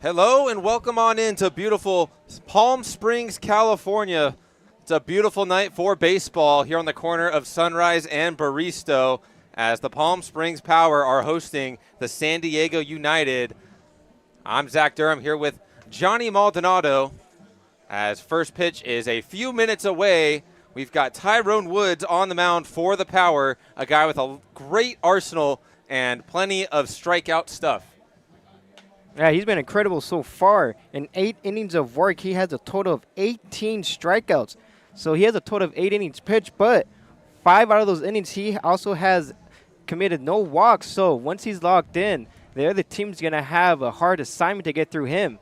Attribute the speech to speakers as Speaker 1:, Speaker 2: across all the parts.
Speaker 1: Hello and welcome on into beautiful Palm Springs, California. It's a beautiful night for baseball here on the corner of Sunrise and Baristo as the Palm Springs Power are hosting the San Diego United. I'm Zach Durham here with Johnny Maldonado as first pitch is a few minutes away. We've got Tyrone Woods on the mound for the Power, a guy with a great arsenal and plenty of strikeout stuff.
Speaker 2: Yeah, he's been incredible so far. In 8 innings of work, he has a total of 18 strikeouts. So he has a total of 8 innings pitched, but 5 out of those innings, he also has committed no walks. So once he's locked in, the other team's going to have a hard assignment to get through him.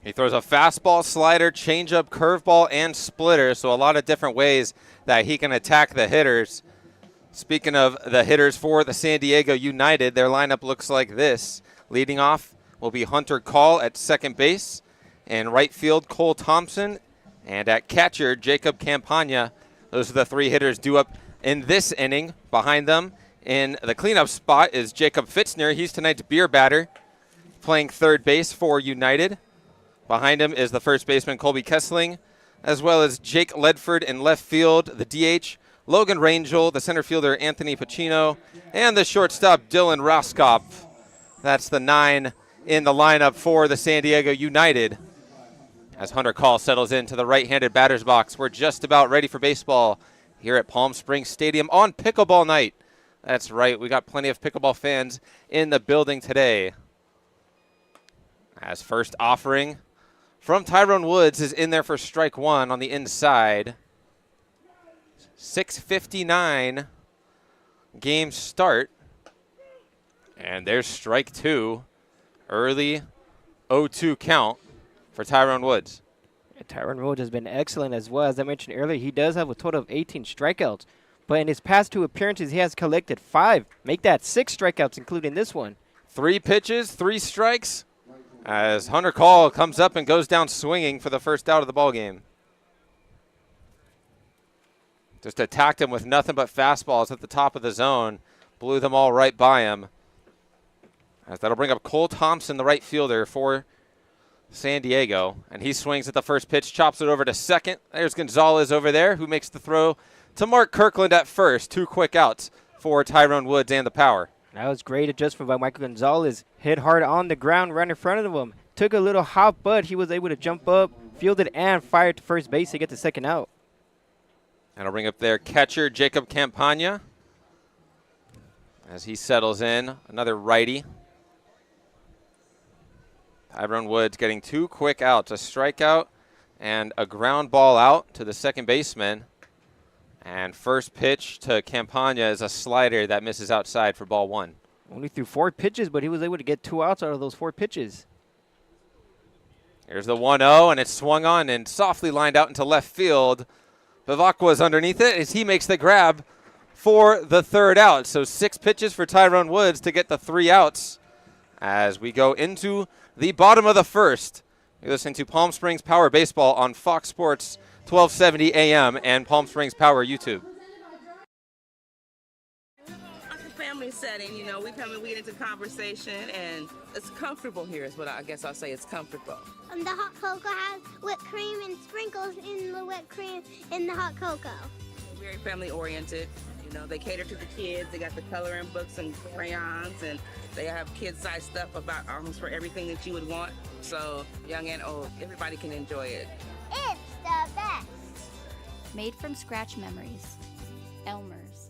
Speaker 1: He throws a fastball, slider, changeup, curveball, and splitter, so a lot of different ways that he can attack the hitters. Speaking of the hitters for the San Diego United, their lineup looks like this. Leading off will be Hunter Call at second base, and right field Cole Thompson, and at catcher Jacob Campagna. Those are the 3 hitters due up in this inning. Behind them in the cleanup spot is Jacob Fitzner. He's tonight's beer batter, playing third base for United. Behind him is the first baseman Colby Kessling, as well as Jake Ledford in left field, the DH, Logan Rangel, the center fielder Anthony Pacino, and the shortstop Dylan Roskop. That's the 9 in the lineup for the San Diego United. As Hunter Call settles into the right-handed batter's box, we're just about ready for baseball here at Palm Springs Stadium on pickleball night. That's right, we got plenty of pickleball fans in the building today. As first offering from Tyrone Woods is in there for strike 1 on the inside. 6:59 game start. And there's strike 2. Early 0-2 count for Tyrone Woods.
Speaker 2: Tyrone Woods has been excellent as well. As I mentioned earlier, he does have a total of 18 strikeouts. But in his past 2 appearances, he has collected 5. Make that 6 strikeouts, including this one.
Speaker 1: 3 pitches, 3 strikes. As Hunter Call comes up and goes down swinging for the first out of the ballgame. Just attacked him with nothing but fastballs at the top of the zone. Blew them all right by him. As that'll bring up Cole Thompson, the right fielder for San Diego. And he swings at the first pitch, chops it over to second. There's Gonzalez over there, who makes the throw to Mark Kirkland at first. 2 quick outs for Tyrone Woods and the Power.
Speaker 2: That was great adjustment by Michael Gonzalez. Hit hard on the ground right in front of him. Took a little hop, but he was able to jump up, fielded, and fired to first base to get the second out.
Speaker 1: That'll bring up their catcher, Jacob Campagna. As he settles in, another righty. Tyrone Woods getting 2 quick outs, a strikeout and a ground ball out to the second baseman. And first pitch to Campagna is a slider that misses outside for ball 1.
Speaker 2: Only threw 4 pitches, but he was able to get 2 outs out of those 4 pitches.
Speaker 1: Here's the 1-0, and it's swung on and softly lined out into left field. Bivacqua's underneath it as he makes the grab for the 3rd out. So 6 pitches for Tyrone Woods to get the 3 outs as we go into the bottom of the first. You're listening to Palm Springs Power Baseball on Fox Sports 1270 AM and Palm Springs Power YouTube.
Speaker 3: It's a family setting, you know, we come and we get into conversation, and it's comfortable here is what I guess I'll say. It's comfortable.
Speaker 4: The hot cocoa has whipped cream and sprinkles in the whipped cream in the hot cocoa.
Speaker 3: Very family oriented. You know, they cater to the kids. They got the coloring books and crayons, and they have kid-sized stuff about almost for everything that you would want. So young and old, everybody can enjoy it.
Speaker 4: It's the best.
Speaker 5: Made from scratch memories. Elmer's.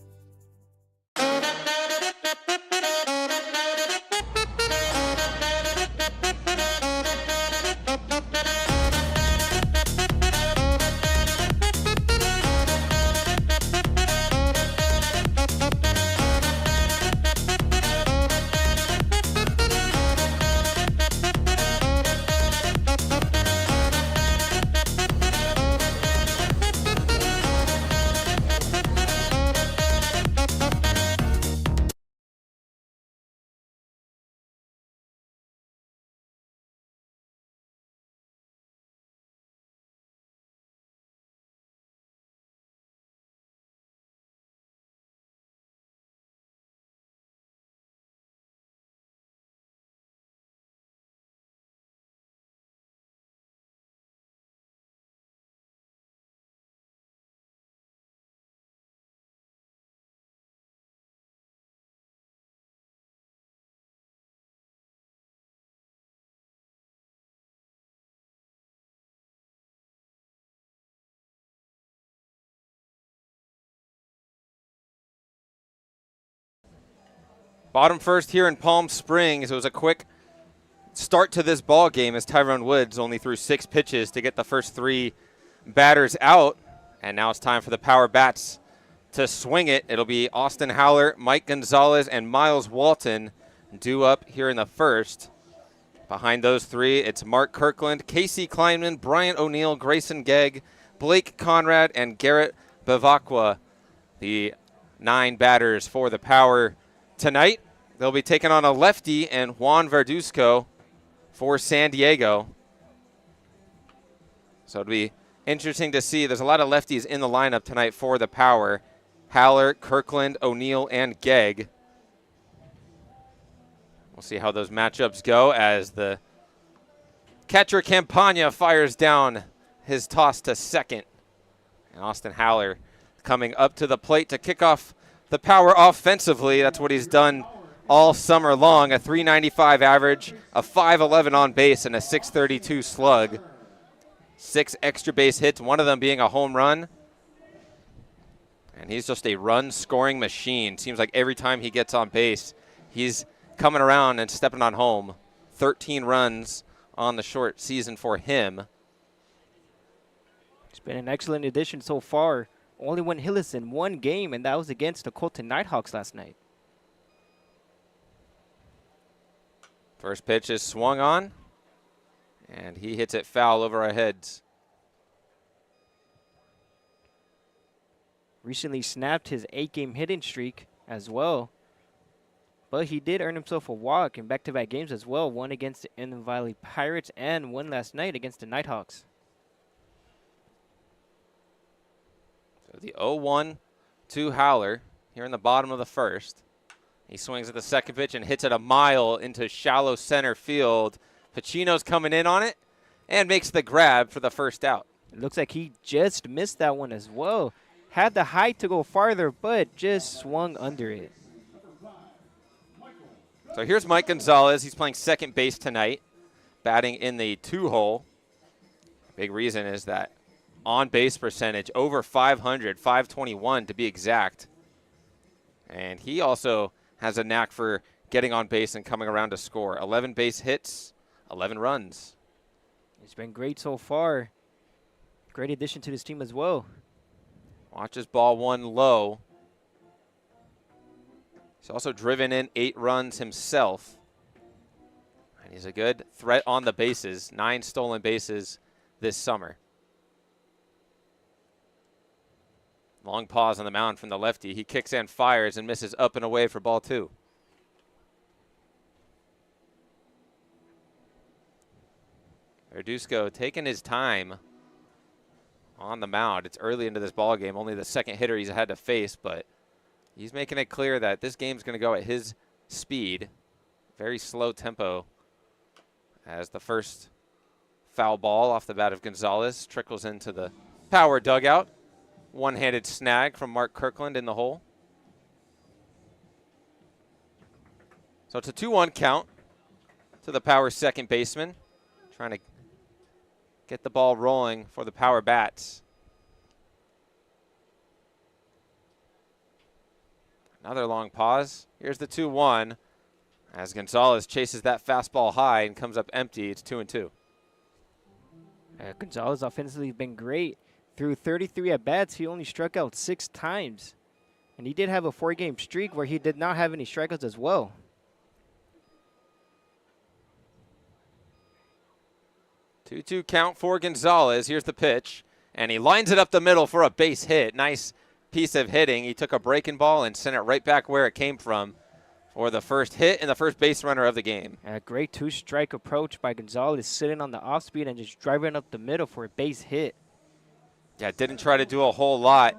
Speaker 1: Bottom first here in Palm Springs. It was a quick start to this ball game as Tyrone Woods only threw 6 pitches to get the first 3 batters out. And now it's time for the Power Bats to swing it. It'll be Austin Howler, Mike Gonzalez, and Miles Walton due up here in the first. Behind those 3, it's Mark Kirkland, Casey Kleinman, Bryant O'Neill, Grayson Gegg, Blake Conrad, and Garrett Bavacqua, the 9 batters for the Power tonight. They'll be taking on a lefty and Juan Verduzco for San Diego. So it'll be interesting to see. There's a lot of lefties in the lineup tonight for the Power. Howler, Kirkland, O'Neill, and Gegg. We'll see how those matchups go as the catcher Campagna fires down his toss to second. And Austin Howler coming up to the plate to kick off the Power offensively. That's what he's done all summer long. A .395 average, a .511 on base, and a .632 slug. 6 extra base hits, one of them being a home run. And he's just a run-scoring machine. Seems like every time he gets on base, he's coming around and stepping on home. 13 runs on the short season for him.
Speaker 2: It's been an excellent addition so far. Only went hitless in 1 game, and that was against the Colton Nighthawks last night.
Speaker 1: First pitch is swung on, and he hits it foul over our heads.
Speaker 2: Recently snapped his 8-game hitting streak as well. But he did earn himself a walk in back-to-back games as well. One against the Inland Valley Pirates and one last night against the Nighthawks.
Speaker 1: So the 0-1 to Howler here in the bottom of the first. He swings at the second pitch and hits it a mile into shallow center field. Pacino's coming in on it and makes the grab for the first out.
Speaker 2: It looks like he just missed that one as well. Had the height to go farther, but just swung under it.
Speaker 1: So here's Mike Gonzalez. He's playing second base tonight, batting in the 2-hole. Big reason is that on-base percentage over 500, 521 to be exact. And he also has a knack for getting on base and coming around to score. 11 base hits, 11 runs.
Speaker 2: It's been great so far. Great addition to this team as well.
Speaker 1: Watches ball 1 low. He's also driven in 8 runs himself. And he's a good threat on the bases. 9 stolen bases this summer. Long pause on the mound from the lefty. He kicks and fires and misses up and away for ball 2. Verduzco taking his time on the mound. It's early into this ball game. Only the second hitter he's had to face, but he's making it clear that this game's going to go at his speed. Very slow tempo as the first foul ball off the bat of Gonzalez trickles into the Power dugout. One-handed snag from Mark Kirkland in the hole. So it's a 2-1 count to the Power second baseman. Trying to get the ball rolling for the Power bats. Another long pause. Here's the 2-1 as Gonzalez chases that fastball high and comes up empty. It's 2-2.
Speaker 2: Gonzalez offensively has been great. Through 33 at-bats, he only struck out 6 times. And he did have a 4-game streak where he did not have any strikeouts as well.
Speaker 1: Two count for Gonzalez. Here's the pitch. And he lines it up the middle for a base hit. Nice piece of hitting. He took a breaking ball and sent it right back where it came from for the first hit and the first base runner of the game.
Speaker 2: A great 2-strike approach by Gonzalez, sitting on the off-speed and just driving up the middle for a base hit.
Speaker 1: Yeah, didn't try to do a whole lot,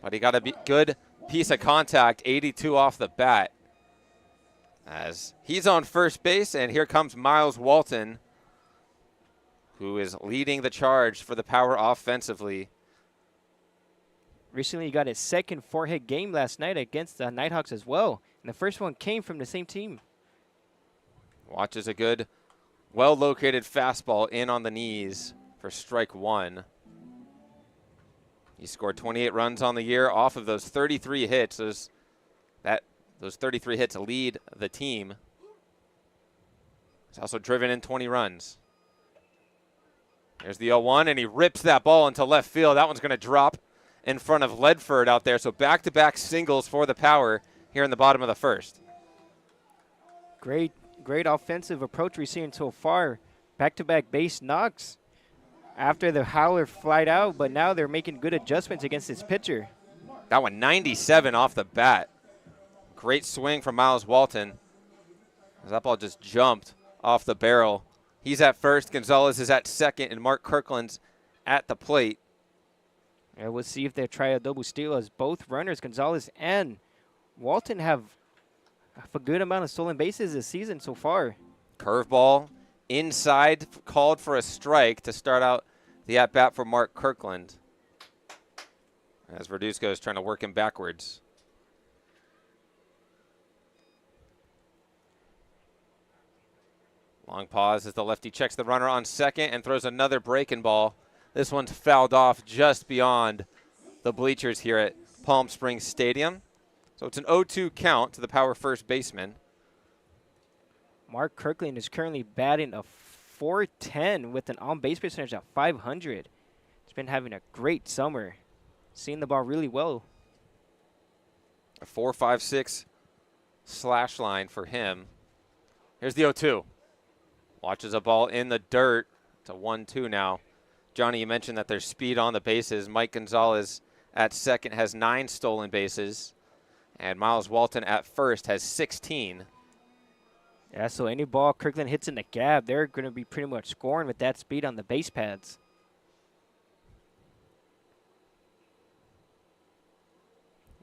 Speaker 1: but he got a good piece of contact, 82 off the bat. As he's on first base, and here comes Miles Walton, who is leading the charge for the Power offensively.
Speaker 2: Recently, he got his second 4-hit game last night against the Nighthawks as well. And the first one came from the same team.
Speaker 1: Watches a good, well-located fastball in on the knees for strike 1. He scored 28 runs on the year off of those 33 hits. That Those 33 hits lead the team. He's also driven in 20 runs. There's the 0-1, and he rips that ball into left field. That one's going to drop in front of Ledford out there. So back-to-back singles for the Power here in the bottom of the first.
Speaker 2: Great offensive approach we've seen so far. Back-to-back base knocks after the howler flied out, but now they're making good adjustments against this pitcher.
Speaker 1: That one 97 off the bat. Great swing from Miles Walton. That ball just jumped off the barrel. He's at first, Gonzalez is at second, and Mark Kirkland's at the plate.
Speaker 2: And we'll see if they try a double steal, as both runners, Gonzalez and Walton, have a good amount of stolen bases this season so far.
Speaker 1: Curveball inside, called for a strike to start out the at-bat for Mark Kirkland, as Verduzco is trying to work him backwards. Long pause as the lefty checks the runner on second and throws another breaking ball. This one's fouled off just beyond the bleachers here at Palm Springs Stadium. So it's an 0-2 count to the Power first baseman.
Speaker 2: Mark Kirkland is currently batting a .410 with an on-base percentage of 500. He's been having a great summer, seeing the ball really well.
Speaker 1: A 4.56 slash line for him. Here's the 0-2. Watches a ball in the dirt. It's a 1-2 now. Johnny, you mentioned that there's speed on the bases. Mike Gonzalez at second has 9 stolen bases. And Miles Walton at first has 16.
Speaker 2: Yeah, so any ball Kirkland hits in the gap, they're going to be pretty much scoring with that speed on the base pads.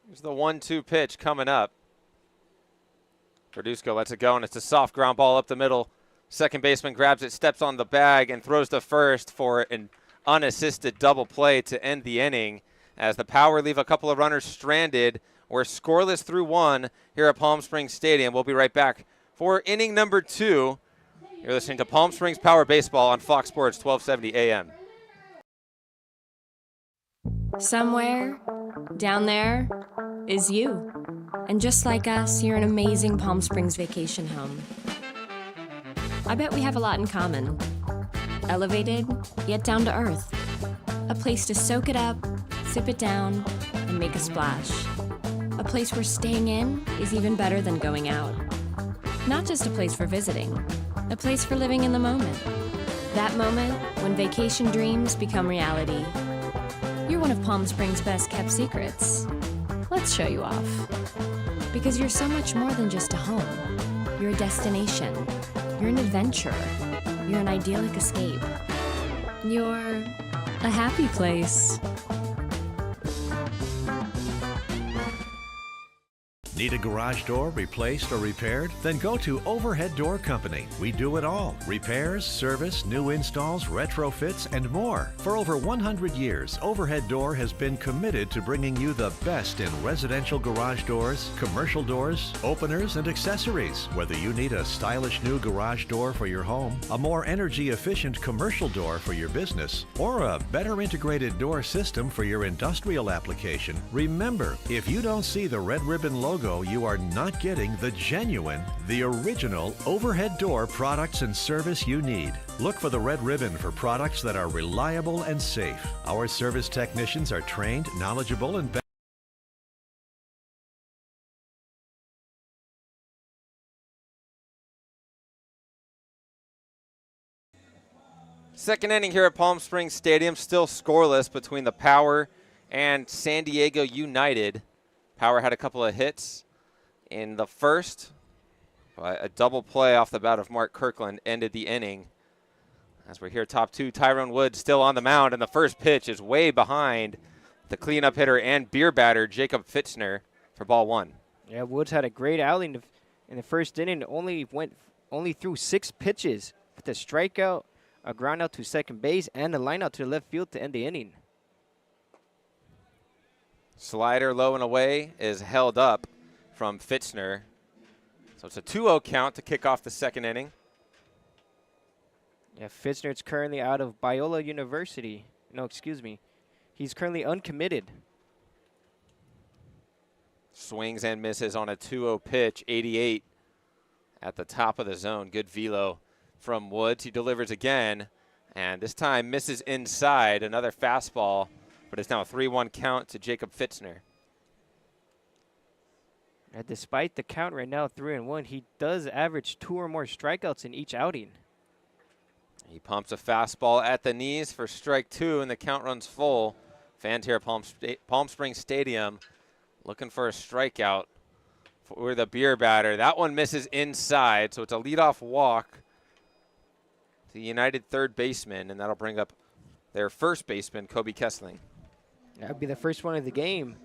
Speaker 1: Here's the 1-2 pitch coming up. Verduzco lets it go, and it's a soft ground ball up the middle. Second baseman grabs it, steps on the bag, and throws to first for an unassisted double play to end the inning, as the Power leave a couple of runners stranded. We're scoreless through 1 here at Palm Springs Stadium. We'll be right back for inning number 2. You're listening to Palm Springs Power Baseball on Fox Sports 1270 AM.
Speaker 6: Somewhere down there is you. And just like us, you're an amazing Palm Springs vacation home. I bet we have a lot in common. Elevated, yet down to earth. A place to soak it up, sip it down, and make a splash. A place where staying in is even better than going out. Not just a place for visiting, a place for living in the moment. That moment when vacation dreams become reality. You're one of Palm Springs' best kept secrets. Let's show you off. Because you're so much more than just a home. You're a destination. You're an adventure. You're an idyllic escape. You're a happy place.
Speaker 7: Need a garage door replaced or repaired? Then go to Overhead Door Company. We do it all. Repairs, service, new installs, retrofits, and more. For over 100 years, Overhead Door has been committed to bringing you the best in residential garage doors, commercial doors, openers, and accessories. Whether you need a stylish new garage door for your home, a more energy-efficient commercial door for your business, or a better integrated door system for your industrial application, remember, if you don't see the red ribbon logo, you are not getting the genuine, the original Overhead Door products and service you need. Look for the red ribbon for products that are reliable and safe. Our service technicians are trained, knowledgeable, and
Speaker 1: Second inning here at Palm Springs Stadium, still scoreless between the Power and San Diego United. Power had a couple of hits in the first, but a double play off the bat of Mark Kirkland ended the inning. As we're here, top 2, Tyrone Woods still on the mound, and the first pitch is way behind the cleanup hitter and beer batter, Jacob Fitzner, for ball 1.
Speaker 2: Yeah, Woods had a great outing in the first inning. Only threw 6 pitches with a strikeout, a ground out to second base, and a line out to left field to end the inning.
Speaker 1: Slider low and away is held up from Fitzner. So it's a 2-0 count to kick off the second inning.
Speaker 2: Yeah, Fitzner's currently out of Biola University. No, excuse me. He's currently uncommitted.
Speaker 1: Swings and misses on a 2-0 pitch, 88 at the top of the zone. Good velo from Woods. He delivers again, and this time misses inside. Another fastball, but it's now a 3-1 count to Jacob Fitzner.
Speaker 2: And despite the count right now, 3-1, he does average 2 or more strikeouts in each outing.
Speaker 1: He pumps a fastball at the knees for strike 2, and the count runs full. Fans here at Palm Springs Stadium looking for a strikeout for the beer batter. That one misses inside, so it's a leadoff walk to the United third baseman, and that'll bring up their first baseman, Kobe Kessling.
Speaker 2: That would be the first one of the game.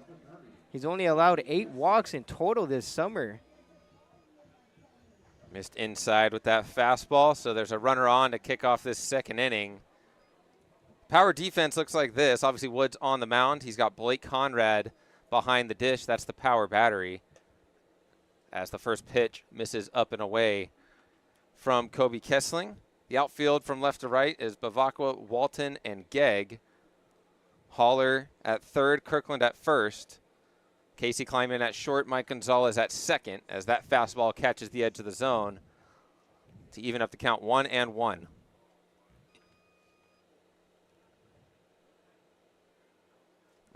Speaker 2: He's only allowed 8 walks in total this summer.
Speaker 1: Missed inside with that fastball, so there's a runner on to kick off this second inning. Power defense looks like this. Obviously, Woods on the mound. He's got Blake Conrad behind the dish. That's the power battery. As the first pitch misses up and away from Kobe Kessling. The outfield from left to right is Bavacqua, Walton, and Gegg. Haller at third, Kirkland at first. Casey Kleinman at short, Mike Gonzalez at second, as that fastball catches the edge of the zone to even up the count 1-1.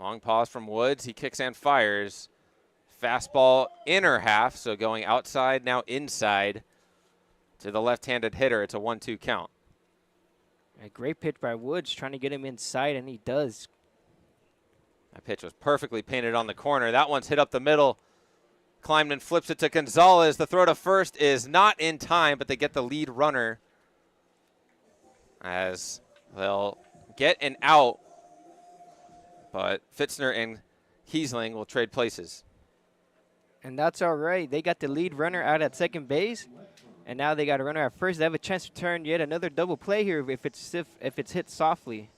Speaker 1: Long pause from Woods. He kicks and fires. Fastball inner half, so going outside, now inside to the left-handed hitter. It's a 1-2 count.
Speaker 2: A great pitch by Woods, trying to get him inside, and he does.
Speaker 1: That pitch was perfectly painted on the corner. That one's hit up the middle. Kleinman flips it to Gonzalez. The throw to first is not in time, but they get the lead runner as they'll get an out. But Fitzner and Kiesling will trade places.
Speaker 2: And that's all right. They got the lead runner out at second base, and now they got a runner at first. They have a chance to turn yet another double play here if it's hit softly.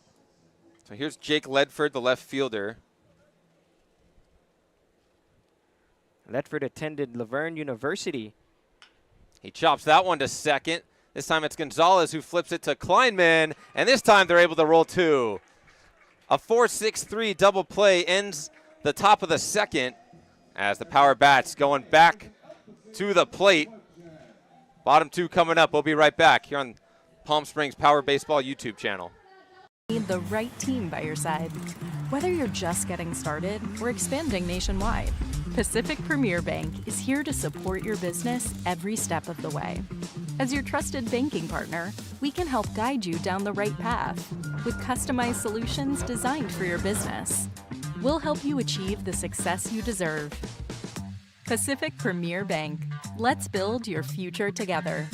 Speaker 1: So here's Jake Ledford, the left fielder.
Speaker 2: Ledford attended Laverne University.
Speaker 1: He chops that one to second. This time it's Gonzalez who flips it to Kleinman, and this time they're able to roll 2. A 4-6-3 double play ends the top of the second as the power bats going back to the plate. Bottom 2 coming up. We'll be right back here on Palm Springs Power Baseball YouTube channel.
Speaker 8: Need the right team by your side. Whether you're just getting started or expanding nationwide, Pacific Premier Bank is here to support your business every step of the way. As your trusted banking partner, we can help guide you down the right path with customized solutions designed for your business. We'll help you achieve the success you deserve. Pacific Premier Bank. Let's build your future together.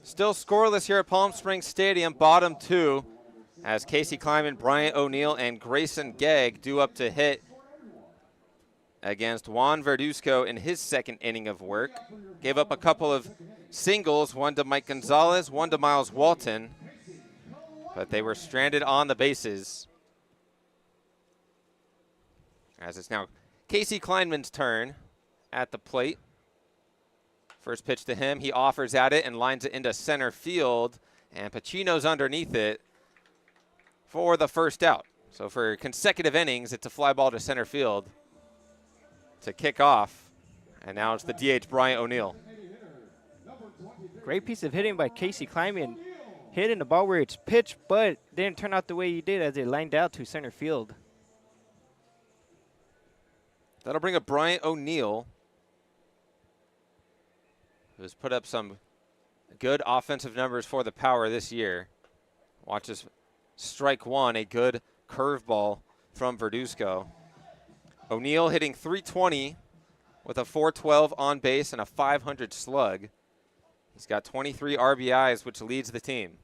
Speaker 1: Still scoreless here at Palm Springs Stadium, bottom 2, as Casey Kleinman, Bryant O'Neill, and Grayson Gegg due up to hit against Juan Verduzco in his second inning of work. Gave up a couple of singles, one to Mike Gonzalez, one to Miles Walton, but they were stranded on the bases. As it's now Casey Kleinman's turn at the plate. First pitch to him, he offers at it and lines it into center field, and Pacino's underneath it for the first out. So for consecutive innings, it's a fly ball to center field to kick off, and now it's the DH Bryant O'Neill.
Speaker 2: Great piece of hitting by Casey Kleinman. hitting the ball where it's pitched, but didn't turn out the way he did as it lined out to center field.
Speaker 1: That'll bring up Bryant O'Neill, who's put up some good offensive numbers for the Power this year. Watch this strike one, a good curveball from Verduzco. O'Neill hitting .320 with a .412 on base and a .500 slug. He's got 23 RBIs, which leads the team.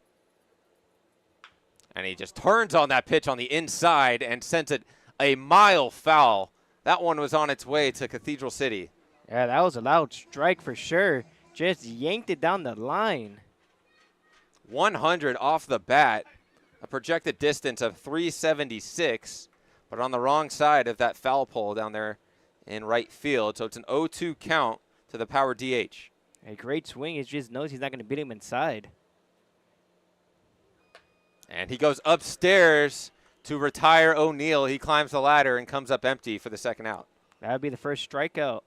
Speaker 1: And he just turns on that pitch on the inside and sends it a mile foul. That one was on its way to Cathedral City.
Speaker 2: Yeah, that was a loud strike for sure. Just yanked it down the line.
Speaker 1: 100 off the bat, a projected distance of 376, but on the wrong side of that foul pole down there in right field. So it's an 0-2 count to the Power DH.
Speaker 2: A great swing. He just knows he's not going to beat him inside.
Speaker 1: And he goes upstairs to retire O'Neill. He climbs the ladder and comes up empty for the second out.
Speaker 2: That would be the first strikeout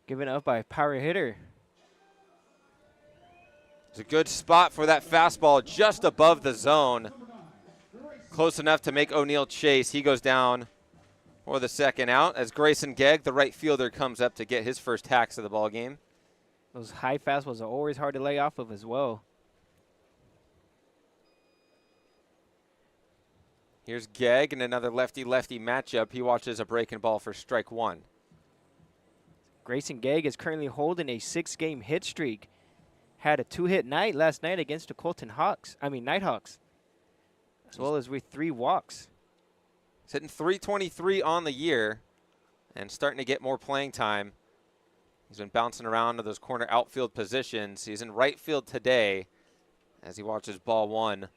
Speaker 2: given up by a power hitter.
Speaker 1: It's a good spot for that fastball just above the zone. Close enough to make O'Neill chase. He goes down for the second out as Grayson Gegg, the right fielder, comes up to get his first hacks of the ball game.
Speaker 2: Those high fastballs are always hard to lay off of as well.
Speaker 1: Here's Gegg in another lefty-lefty matchup. He watches a breaking ball for strike one.
Speaker 2: Grayson Gegg is currently holding a 6-game hit streak. Had a 2-hit night last night against the Colton Nighthawks, as well as with 3 walks.
Speaker 1: He's hitting .323 on the year and starting to get more playing time. He's been bouncing around to those corner outfield positions. He's in right field today as he watches ball one.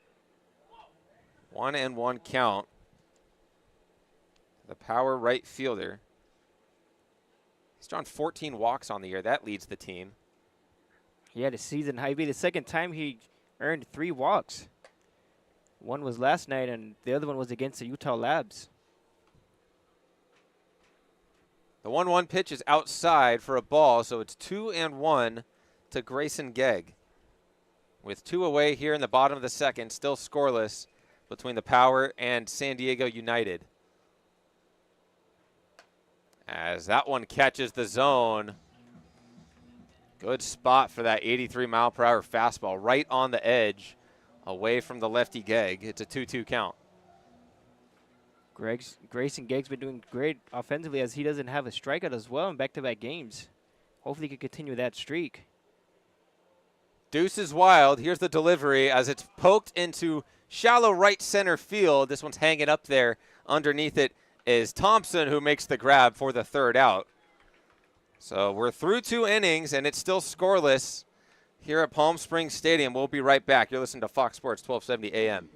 Speaker 1: 1-1 count. The Power right fielder. He's drawn 14 walks on the year. That leads the team.
Speaker 2: He had a season high. It'd be the second time he earned 3 walks. One was last night, and the other one was against the Utah Labs.
Speaker 1: The 1-1 pitch is outside for a ball, so it's 2-1 to Grayson Gegg. With 2 away here in the bottom of the second, still scoreless between the Power and San Diego United. As that one catches the zone. Good spot for that 83-mile-per-hour fastball, right on the edge, away from the lefty Gegg. It's a 2-2 count.
Speaker 2: Grayson Gegg's been doing great offensively as he doesn't have a strikeout as well in back-to-back games. Hopefully he can continue that streak.
Speaker 1: Deuce is wild. Here's the delivery as it's poked into shallow right center field. This one's hanging up there. Underneath it is Thompson, who makes the grab for the third out. So we're through 2 innings, and it's still scoreless here at Palm Springs Stadium. We'll be right back. You're listening to Fox Sports 1270 AM.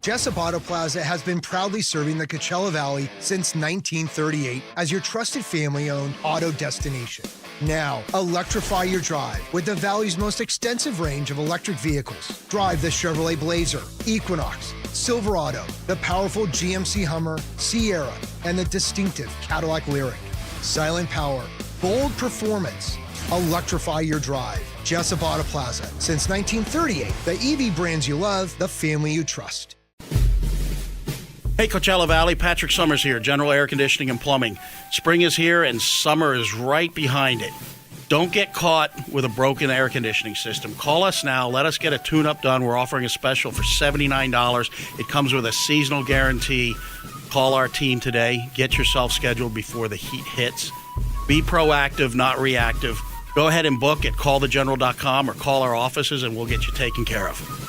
Speaker 9: Jessup Auto Plaza has been proudly serving the Coachella Valley since 1938 as your trusted family-owned auto destination. Now, electrify your drive with the Valley's most extensive range of electric vehicles. Drive the Chevrolet Blazer, Equinox, Silverado, the powerful GMC Hummer, Sierra, and the distinctive Cadillac Lyriq. Silent power, bold performance. Electrify your drive. Jessup Auto Plaza. Since 1938, the EV brands you love, the family you trust.
Speaker 10: Hey, Coachella Valley, Patrick Summers here, General Air Conditioning and Plumbing. Spring is here and summer is right behind it. Don't get caught with a broken air conditioning system. Call us now. Let us get a tune-up done. We're offering a special for $79. It comes with a seasonal guarantee. Call our team today. Get yourself scheduled before the heat hits. Be proactive, not reactive. Go ahead and book at callthegeneral.com or call our offices and we'll get you taken care of.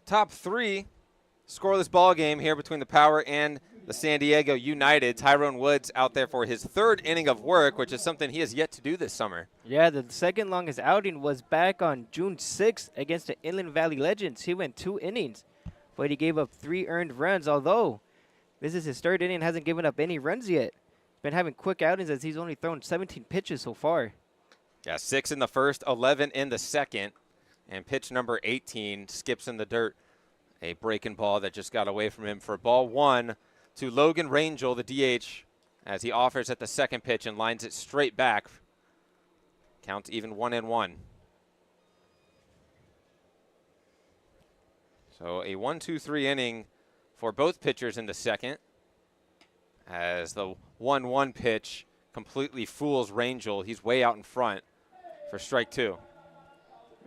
Speaker 1: Top 3 scoreless ball game here between the Power and the San Diego United. Tyrone Woods out there for his third inning of work, which is something he has yet to do this summer.
Speaker 2: Yeah, the second longest outing was back on June 6th against the Inland Valley Legends. He went 2 innings, but he gave up 3 earned runs, although this is his third inning and hasn't given up any runs yet. He's been having quick outings as he's only thrown 17 pitches so far.
Speaker 1: Yeah, 6 in the first, 11 in the second, and pitch number 18 skips in the dirt. A breaking ball that just got away from him for ball 1 to Logan Rangel, the DH, as he offers at the second pitch and lines it straight back. Counts even 1-1. So a 1-2-3 inning for both pitchers in the second, as the 1-1 pitch completely fools Rangel. He's way out in front for strike 2.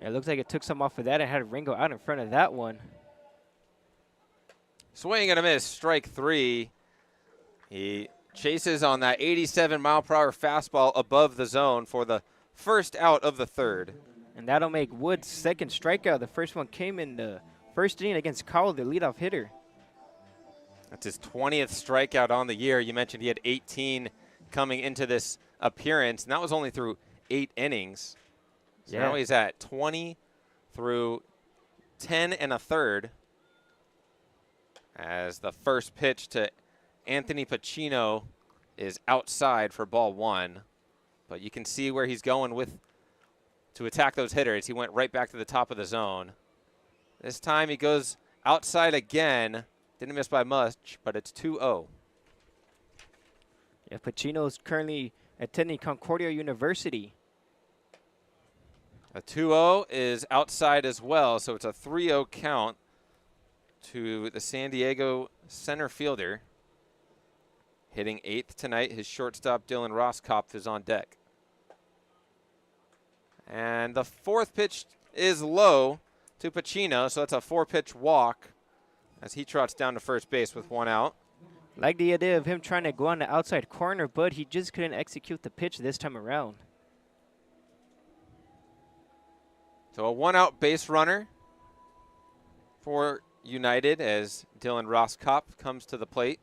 Speaker 2: Yeah, it looks like it took some off of that and had Ringo out in front of that one.
Speaker 1: Swing and a miss, strike 3. He chases on that 87-mile-per-hour fastball above the zone for the first out of the third.
Speaker 2: And that'll make Woods' second strikeout. The first one came in the first inning against Cowell, the leadoff hitter.
Speaker 1: That's his 20th strikeout on the year. You mentioned he had 18 coming into this appearance, and that was only through 8 innings. So now he's at 20 through 10 1/3. As the first pitch to Anthony Pacino is outside for ball 1. But you can see where he's going with to attack those hitters. He went right back to the top of the zone. This time he goes outside again. Didn't miss by much, but it's 2-0.
Speaker 2: Yeah, Pacino is currently attending Concordia University.
Speaker 1: A 2-0 is outside as well, so it's a 3-0 count to the San Diego center fielder. Hitting 8th tonight, his shortstop Dylan Rosskopf is on deck. And the fourth pitch is low to Pacino, so that's a 4-pitch walk as he trots down to first base with 1 out.
Speaker 2: Like the idea of him trying to go on the outside corner, but he just couldn't execute the pitch this time around.
Speaker 1: So a 1-out base runner for United as Dylan Rosskopf comes to the plate.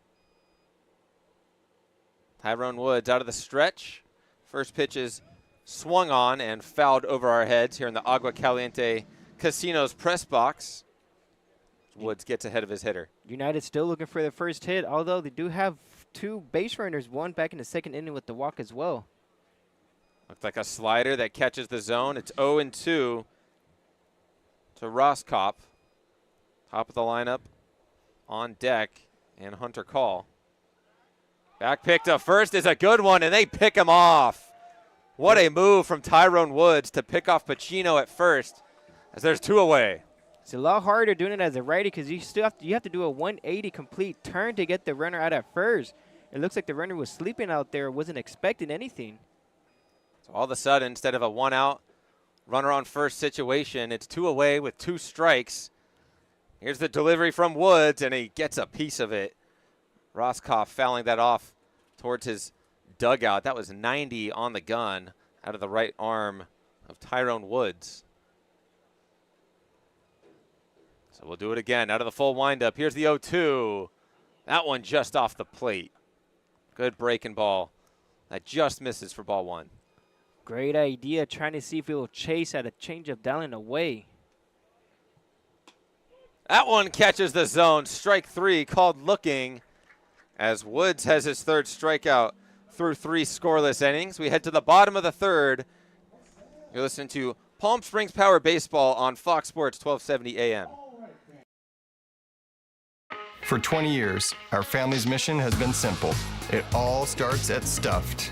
Speaker 1: Tyrone Woods out of the stretch. First pitch is swung on and fouled over our heads here in the Agua Caliente Casino's press box. Woods gets ahead of his hitter.
Speaker 2: United still looking for their first hit, although they do have 2 base runners, one back in the second inning with the walk as well.
Speaker 1: Looks like a slider that catches the zone. It's 0-2 to Rosskopf. Top of the lineup on deck, and Hunter Call. Back pick to first is a good one, and they pick him off. What a move from Tyrone Woods to pick off Pacino at first, as there's 2 away.
Speaker 2: It's a lot harder doing it as a righty because you have to do a 180 complete turn to get the runner out at first. It looks like the runner was sleeping out there, wasn't expecting anything.
Speaker 1: So all of a sudden, instead of a 1-out runner on first situation, it's 2 away with 2 strikes. Here's the delivery from Woods, and he gets a piece of it. Rosskopf fouling that off towards his dugout. That was 90 on the gun out of the right arm of Tyrone Woods. So we'll do it again out of the full windup. Here's the 0-2. That one just off the plate. Good breaking ball. That just misses for ball 1.
Speaker 2: Great idea, trying to see if he will chase at a changeup down and away.
Speaker 1: That one catches the zone. Strike 3 called looking as Woods has his 3rd strikeout through 3 scoreless innings. We head to the bottom of the 3rd. You're listening to Palm Springs Power Baseball on Fox Sports 1270 AM.
Speaker 11: For 20 years, our family's mission has been simple. It all starts at Stuffed,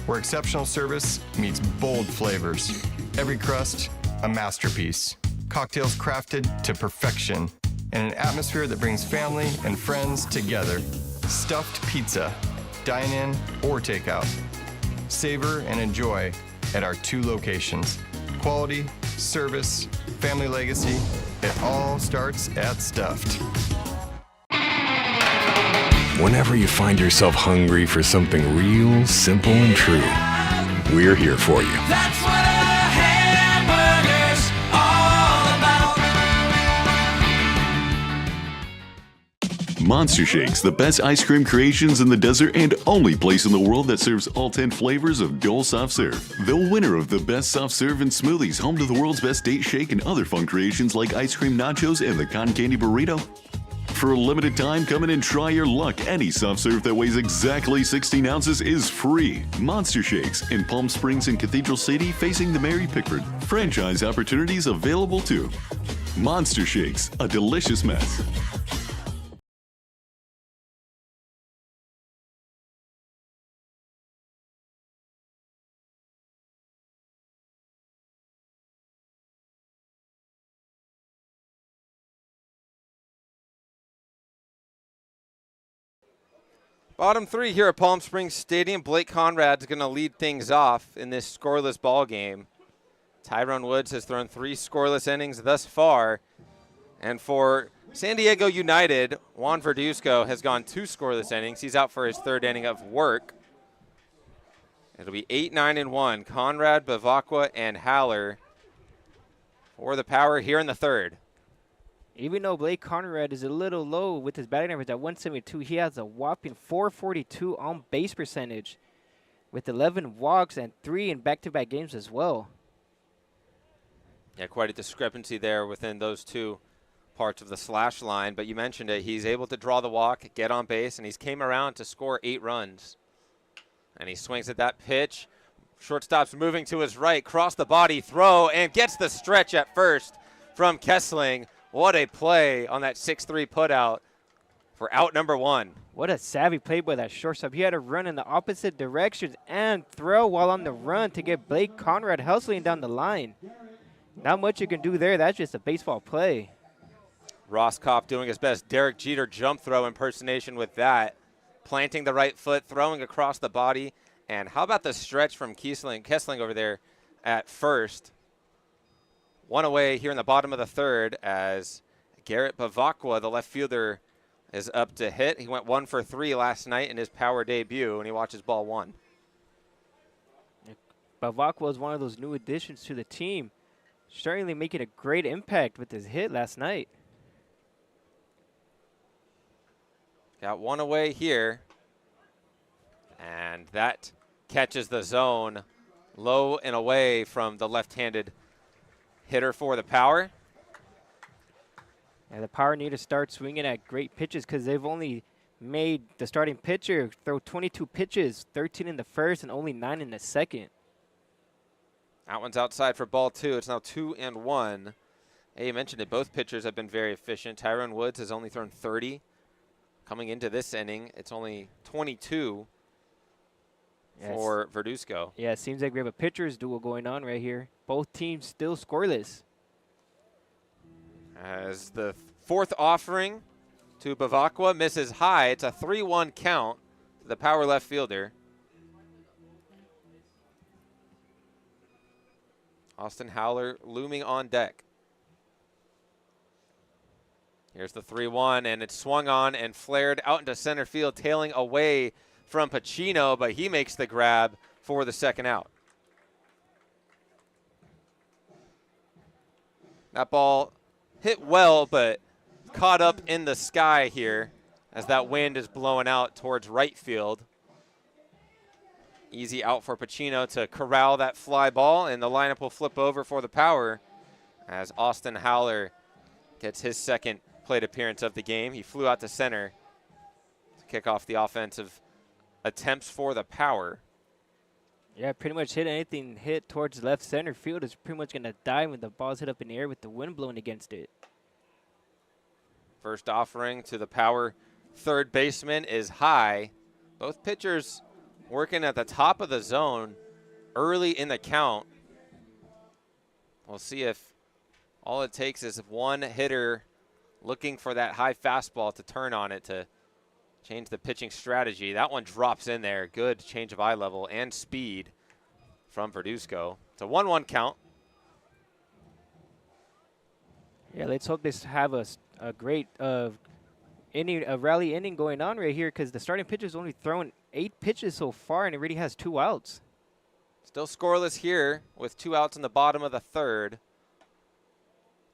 Speaker 11: where exceptional service meets bold flavors. Every crust, a masterpiece. Cocktails crafted to perfection, and an atmosphere that brings family and friends together. Stuffed pizza, dine-in or takeout. Savor and enjoy at our 2 locations. Quality, service, family legacy, it all starts at Stuffed.
Speaker 12: Whenever you find yourself hungry for something real, simple, and true, we're here for you.
Speaker 13: That's what Monster Shakes, the best ice cream creations in the desert and only place in the world that serves all 10 flavors of Dole Soft Serve. The winner of the best soft serve and smoothies, home to the world's best date shake and other fun creations like ice cream nachos and the cotton candy burrito. For a limited time, come in and try your luck. Any soft serve that weighs exactly 16 ounces is free. Monster Shakes in Palm Springs and Cathedral City facing the Mary Pickford. Franchise opportunities available too. Monster Shakes, a delicious mess.
Speaker 1: Bottom three here at Palm Springs Stadium. Blake Conrad's going to lead things off in this scoreless ball game. Tyrone Woods has thrown 3 scoreless innings thus far. And for San Diego United, Juan Verduzco has gone 2 scoreless innings. He's out for his 3rd inning of work. It'll be 8-9-1. Conrad, Bavacqua, and Haller for the Power here in the 3rd.
Speaker 2: Even though Blake Conrad is a little low with his batting average at 172, he has a whopping 442 on base percentage with 11 walks and 3 in back-to-back games as well.
Speaker 1: Yeah, quite a discrepancy there within those 2 parts of the slash line. But you mentioned it. He's able to draw the walk, get on base, and he's came around to score 8 runs. And he swings at that pitch. Shortstop's moving to his right, cross the body, throw, and gets the stretch at first from Kessling. What a play on that 6-3 putout for out number 1.
Speaker 2: What a savvy play by that shortstop. He had to run in the opposite directions and throw while on the run to get Blake Conrad hustling down the line. Not much you can do there. That's just a baseball play.
Speaker 1: Ross Kopp doing his best Derek Jeter jump throw impersonation with that. Planting the right foot, throwing across the body. And how about the stretch from Kessling over there at first? 1 away here in the bottom of the 3rd as Garrett Bavacqua, the left fielder, is up to hit. He went 1 for 3 last night in his Power debut, and he watches ball 1.
Speaker 2: Bavacqua is one of those new additions to the team, certainly making a great impact with his hit last night.
Speaker 1: Got 1 away here, and that catches the zone low and away from the left-handed hitter for the Power.
Speaker 2: And the Power need to start swinging at great pitches because they've only made the starting pitcher throw 22 pitches, 13 in the first and only 9 in the second.
Speaker 1: That one's outside for ball 2. It's now 2-1. Hey, you mentioned it. Both pitchers have been very efficient. Tyrone Woods has only thrown 30. Coming into this inning, it's only 22 for Verduzco.
Speaker 2: Yeah, it seems like we have a pitcher's duel going on right here. Both teams still scoreless.
Speaker 1: As the 4th offering to Bavacqua misses high. It's a 3-1 count to the Power left fielder. Austin Howler looming on deck. Here's the 3-1, and it's swung on and flared out into center field, tailing away from Pacino, but he makes the grab for the 2nd out. That ball hit well, but caught up in the sky here as that wind is blowing out towards right field. Easy out for Pacino to corral that fly ball, and the lineup will flip over for the Power as Austin Howler gets his 2nd plate appearance of the game. He flew out to center to kick off the offensive attempts for the Power.
Speaker 2: Yeah, pretty much anything hit towards left center field is pretty much going to die when the ball's hit up in the air with the wind blowing against it.
Speaker 1: First offering to the Power 3rd baseman is high. Both pitchers working at the top of the zone early in the count. We'll see if all it takes is one hitter looking for that high fastball to turn on it to change the pitching strategy. That one drops in there. Good change of eye level and speed from Verduzco. It's a 1-1 count.
Speaker 2: Yeah, let's hope this have a great inning, a rally inning going on right here because the starting pitcher's only thrown 8 pitches so far and it already has 2 outs.
Speaker 1: Still scoreless here with 2 outs in the bottom of the 3rd.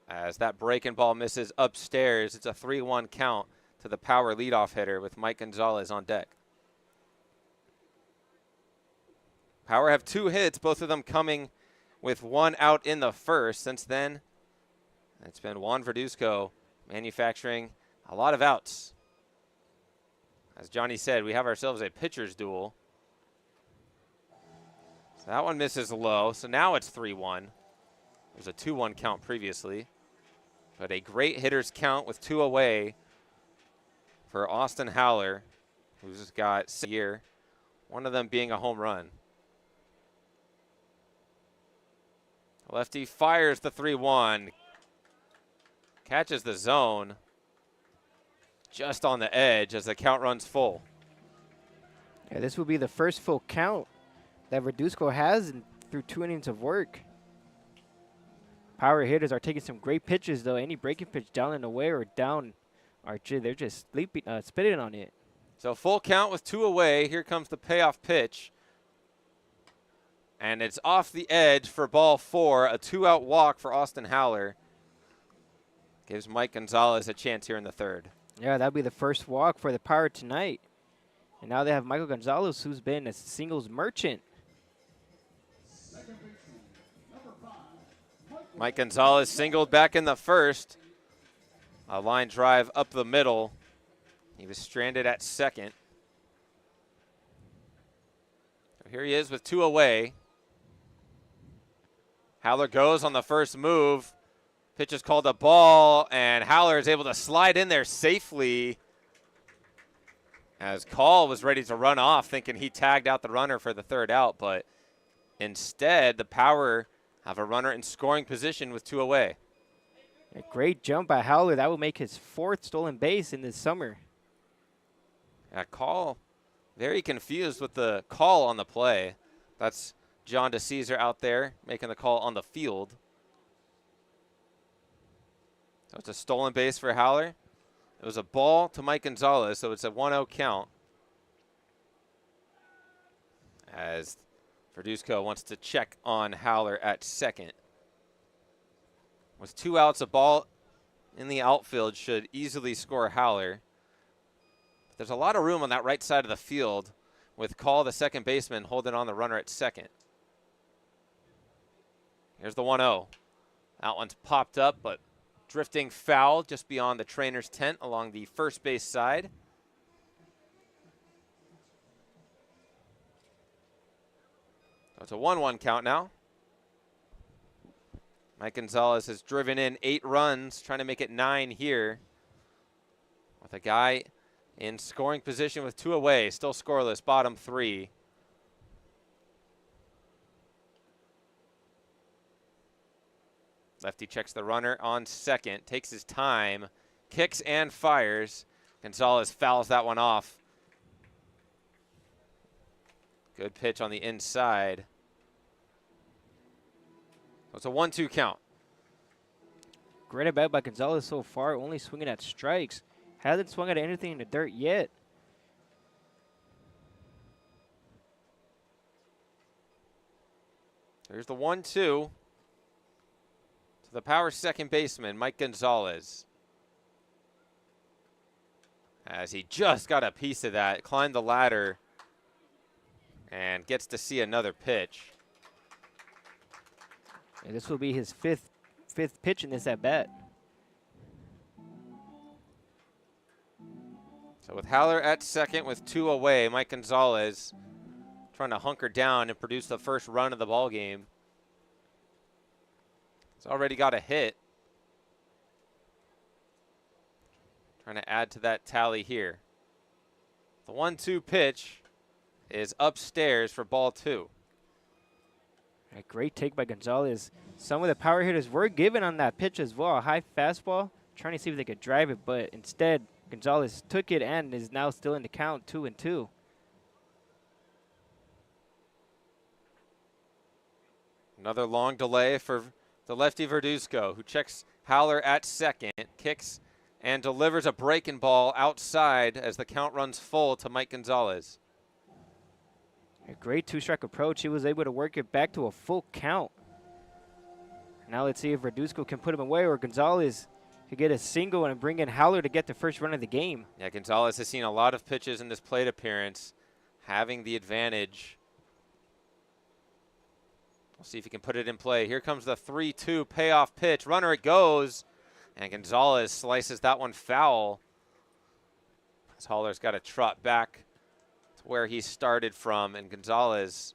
Speaker 1: As that breaking ball misses upstairs, it's a 3-1 count to the power leadoff hitter with Mike Gonzalez on deck. Power have 2 hits, both of them coming with 1 out in the first. Since then, it's been Juan Verduzco manufacturing a lot of outs. As Johnny said, we have ourselves a pitcher's duel. So that one misses low, so now it's 3-1. There's a 2-1 count previously. But a great hitter's count with 2 away for Austin Howler, who's got a year, one of them being a home run. Lefty fires the 3-1. Catches the zone just on the edge as the count runs full.
Speaker 2: Yeah, this will be the first full count that Verduzco has through 2 innings of work. Power hitters are taking some great pitches, though. Any breaking pitch down and away or down, they're just spitting on it.
Speaker 1: So full count with 2 away. Here comes the payoff pitch. And it's off the edge for ball 4. A 2-out walk for Austin Howler. Gives Mike Gonzalez a chance here in the third.
Speaker 2: Yeah, that'll be the first walk for the Power tonight. And now they have Michael Gonzalez, who's been a singles merchant.
Speaker 1: Mike Gonzalez singled back in the first. A line drive up the middle. He was stranded at second. So here he is with 2 away. Howler goes on the first move. Pitch is called a ball, and Howler is able to slide in there safely as Call was ready to run off, thinking he tagged out the runner for the 3rd out, but instead the Power have a runner in scoring position with 2 away.
Speaker 2: A great jump by Howler. That will make his 4th stolen base in this summer.
Speaker 1: Call very confused with the call on the play. That's John DeCesar out there making the call on the field. So it's a stolen base for Howler. It was a ball to Mike Gonzalez, so it's a 1-0 count. As Verduzco wants to check on Howler at second. With 2 outs, a ball in the outfield should easily score Howler. There's a lot of room on that right side of the field with Call, the second baseman, holding on the runner at second. Here's the 1-0. That one's popped up, but drifting foul just beyond the trainer's tent along the first base side. So it's a 1-1 count now. Mike Gonzalez has driven in 8 runs, trying to make it 9 here. With a guy in scoring position with 2 away, still scoreless, bottom 3. Lefty checks the runner on second, takes his time, kicks and fires. Gonzalez fouls that one off. Good pitch on the inside. So it's a 1-2 count.
Speaker 2: Great at bat by Gonzalez so far, only swinging at strikes. Hasn't swung at anything in the dirt yet.
Speaker 1: There's the 1-2. To the Power second baseman, Mike Gonzalez. As he just got a piece of that, climbed the ladder, and gets to see another pitch.
Speaker 2: And this will be his fifth pitch in this at bat.
Speaker 1: So with Howler at second with 2 away, Mike Gonzalez trying to hunker down and produce the first run of the ball game. He's already got a hit. Trying to add to that tally here. The 1-2 pitch is upstairs for ball 2.
Speaker 2: A great take by Gonzalez. Some of the power hitters were given on that pitch as well. A high fastball, trying to see if they could drive it, but instead Gonzalez took it and is now still in the count, 2-2.
Speaker 1: Another long delay for the lefty Verduzco, who checks Howler at second, kicks and delivers a breaking ball outside as the count runs full to Mike Gonzalez.
Speaker 2: A great 2-strike approach. He was able to work it back to a full count. Now let's see if Verduzco can put him away, or Gonzalez to get a single and bring in Howler to get the first run of the game.
Speaker 1: Yeah, Gonzalez has seen a lot of pitches in this plate appearance, having the advantage. We'll see if he can put it in play. Here comes the 3-2 payoff pitch. Runner it goes, and Gonzalez slices that one foul. As Howler's got to trot back to where he started from, and Gonzalez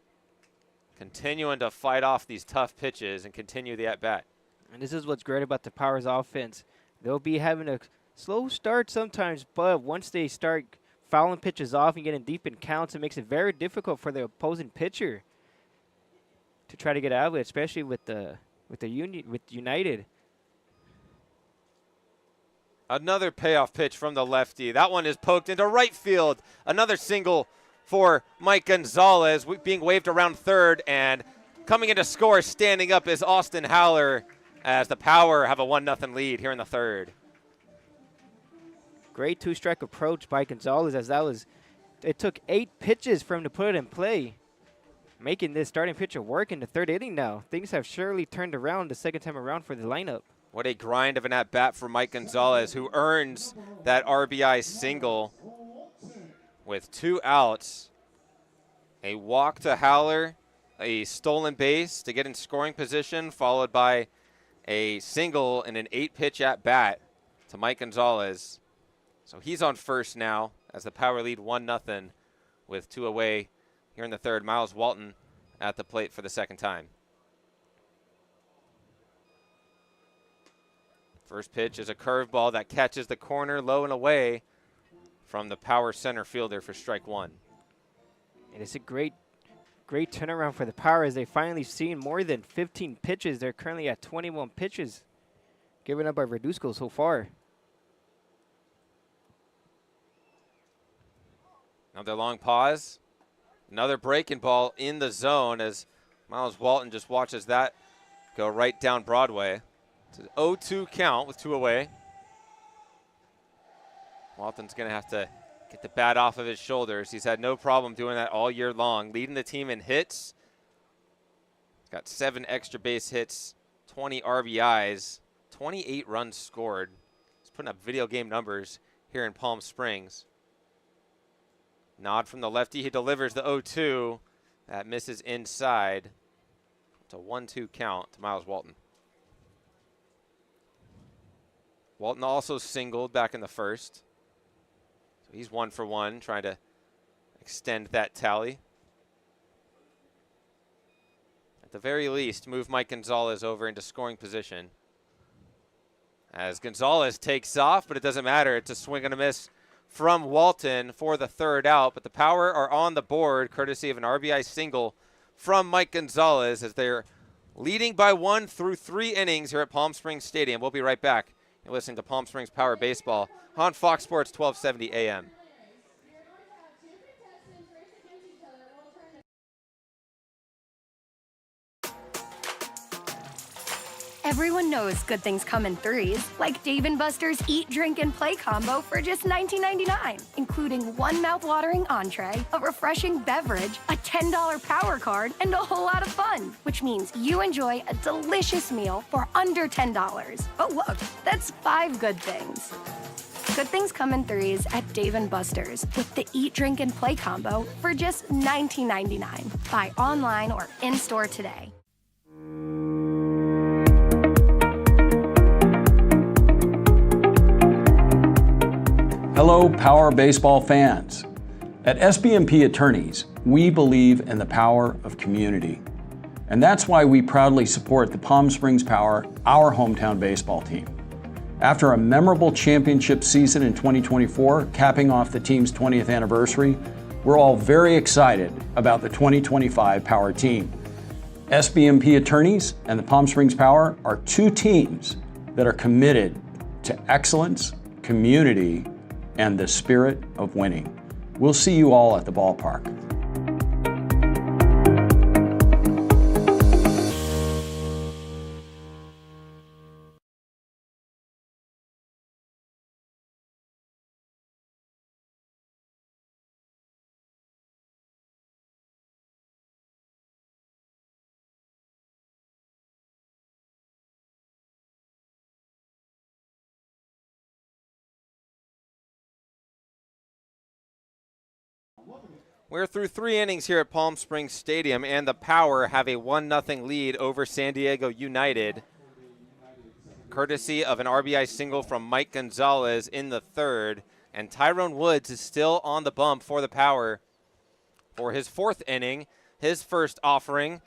Speaker 1: continuing to fight off these tough pitches and continue the at-bat.
Speaker 2: And this is what's great about the Powers offense. They'll be having a slow start sometimes, but once they start fouling pitches off and getting deep in counts, it makes it very difficult for the opposing pitcher to try to get out of it, especially with United.
Speaker 1: Another payoff pitch from the lefty. That one is poked into right field. Another single for Mike Gonzalez, being waved around third, and coming in to score, standing up, is Austin Howler, as the Power have a 1-0 lead here in the third.
Speaker 2: Great two-strike approach by Gonzalez, as it took 8 pitches for him to put it in play, making this starting pitcher work in the third inning now. Things have surely turned around the second time around for the lineup.
Speaker 1: What a grind of an at-bat for Mike Gonzalez, who earns that RBI single with 2 outs. A walk to Howler, a stolen base to get in scoring position, followed by a single and an 8-pitch at-bat to Mike Gonzalez. So he's on first now as the Power lead 1-0 with 2 away here in the third. Miles Walton at the plate for the second time. First pitch is a curveball that catches the corner low and away from the Power center fielder for strike 1.
Speaker 2: And it's a great turnaround for the Power as they finally seen more than 15 pitches. They're currently at 21 pitches given up by Verduzco so far.
Speaker 1: Another long pause. Another breaking ball in the zone as Miles Walton just watches that go right down Broadway. It's an 0-2 count with 2 away. Walton's going to have to get the bat off of his shoulders. He's had no problem doing that all year long, leading the team in hits. He's got 7 extra base hits, 20 RBIs, 28 runs scored. He's putting up video game numbers here in Palm Springs. Nod from the lefty. He delivers the 0-2. That misses inside. It's a 1-2 count to Miles Walton. Walton also singled back in the first. So he's 1 for 1, trying to extend that tally. At the very least, move Mike Gonzalez over into scoring position. As Gonzalez takes off, but it doesn't matter. It's a swing and a miss from Walton for the third out. But the Power are on the board, courtesy of an RBI single from Mike Gonzalez, as they're leading by 1 through 3 innings here at Palm Springs Stadium. We'll be right back. You're listening to Palm Springs Power Baseball on Fox Sports 1270 AM.
Speaker 14: Everyone knows good things come in threes, like Dave & Buster's Eat, Drink, and Play combo for just $19.99, including 1 mouth-watering entree, a refreshing beverage, a $10 power card, and a whole lot of fun, which means you enjoy a delicious meal for under $10. Oh, look, that's 5 good things. Good things come in threes at Dave & Buster's with the Eat, Drink, and Play combo for just $19.99. Buy online or in-store today.
Speaker 15: Hello, Power Baseball fans. At SBMP Attorneys, we believe in the power of community. And that's why we proudly support the Palm Springs Power, our hometown baseball team. After a memorable championship season in 2024, capping off the team's 20th anniversary, we're all very excited about the 2025 Power team. SBMP Attorneys and the Palm Springs Power are 2 teams that are committed to excellence, community, and the spirit of winning. We'll see you all at the ballpark.
Speaker 1: We're through 3 innings here at Palm Springs Stadium, and the Power have a 1-0 lead over San Diego United, courtesy of an RBI single from Mike Gonzalez in the 3rd. And Tyrone Woods is still on the bump for the Power for his 4th inning. His first offering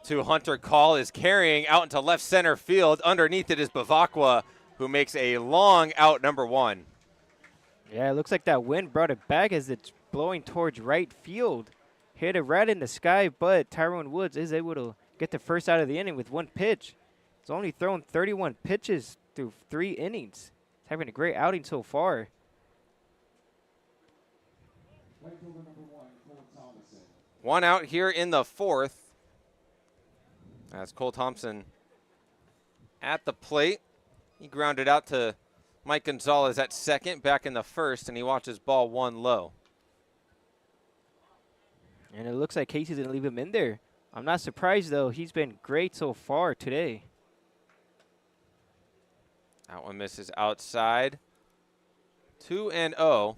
Speaker 1: to Hunter Call is carrying out into left center field. Underneath it is Bavacqua, who makes a long out, number 1.
Speaker 2: Yeah, it looks like that wind brought it back as it's blowing towards right field. Hit it right in the sky, but Tyrone Woods is able to get the first out of the inning with 1 pitch. He's only thrown 31 pitches through 3 innings. He's having a great outing so far.
Speaker 1: One out here in the 4th. As Cole Thompson at the plate. He grounded out to Mike Gonzalez at second, back in the 1st, and he watches ball 1 low.
Speaker 2: And it looks like Casey's going to leave him in there. I'm not surprised, though. He's been great so far today.
Speaker 1: That one misses outside. 2-0.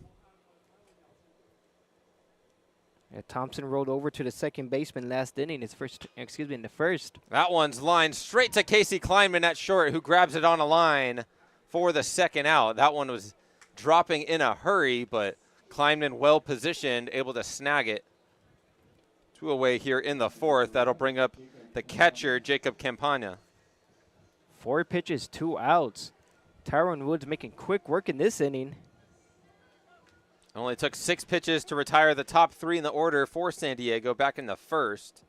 Speaker 2: Yeah, Thompson rolled over to the second baseman last inning, in the first.
Speaker 1: That one's lined straight to Casey Kleinman at short, who grabs it on a line for the 2nd out. That one was dropping in a hurry, but Kleinman well positioned, able to snag it. 2 away here in the 4th. That'll bring up the catcher, Jacob Campagna.
Speaker 2: 4 pitches, 2 outs. Tyrone Woods making quick work in this inning.
Speaker 1: Only took 6 pitches to retire the top 3 in the order for San Diego back in the 1st.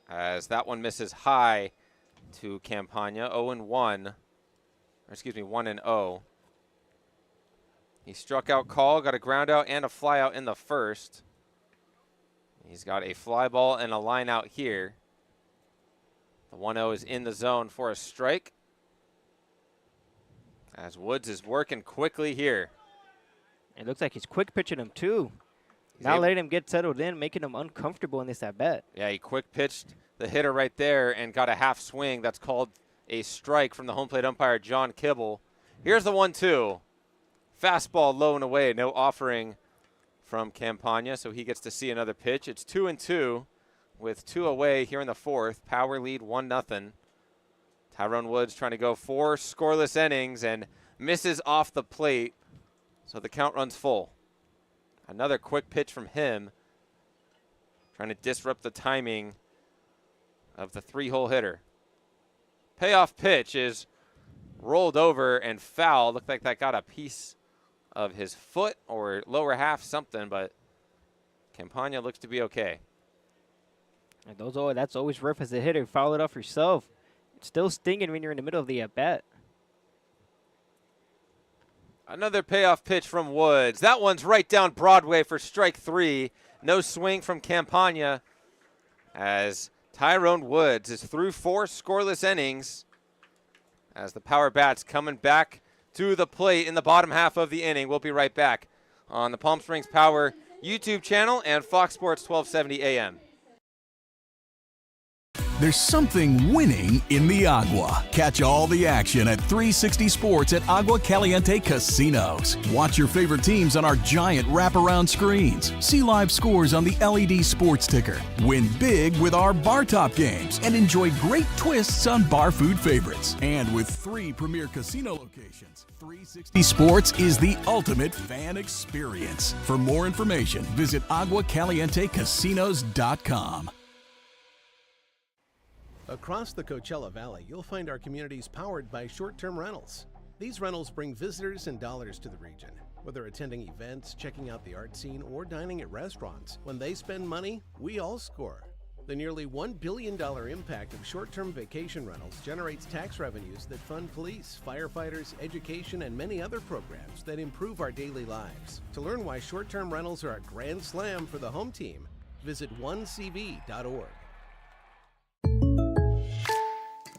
Speaker 1: As that one misses high to Campagna, 1-0. He struck out Call, got a ground out and a fly out in the 1st. He's got a fly ball and a line out here. The 1-0 is in the zone for a strike. As Woods is working quickly here.
Speaker 2: It looks like he's quick pitching him, too. Not letting him get settled in, making him uncomfortable in this at-bat.
Speaker 1: Yeah, he quick pitched the hitter right there and got a half swing. That's called a strike from the home plate umpire, John Kibble. Here's the 1-2. Fastball low and away, no offering from Campagna, so he gets to see another pitch. It's 2-2 with 2 away here in the 4th. Power lead 1-0. Tyrone Woods trying to go 4 scoreless innings and misses off the plate. So the count runs full. Another quick pitch from him, trying to disrupt the timing of the 3-hole hitter. Payoff pitch is rolled over and foul. Looked like that got a piece of his foot or lower half, something, but Campagna looks to be okay.
Speaker 2: And that's always rough as a hitter. Foul it off yourself. It's still stinging when you're in the middle of the at-bat.
Speaker 1: Another payoff pitch from Woods. That one's right down Broadway for strike 3. No swing from Campagna as Tyrone Woods is through 4 scoreless innings as the Power bats coming back to the plate in the bottom half of the inning. We'll be right back on the Palm Springs Power YouTube channel and Fox Sports 1270 AM.
Speaker 16: There's something winning in the agua. Catch all the action at 360 Sports at Agua Caliente Casinos. Watch your favorite teams on our giant wraparound screens. See live scores on the LED sports ticker. Win big with our bar top games and enjoy great twists on bar food favorites. And with 3 premier casino locations, 360 Sports is the ultimate fan experience. For more information, visit aguacalientecasinos.com.
Speaker 17: Across the Coachella Valley, you'll find our communities powered by short-term rentals. These rentals bring visitors and dollars to the region. Whether attending events, checking out the art scene, or dining at restaurants, when they spend money, we all score. The nearly $1 billion impact of short-term vacation rentals generates tax revenues that fund police, firefighters, education, and many other programs that improve our daily lives. To learn why short-term rentals are a grand slam for the home team, visit onecv.org.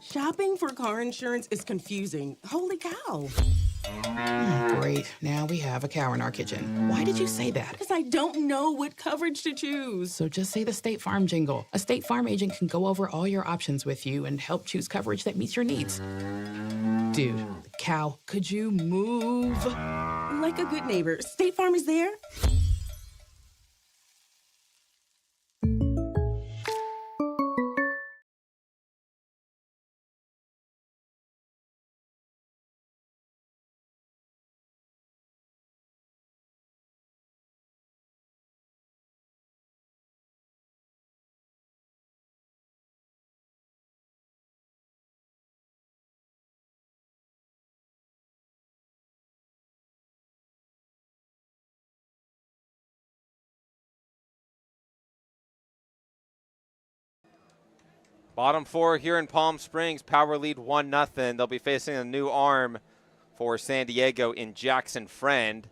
Speaker 18: Shopping for car insurance is confusing. Holy cow.
Speaker 19: Great. Now we have a cow in our kitchen. Why did you say that?
Speaker 18: Because I don't know what coverage to choose.
Speaker 19: So just say the State Farm jingle. A State Farm agent can go over all your options with you and help choose coverage that meets your needs. Dude, cow, could you move?
Speaker 18: Like a good neighbor, State Farm is there.
Speaker 1: Bottom four here in Palm Springs. Power lead 1-0. They'll be facing a new arm for San Diego in Jackson Friend.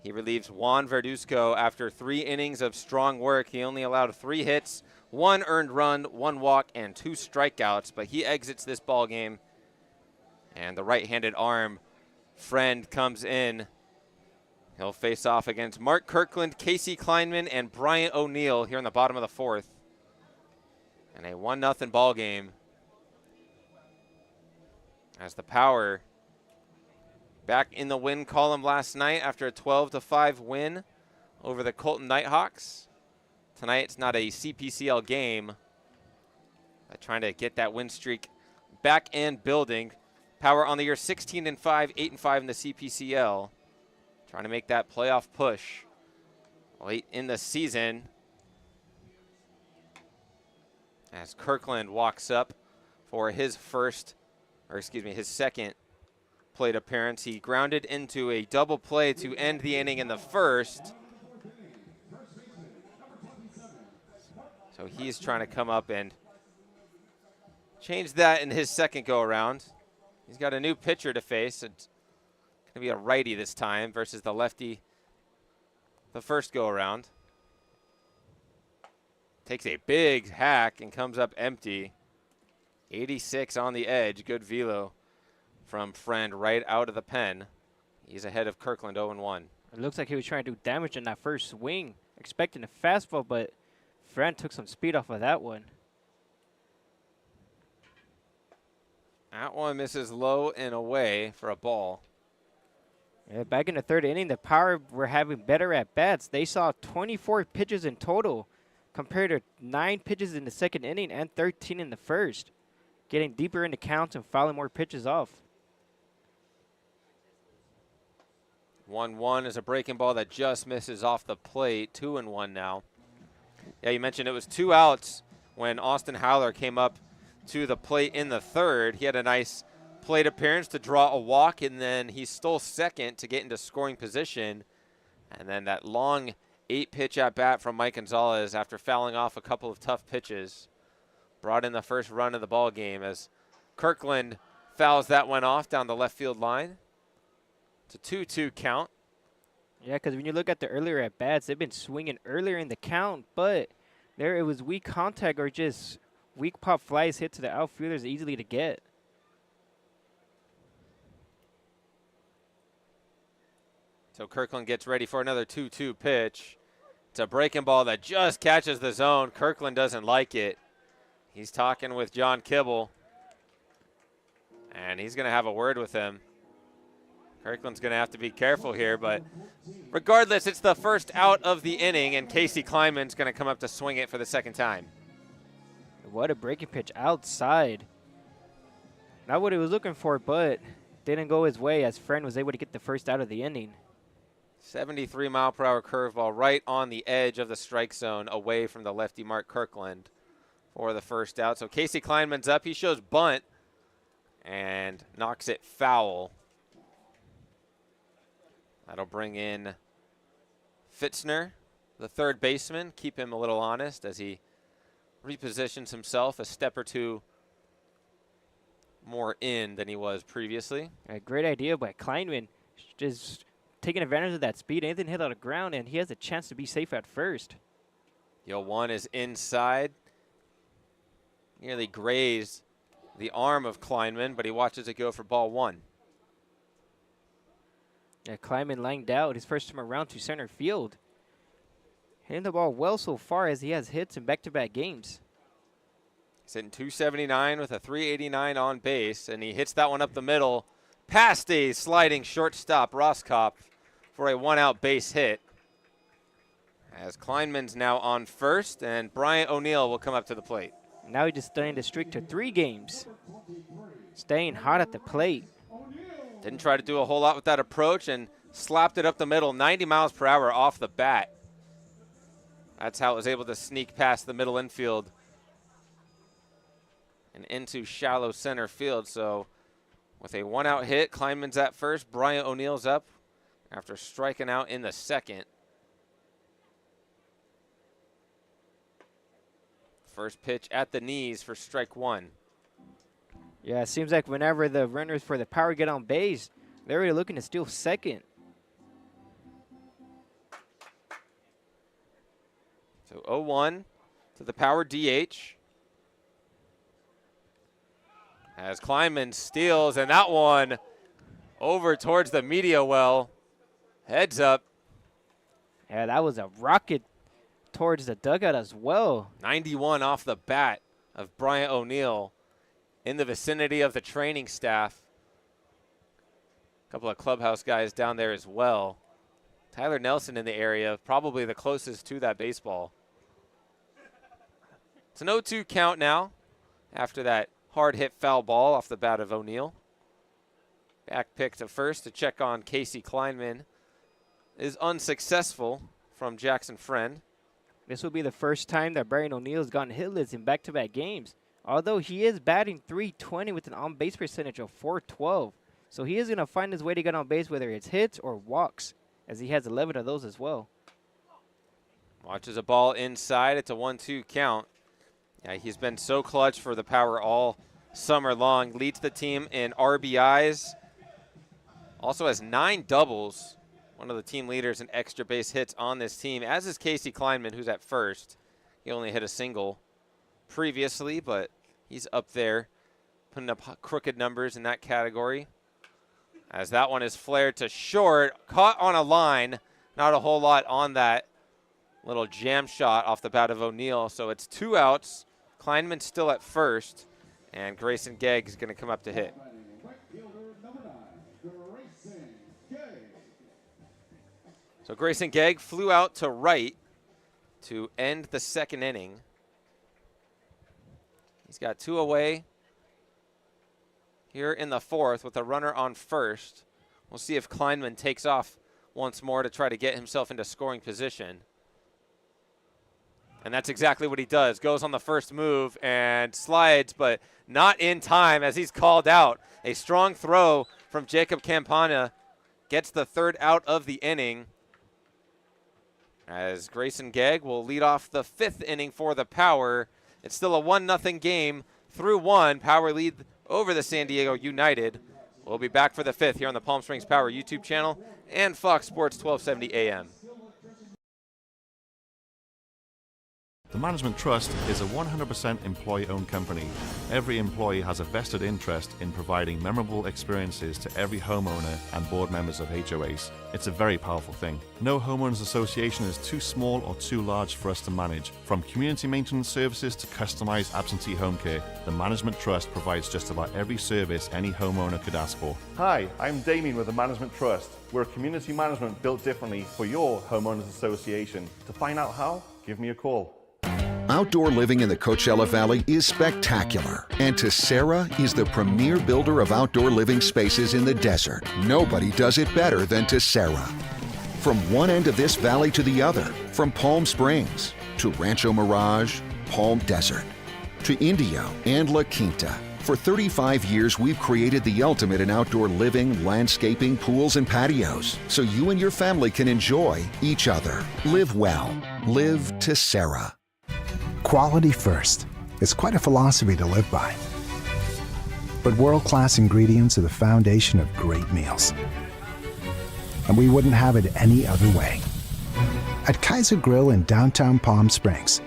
Speaker 1: He relieves Juan Verduzco after 3 innings of strong work. He only allowed 3 hits, 1 earned run, 1 walk, and 2 strikeouts, but he exits this ball game. And the right-handed arm, Friend, comes in. He'll face off against Mark Kirkland, Casey Kleinman, and Bryant O'Neill here in the bottom of the 4th. And a 1-0 ball game as the Power back in the win column last night after a 12-5 win over the Colton Nighthawks. Tonight it's not a CPCL game, but trying to get that win streak back and building. Power on the year 16-5, 8-5 in the CPCL. Trying to make that playoff push late in the season. As Kirkland walks up for his second plate appearance. He grounded into a double play to end the inning in the first. So he's trying to come up and change that in his second go-around. He's got a new pitcher to face. It's going to be a righty this time versus the lefty the first go-around. Takes a big hack and comes up empty. 86 on the edge. Good velo from Friend right out of the pen. He's ahead of Kirkland 0-1.
Speaker 2: It looks like he was trying to do damage in that first swing, expecting a fastball, but Friend took some speed off of that one.
Speaker 1: That one misses low and away for a ball.
Speaker 2: Yeah, back in the 3rd inning, the Power were having better at-bats. They saw 24 pitches in total compared to 9 pitches in the 2nd inning and 13 in the 1st. Getting deeper in the counts and fouling more pitches off.
Speaker 1: 1-1 is a breaking ball that just misses off the plate. 2-1 now. Yeah, you mentioned it was 2 outs when Austin Howler came up to the plate in the 3rd. He had a nice plate appearance to draw a walk, and then he stole second to get into scoring position. And then that long 8-pitch at-bat from Mike Gonzalez after fouling off a couple of tough pitches brought in the first run of the ball game as Kirkland fouls that one off down the left field line. It's a 2-2 count.
Speaker 2: Yeah, because when you look at the earlier at-bats, they've been swinging earlier in the count, but there it was weak contact or just weak pop flies hit to the outfielders easily to get.
Speaker 1: So Kirkland gets ready for another 2-2 pitch. It's a breaking ball that just catches the zone. Kirkland doesn't like it. He's talking with John Kibble, and he's going to have a word with him. Kirkland's going to have to be careful here, but regardless, it's the first out of the inning, and Casey Kleinman's going to come up to swing it for the second time.
Speaker 2: What a breaking pitch outside. Not what he was looking for, but didn't go his way as Friend was able to get the first out of the inning.
Speaker 1: 73-mile-per-hour curveball right on the edge of the strike zone away from the lefty Mark Kirkland for the first out. So Casey Kleinman's up. He shows bunt and knocks it foul. That'll bring in Fitzner, the 3rd baseman. Keep him a little honest as he repositions himself a step or two more in than he was previously.
Speaker 2: A great idea by Kleinman. Just taking advantage of that speed. Anything hit on the ground, and he has a chance to be safe at first.
Speaker 1: Yo, 1 is inside. Nearly grazed the arm of Kleinman, but he watches it go for ball 1.
Speaker 2: Yeah, Kleinman lined out his first time around to center field. Hitting the ball well so far as he has hits in back-to-back games.
Speaker 1: He's hitting .279 with a .389 on base, and he hits that one up the middle past a sliding shortstop Roskopf for a 1-out base hit. As Kleinman's now on first, and Bryant O'Neill will come up to the plate.
Speaker 2: Now he's just starting to streak to 3 games. Staying hot at the plate.
Speaker 1: Didn't try to do a whole lot with that approach and slapped it up the middle, 90 miles per hour off the bat. That's how it was able to sneak past the middle infield and into shallow center field. So with a 1-out hit, Kleinman's at first. Bryant O'Neill's up after striking out in the 2nd. First pitch at the knees for strike one.
Speaker 2: Yeah, it seems like whenever the runners for the Power get on base, they're already looking to steal second.
Speaker 1: So 0-1 to the Power DH. As Kleinman steals, and that one over towards the media well. Heads up.
Speaker 2: Yeah, that was a rocket towards the dugout as well.
Speaker 1: 91 off the bat of Bryant O'Neill in the vicinity of the training staff. A couple of clubhouse guys down there as well. Tyler Nelson in the area, probably the closest to that baseball. It's an 0-2 count now after that hard hit foul ball off the bat of O'Neill. Back pick to first to check on Casey Kleinman is unsuccessful from Jackson Friend.
Speaker 2: This will be the first time that Brian O'Neill has gotten hitless in back-to-back games. Although he is batting .320 with an on-base percentage of .412. So he is going to find his way to get on base whether it's hits or walks, as he has 11 of those as well.
Speaker 1: Watches a ball inside. It's a 1-2 count. Yeah, he's been so clutch for the Power all summer long. Leads the team in RBIs. Also has 9 doubles. One of the team leaders in extra base hits on this team, as is Casey Kleinman, who's at first. He only hit a single previously, but he's up there putting up crooked numbers in that category. As that one is flared to short, caught on a line. Not a whole lot on that little jam shot off the bat of O'Neill. So it's 2 outs. Kleinman still at first, and Grayson Gegg is going to come up to hit. So Grayson Gegg flew out to right to end the second inning. He's got 2 away here in the fourth with a runner on first. We'll see if Kleinman takes off once more to try to get himself into scoring position. And that's exactly what he does. Goes on the first move and slides, but not in time as he's called out. A strong throw from Jacob Campana gets the 3rd out of the inning. As Grayson Gegg will lead off the 5th inning for the Power. It's still a 1-0 game through 1. Power lead over the San Diego United. We'll be back for the 5th here on the Palm Springs Power YouTube channel and Fox Sports 1270 AM.
Speaker 20: The Management Trust is a 100% employee-owned company. Every employee has a vested interest in providing memorable experiences to every homeowner and board members of HOAs. It's a very powerful thing. No homeowners association is too small or too large for us to manage. From community maintenance services to customized absentee home care, the Management Trust provides just about every service any homeowner could ask for.
Speaker 21: Hi, I'm Damien with the Management Trust. We're a community management built differently for your homeowners association. To find out how, give me a call.
Speaker 22: Outdoor living in the Coachella Valley is spectacular, and Tessera is the premier builder of outdoor living spaces in the desert. Nobody does it better than Tessera. From one end of this valley to the other, from Palm Springs to Rancho Mirage, Palm Desert, to Indio and La Quinta. For 35 years, we've created the ultimate in outdoor living, landscaping, pools, and patios, so you and your family can enjoy each other. Live well. Live Tessera.
Speaker 23: Quality first. It's quite a philosophy to live by. But world-class ingredients are the foundation of great meals. And we wouldn't have it any other way. At Kaiser Grill in downtown Palm Springs.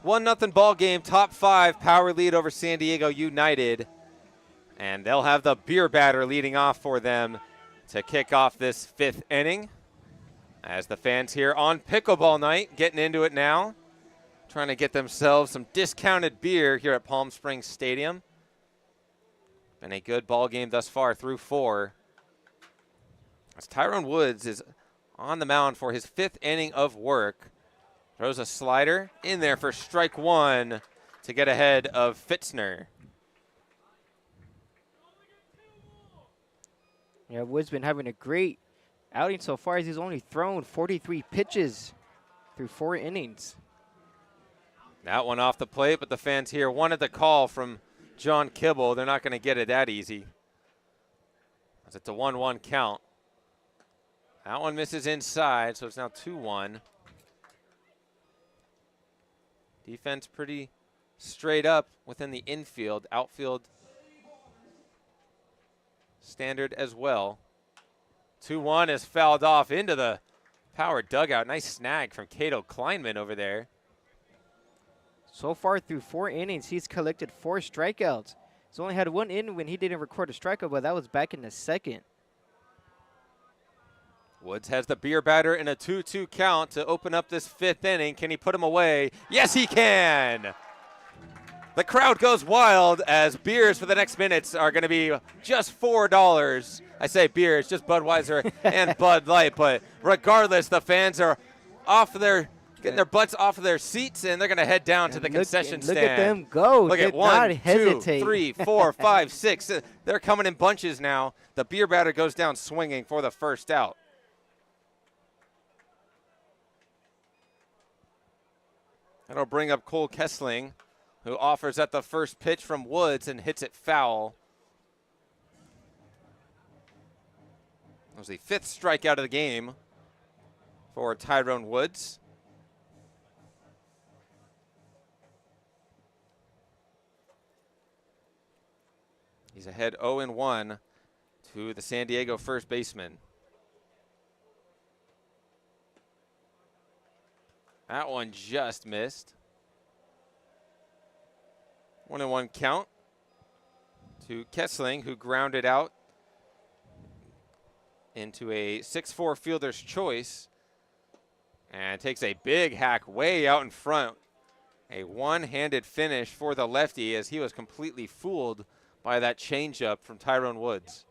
Speaker 1: One nothing ball game, top 5, Power lead over San Diego United. And they'll have the beer batter leading off for them to kick off this 5th inning. As the fans here on pickleball night, getting into it now. Trying to get themselves some discounted beer here at Palm Springs Stadium. Been a good ball game thus far through 4. As Tyrone Woods is on the mound for his 5th inning of work. Throws a slider in there for strike 1 to to get ahead of Fitzner.
Speaker 2: Yeah, Wood's been having a great outing so far as he's only thrown 43 pitches through 4 innings.
Speaker 1: That one off the plate, but the fans here wanted the call from John Kibble. They're not going to get it that easy. As it's a 1-1 count. That one misses inside, so it's now 2-1. Defense pretty straight up within the infield. Outfield standard as well. 2-1 is fouled off into the power dugout. Nice snag from Cato Kleinman over there.
Speaker 2: So far through 4 innings, he's collected 4 strikeouts. He's only had 1 inning when he didn't record a strikeout, but that was back in the 2nd.
Speaker 1: Woods has the beer batter in a 2-2 count to open up this 5th inning. Can he put him away? Yes, he can. The crowd goes wild as beers for the next minutes are going to be just $4. I say beers, just Budweiser and Bud Light, but regardless, the fans are getting their butts off of their seats, and they're going to head down to the concession stand.
Speaker 2: Look at them go.
Speaker 1: Look at 1, 2, 3, 4, 5, 6. They're coming in bunches now. The beer batter goes down swinging for the first out. That'll bring up Cole Kessling, who offers at the first pitch from Woods and hits it foul. That was the 5th strikeout of the game for Tyrone Woods. He's ahead 0-1 to the San Diego first baseman. That one just missed. 1-1 count to Kessling, who grounded out into a 6-4 fielder's choice and takes a big hack way out in front. A one-handed finish for the lefty as he was completely fooled by that changeup from Tyrone Woods.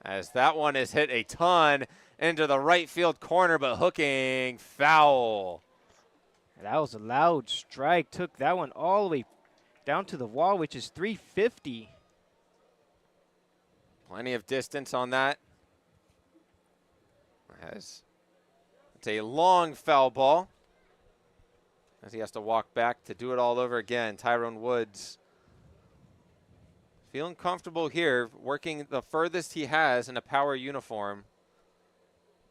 Speaker 1: As that one is hit a ton into the right field corner, but hooking foul.
Speaker 2: That was a loud strike. Took that one all the way down to the wall, which is 350.
Speaker 1: Plenty of distance on that. It's a long foul ball as he has to walk back to do it all over again. Tyrone Woods feeling comfortable here, working the furthest he has in a power uniform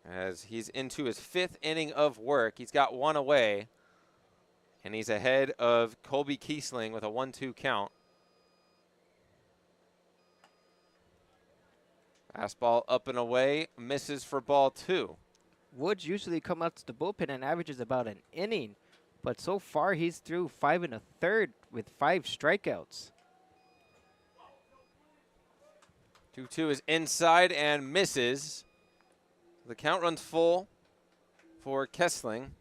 Speaker 1: as he's into his 5th inning of work. He's got 1 away, and he's ahead of Colby Kiesling with a 1-2 count. Fastball up and away, misses for ball 2.
Speaker 2: Woods usually come out to the bullpen and averages about an inning, but so far he's through 5 1/3 with 5 strikeouts.
Speaker 1: 2-2 is inside and misses. The count runs full for Kessling.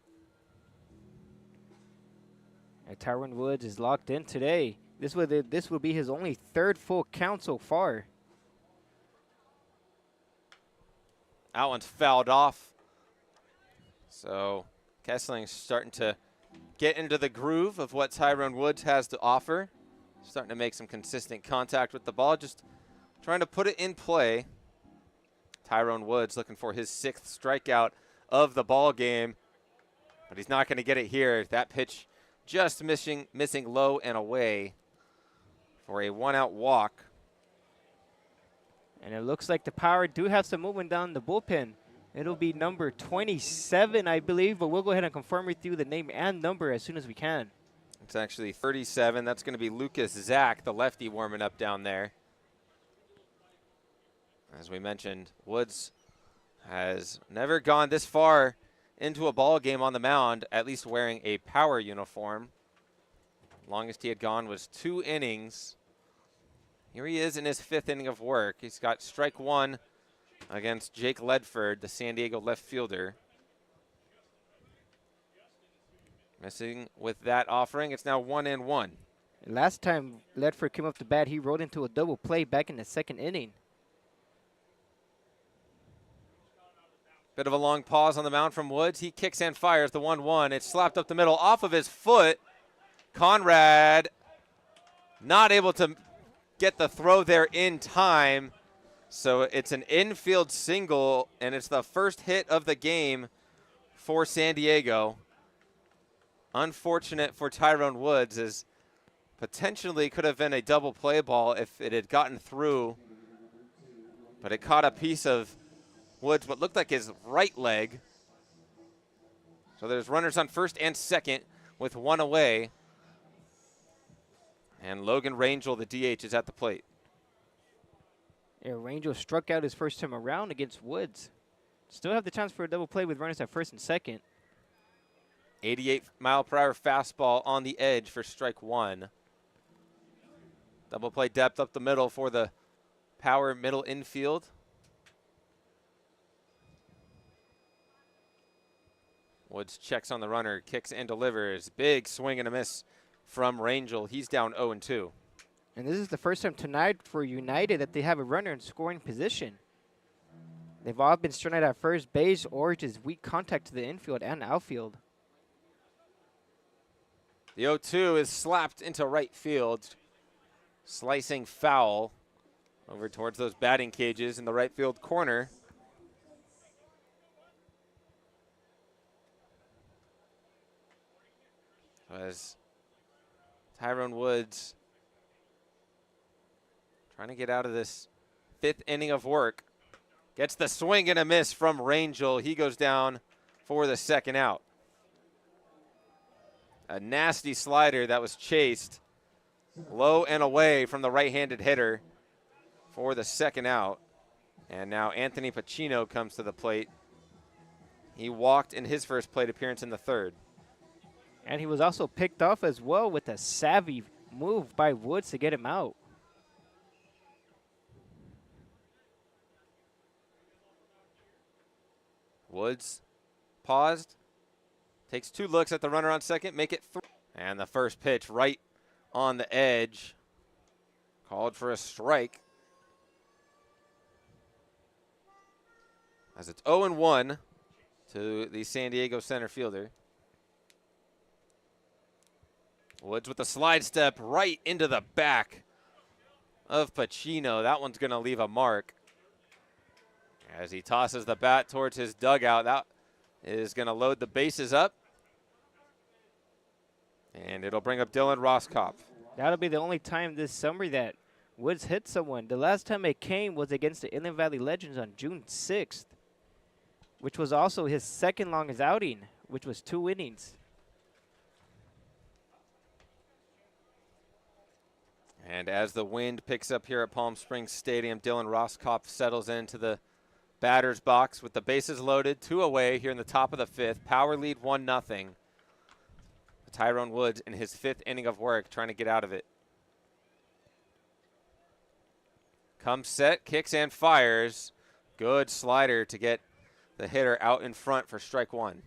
Speaker 2: And Tyrone Woods is locked in today. This will be his only 3rd full count so far.
Speaker 1: That one's fouled off. So Kessling's starting to get into the groove of what Tyrone Woods has to offer. Starting to make some consistent contact with the ball, just trying to put it in play. Tyrone Woods looking for his 6th strikeout of the ball game, but he's not going to get it here. That pitch just missing low and away for a 1-out walk.
Speaker 2: And it looks like the Power do have some movement down the bullpen. It'll be number 27, I believe, but we'll go ahead and confirm with you the name and number as soon as we can.
Speaker 1: It's actually 37. That's going to be Lucas Zach, the lefty, warming up down there. As we mentioned, Woods has never gone this far into a ball game on the mound, at least wearing a Power uniform. Longest he had gone was 2 innings. Here he is in his 5th inning of work. He's got strike 1 against Jake Ledford, the San Diego left fielder. Missing with that offering. It's now 1-1.
Speaker 2: Last time Ledford came up to bat, he rolled into a double play back in the 2nd inning.
Speaker 1: Bit of a long pause on the mound from Woods. He kicks and fires the 1-1. It's slapped up the middle off of his foot. Conrad not able to get the throw there in time. So it's an infield single, and it's the first hit of the game for San Diego. Unfortunate for Tyrone Woods, as potentially could have been a double play ball if it had gotten through. But it caught a piece of Woods, what looked like his right leg. So there's runners on first and second with one away. And Logan Rangel, the DH, is at the plate.
Speaker 2: Yeah, Rangel struck out his first time around against Woods. Still have the chance for a double play with runners at first and second.
Speaker 1: 88-mile-per-hour fastball on the edge for strike one. Double play depth up the middle for the power middle infield. Woods checks on the runner, kicks and delivers. Big swing and a miss from Rangel. He's down 0-2.
Speaker 2: And this is the first time tonight for United that they have a runner in scoring position. They've all been stranded at first base or just weak contact to the infield and outfield.
Speaker 1: The 0-2 is slapped into right field. Slicing foul over towards those batting cages in the right field corner. As Tyrone Woods trying to get out of this fifth inning of work. Gets the swing and a miss from Rangel. He goes down for the second out. A nasty slider that was chased low and away from the right-handed hitter for the second out. And now Anthony Pacino comes to the plate. He walked in his first plate appearance in the third.
Speaker 2: And he was also picked off as well with a savvy move by Woods to get him out.
Speaker 1: Woods paused, takes two looks at the runner on second, make it three. And the first pitch right on the edge, called for a strike. As it's 0-1 to the San Diego center fielder. Woods with a slide step right into the back of Pacino. That one's going to leave a mark. As he tosses the bat towards his dugout, that is going to load the bases up. And it'll bring up Dylan Rosskopf.
Speaker 2: That'll be the only time this summer that Woods hit someone. The last time it came was against the Inland Valley Legends on June 6th, which was also his second longest outing, which was 2 innings.
Speaker 1: And as the wind picks up here at Palm Springs Stadium, Dylan Rosskopf settles into the batter's box with the bases loaded, 2 away here in the top of the fifth. Power lead 1-0. Tyrone Woods in his 5th inning of work trying to get out of it. Comes set, kicks and fires. Good slider to get the hitter out in front for strike one.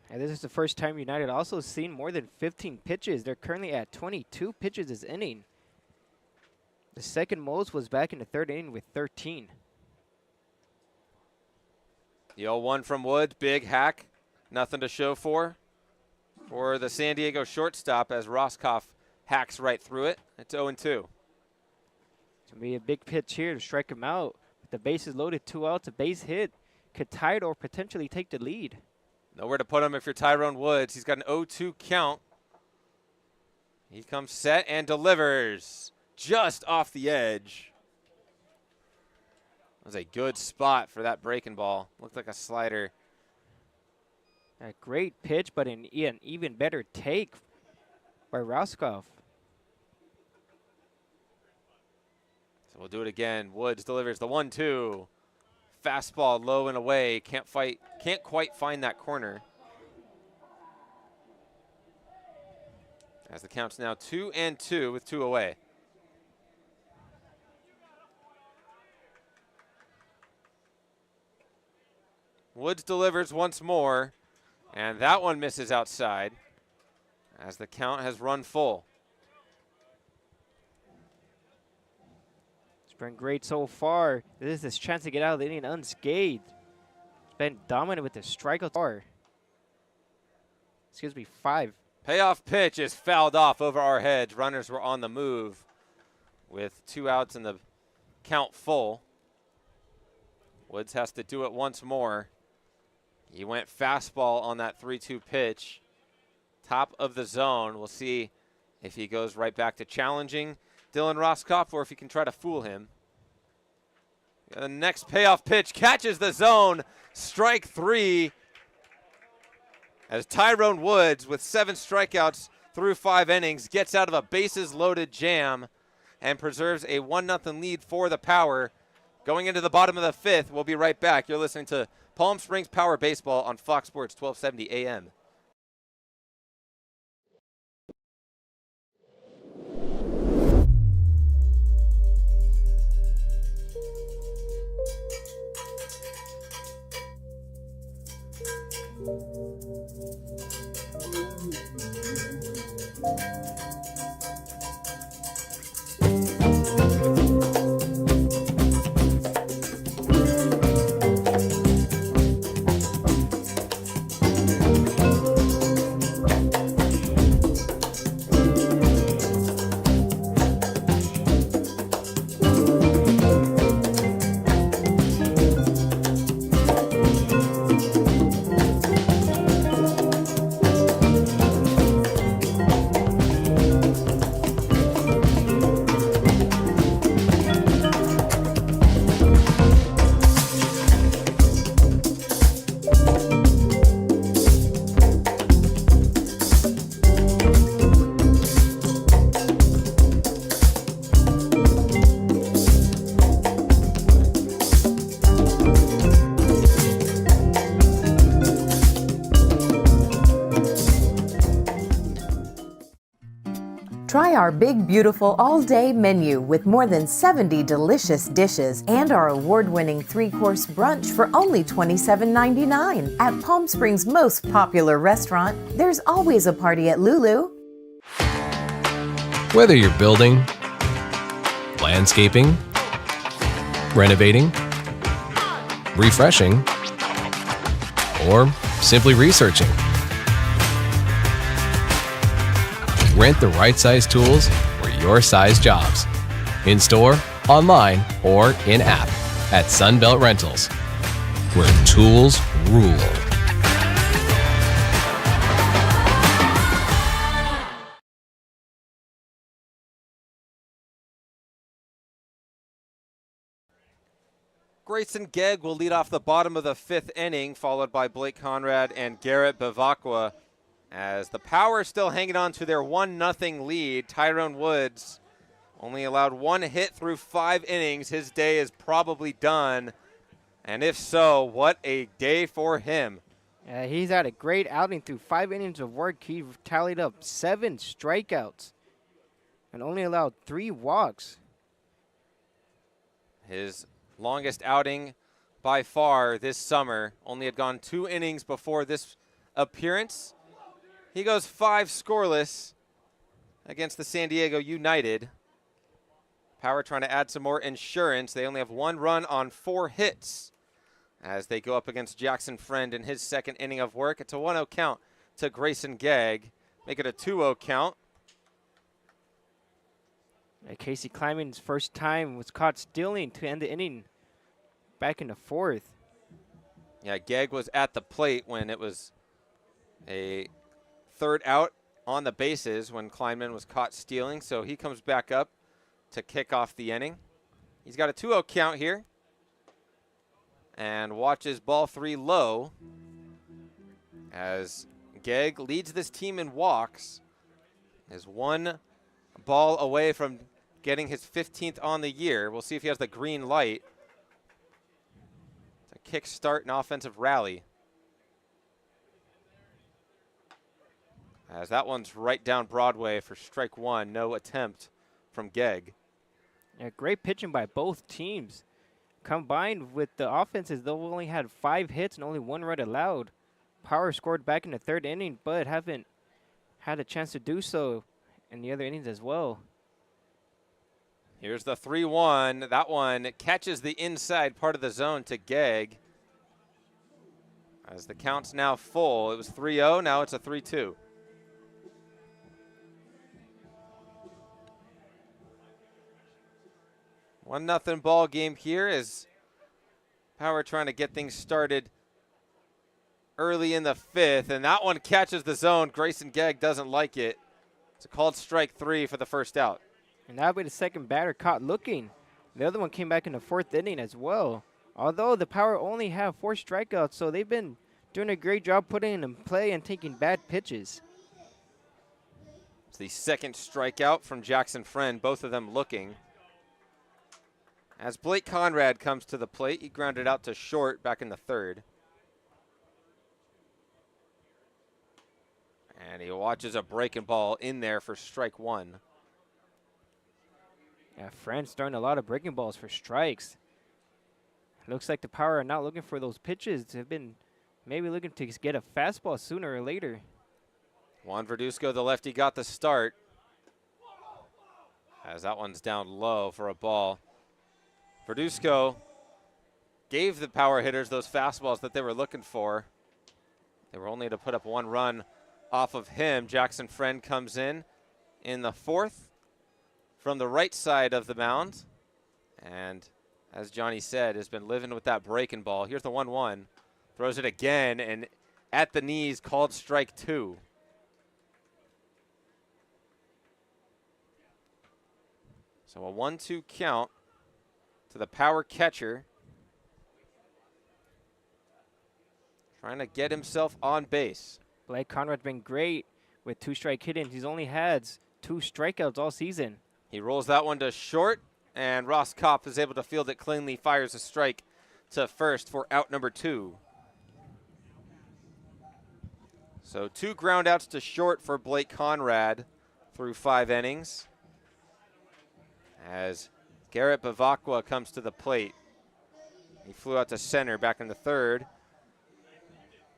Speaker 2: And this is the first time United also seen more than 15 pitches. They're currently at 22 pitches this inning. The second most was back in the 3rd inning with 13.
Speaker 1: The 0-1 from Woods, big hack. Nothing to show for the San Diego shortstop as Rosskopf hacks right through it. It's 0-2.
Speaker 2: It's going to be a big pitch here to strike him out. With the bases loaded, 2 outs, a base hit. Could tie it or potentially take the lead.
Speaker 1: Nowhere to put him if you're Tyrone Woods. He's got an 0-2 count. He comes set and delivers just off the edge. That was a good spot for that breaking ball. Looked like a slider.
Speaker 2: A great pitch, but an even better take by Rosskopf.
Speaker 1: So we'll do it again. Woods delivers the 1-2. Fastball low and away. Can't quite find that corner. As the count's now 2-2 with 2 away. Woods delivers once more, and that one misses outside as the count has run full.
Speaker 2: It's been great so far. This is his chance to get out of the inning unscathed. been dominant with the strikeouts. Excuse me, 5.
Speaker 1: Payoff pitch is fouled off over our heads. Runners were on the move with 2 outs and the count full. Woods has to do it once more. He went fastball on that 3-2 pitch. Top of the zone. We'll see if he goes right back to challenging Dylan Roscoff or if he can try to fool him. The next payoff pitch catches the zone. Strike 3. As Tyrone Woods, with 7 strikeouts through 5 innings, gets out of a bases-loaded jam and preserves a 1-0 lead for the Power. Going into the bottom of the 5th, we'll be right back. You're listening to Palm Springs Power Baseball on Fox Sports 1270 AM.
Speaker 3: Try our big, beautiful all-day menu with more than 70 delicious dishes and our award-winning 3-course brunch for only $27.99. At Palm Springs' most popular restaurant, there's always a party at Lulu.
Speaker 4: Whether you're building, landscaping, renovating, refreshing, or simply researching, rent the right size tools for your size jobs. In store, online, or in app at Sunbelt Rentals, where tools rule.
Speaker 1: Grayson Gegg will lead off the bottom of the 5th inning, followed by Blake Conrad and Garrett Bavacqua. As the Power still hanging on to their 1-0 lead, Tyrone Woods only allowed 1 hit through 5 innings. His day is probably done. And if so, what a day for him.
Speaker 2: He's had a great outing through 5 innings of work. He tallied up 7 strikeouts and only allowed 3 walks.
Speaker 1: His longest outing by far this summer. Only had gone 2 innings before this appearance. He goes 5 scoreless against the San Diego United. Power trying to add some more insurance. They only have 1 run on 4 hits as they go up against Jackson Friend in his 2nd inning of work. It's a 1-0 count to Grayson Gegg. Make it a 2-0 count.
Speaker 2: Casey Kleiman's first time was caught stealing to end the inning back in the 4th.
Speaker 1: Yeah, Gegg was at the plate when it was a 3rd out on the bases when Kleinman was caught stealing, so he comes back up to kick off the inning. He's got a 2-0 count here and watches ball 3 low as Gegg leads this team in walks, is 1 ball away from getting his 15th on the year. We'll see if he has the green light to kick start an offensive rally. As that one's right down Broadway for strike 1. No attempt from Gegg.
Speaker 2: Yeah, great pitching by both teams. Combined with the offenses, they've only had 5 hits and only 1 run allowed. Power scored back in the 3rd inning, but haven't had a chance to do so in the other innings as well.
Speaker 1: Here's the 3-1. That one catches the inside part of the zone to Gegg. As the count's now full, it was 3-0, now it's a 3-2. One nothing ball game here as Power trying to get things started early in the fifth, and that one catches the zone. Grayson Gegg doesn't like it. It's a called strike 3 for the first out.
Speaker 2: And that'll be the second batter caught looking. The other one came back in the 4th inning as well. Although the Power only have 4 strikeouts, so they've been doing a great job putting them in play and taking bad pitches.
Speaker 1: It's the second strikeout from Jackson Friend, both of them looking. As Blake Conrad comes to the plate, he grounded out to short back in the 3rd. And he watches a breaking ball in there for strike 1.
Speaker 2: Yeah, Friend's throwing a lot of breaking balls for strikes. Looks like the Power are not looking for those pitches. They've been maybe looking to get a fastball sooner or later.
Speaker 1: Juan Verduzco, the lefty, got the start. As that one's down low for a ball. Verduzco gave the Power hitters those fastballs that they were looking for. They were only to put up 1 run off of him. Jackson Friend comes in the 4th from the right side of the mound. And as Johnny said, has been living with that breaking ball. Here's the 1-1. Throws it again, and at the knees, called strike 2. So a 1-2 count to the Power catcher. Trying to get himself on base.
Speaker 2: Blake Conrad's been great with 2 strike hittings. He's only had 2 strikeouts all season.
Speaker 1: He rolls that one to short, and Ross Kopp is able to field it cleanly, fires a strike to first for out number 2. So 2 ground outs to short for Blake Conrad through 5 innings. As Garrett Bavacqua comes to the plate. He flew out to center back in the 3rd.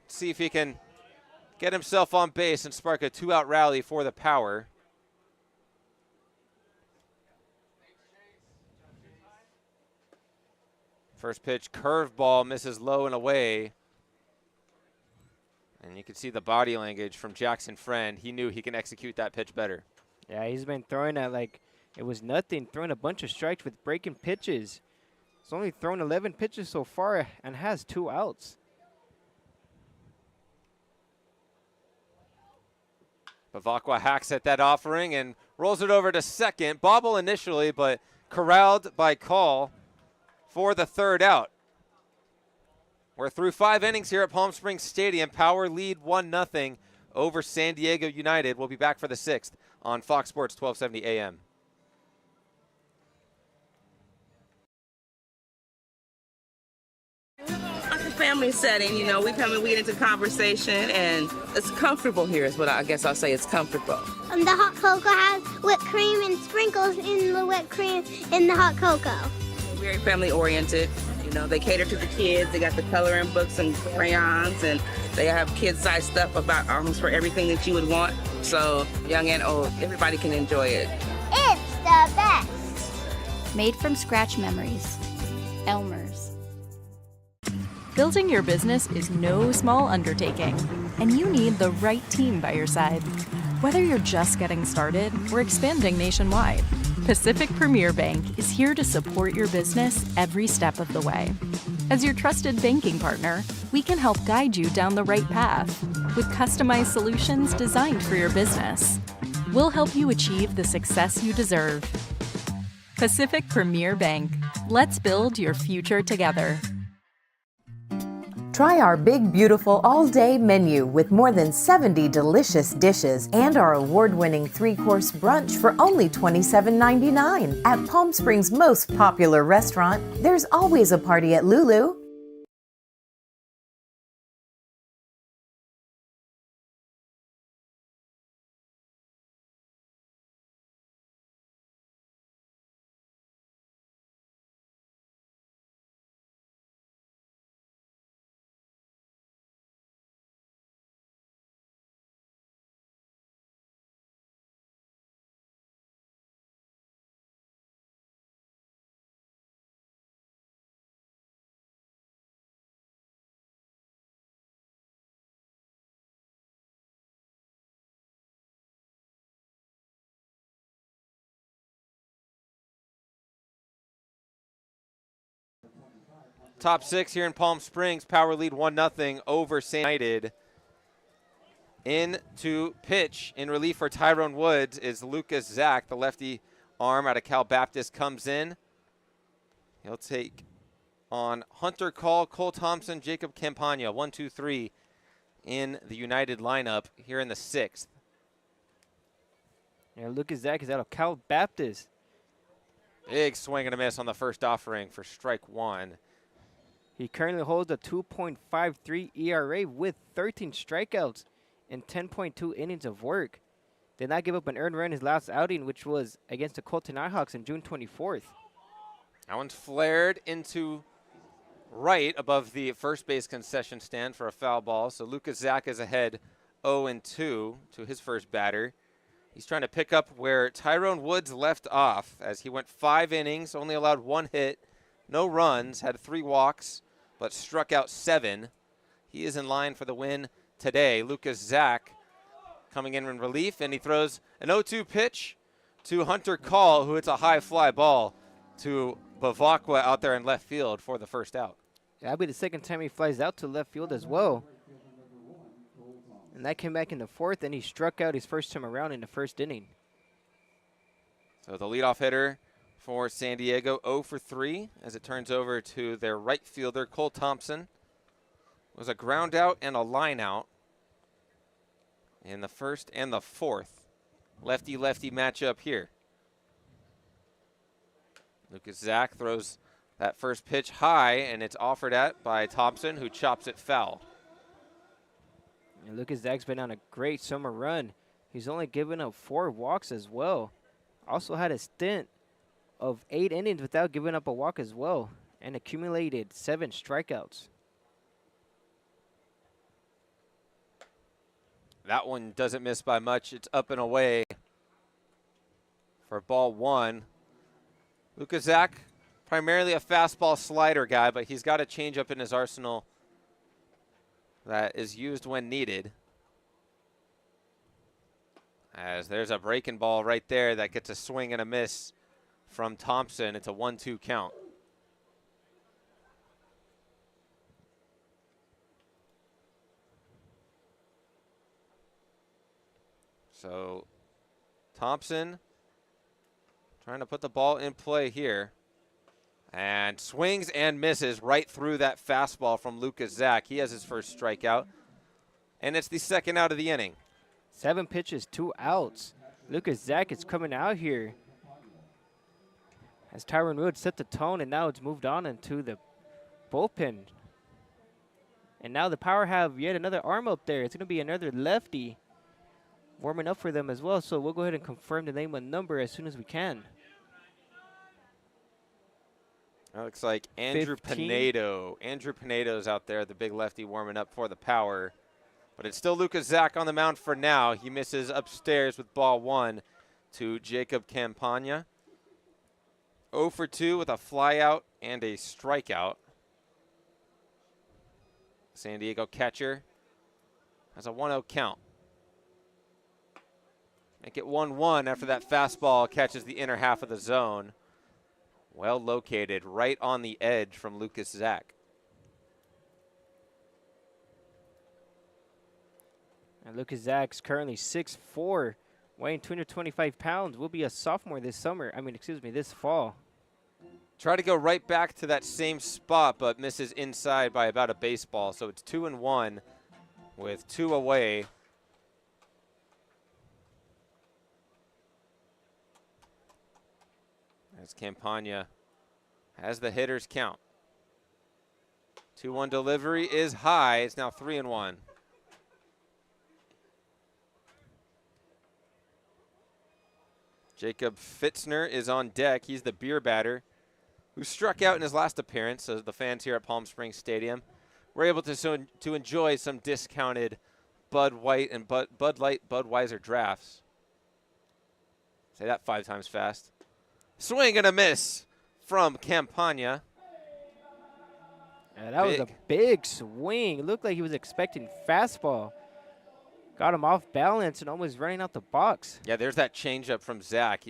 Speaker 1: See if he can get himself on base and spark a 2-out rally for the Power. First pitch, curveball, misses low and away. And you can see the body language from Jackson Friend. He knew he can execute that pitch better.
Speaker 2: Yeah, he's been throwing it like it was nothing, throwing a bunch of strikes with breaking pitches. He's only thrown 11 pitches so far and has 2 outs.
Speaker 1: Bavacqua hacks at that offering and rolls it over to second. Bobble initially, but corralled by Call for the 3rd out. We're through 5 innings here at Palm Springs Stadium. Power lead 1-0 over San Diego United. We'll be back for the 6th on Fox Sports 1270 AM.
Speaker 5: Like a family setting, you know, we come and we get into conversation, and it's comfortable here is what I guess I'll say. It's comfortable.
Speaker 6: The hot cocoa has whipped cream and sprinkles in the whipped cream in the hot cocoa.
Speaker 5: Very family oriented. You know, they cater to the kids. They got the coloring books and crayons, and they have kid-sized stuff about almost for everything that you would want. So young and old, everybody can enjoy it.
Speaker 6: It's the best.
Speaker 7: Made from scratch memories. Elmer's.
Speaker 8: Building your business is no small undertaking, and you need the right team by your side. Whether you're just getting started or expanding nationwide, Pacific Premier Bank is here to support your business every step of the way. As your trusted banking partner, we can help guide you down the right path with customized solutions designed for your business. We'll help you achieve the success you deserve. Pacific Premier Bank. Let's build your future together.
Speaker 3: Try our big, beautiful all-day menu with more than 70 delicious dishes and our award-winning 3-course brunch for only $27.99. At Palm Springs' most popular restaurant, there's always a party at Lulu.
Speaker 1: Top 6 here in Palm Springs. Power lead 1-0 over St. United. In to pitch in relief for Tyrone Woods is Lucas Zach. The lefty arm out of Cal Baptist comes in. He'll take on Hunter Call, Cole Thompson, Jacob Campagna. 1, 2, 3 in the United lineup here in the 6th.
Speaker 2: Yeah, Lucas Zach is out of Cal Baptist.
Speaker 1: Big swing and a miss on the first offering for strike 1.
Speaker 2: He currently holds a 2.53 ERA with 13 strikeouts and 10.2 innings of work. Did not give up an earned run his last outing, which was against the Colton Nighthawks on June 24th.
Speaker 1: That one's flared into right above the first base concession stand for a foul ball. So Lucas Zach is ahead 0-2 to his first batter. He's trying to pick up where Tyrone Woods left off as he went 5 innings, only allowed 1 hit, no runs, had 3 walks, but struck out 7. He is in line for the win today. Lucas Zach coming in relief, and he throws an 0-2 pitch to Hunter Call, who hits a high fly ball to Bavacqua out there in left field for the first out.
Speaker 2: That'll be the second time he flies out to left field as well. And that came back in the 4th, and he struck out his first time around in the first inning.
Speaker 1: So the leadoff hitter for San Diego, 0 for 3, as it turns over to their right fielder, Cole Thompson. It was a ground out and a line out in the 1st and the 4th. Lefty-lefty matchup here. Lucas Zach throws that first pitch high, and it's offered at by Thompson, who chops it foul.
Speaker 2: And Lucas Zach's been on a great summer run. He's only given up 4 walks as well. Also had a stint of 8 innings without giving up a walk as well, and accumulated 7 strikeouts.
Speaker 1: That one doesn't miss by much. It's up and away for ball 1. Lucas Zach, primarily a fastball slider guy, but he's got a changeup in his arsenal that is used when needed. As there's a breaking ball right there that gets a swing and a miss from Thompson. It's a 1-2 count. So Thompson trying to put the ball in play here. And swings and misses right through that fastball from Lucas Zach. He has his first strikeout. And it's the second out of the inning.
Speaker 2: 7 pitches, 2 outs. Lucas Zach is coming out here as Tyrone Woods set the tone, and now it's moved on into the bullpen. And now the Power have yet another arm up there. It's going to be another lefty warming up for them as well. So we'll go ahead and confirm the name and number as soon as we can.
Speaker 1: That looks like Andrew
Speaker 2: 15.
Speaker 1: Pinedo. Andrew Pinedo's out there, the big lefty warming up for the Power. But it's still Lucas Zach on the mound for now. He misses upstairs with ball 1 to Jacob Campagna. 0 for 2 with a flyout and a strikeout. San Diego catcher has a 1-0 count. Make it 1-1 after that fastball catches the inner half of the zone. Well located, right on the edge from Lucas Zach.
Speaker 2: And Lucas Zach's currently 6'4", weighing 225 pounds. Will be a sophomore this fall.
Speaker 1: Try to go right back to that same spot, but misses inside by about a baseball. So it's 2-1 with 2 away. As Campagna has the hitter's count. 2-1 delivery is high. It's now 3-1. Jacob Fitzner is on deck. He's the beer batter who struck out in his last appearance. So the fans here at Palm Springs Stadium were able to enjoy some discounted Bud White and Bud Light Budweiser drafts. Say that 5 times fast. Swing and a miss from Campagna.
Speaker 2: Yeah, that was a big swing. It looked like he was expecting fastball. Got him off balance and almost running out the box.
Speaker 1: Yeah, there's that changeup from Zach.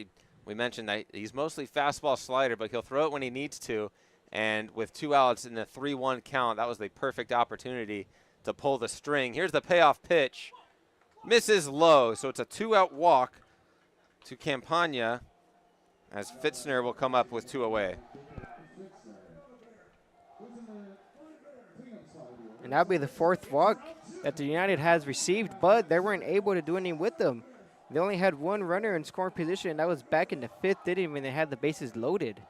Speaker 1: We mentioned that he's mostly fastball slider, but he'll throw it when he needs to. And with 2 outs in the 3-1 count, that was the perfect opportunity to pull the string. Here's the payoff pitch. Misses low, so it's a 2-out walk to Campagna as Fitzner will come up with 2 away.
Speaker 2: And that'll be the 4th walk that the United has received, but they weren't able to do anything with them. They only had 1 runner in scoring position, and that was back in the 5th inning when they had the bases loaded.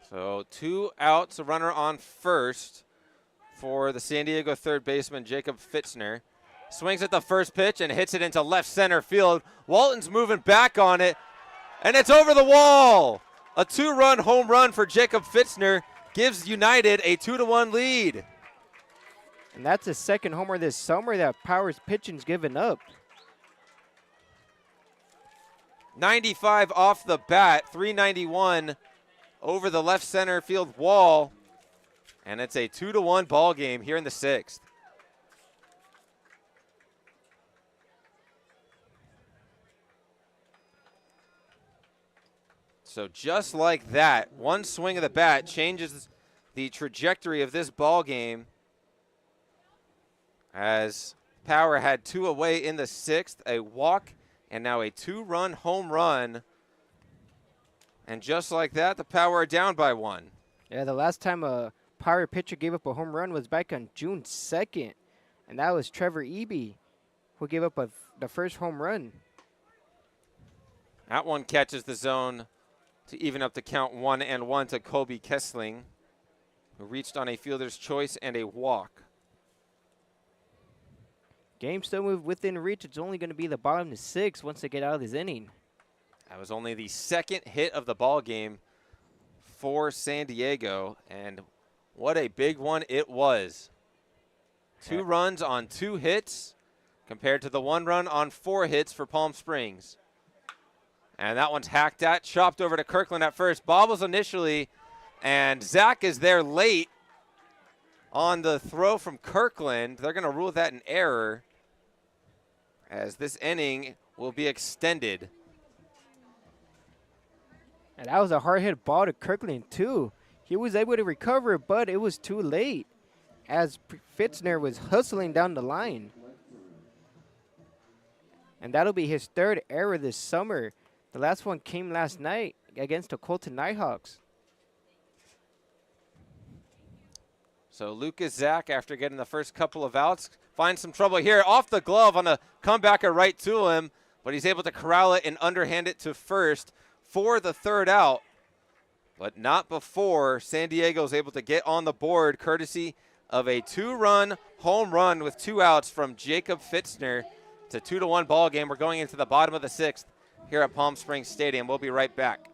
Speaker 1: So 2 outs, a runner on first for the San Diego third baseman, Jacob Fitzner. Swings at the first pitch and hits it into left center field. Walton's moving back on it, and it's over the wall. A 2-run home run for Jacob Fitzner gives United a 2-1 lead.
Speaker 2: And that's his 2nd homer this summer that Power's pitching's given up.
Speaker 1: 95 off the bat, 391 over the left center field wall. And it's a 2-1 ball game here in the 6th. So just like that, 1 swing of the bat changes the trajectory of this ball game, as Power had 2 away in the 6th, a walk, and now a 2-run home run. And just like that, the Power are down by 1.
Speaker 2: Yeah, the last time a Power pitcher gave up a home run was back on June 2nd, and that was Trevor Eby, who gave up the first home run.
Speaker 1: That one catches the zone to even up the count 1-1 to Kobe Kessling, who reached on a fielder's choice and a walk.
Speaker 2: Game still moved within reach. It's only going to be the bottom of the 6th once they get out of this inning.
Speaker 1: That was only the 2nd hit of the ball game for San Diego, and what a big one it was. 2 runs on 2 hits compared to the 1 run on 4 hits for Palm Springs. And that one's hacked at, chopped over to Kirkland at first. Bobbles initially, and Zach is there late on the throw from Kirkland. They're going to rule that an error, as this inning will be extended.
Speaker 2: And that was a hard hit ball to Kirkland too. He was able to recover, but it was too late as Fitzner was hustling down the line. And that'll be his 3rd error this summer. The last one came last night against the Colton Nighthawks.
Speaker 1: So Lucas Zach, after getting the first couple of outs, finds some trouble here. Off the glove on a comebacker right to him, but he's able to corral it and underhand it to first for the 3rd out. But not before San Diego is able to get on the board, courtesy of a 2-run home run with 2 outs from Jacob Fitzner. It's a 2-1 ball game. We're going into the bottom of the 6th here at Palm Springs Stadium. We'll be right back.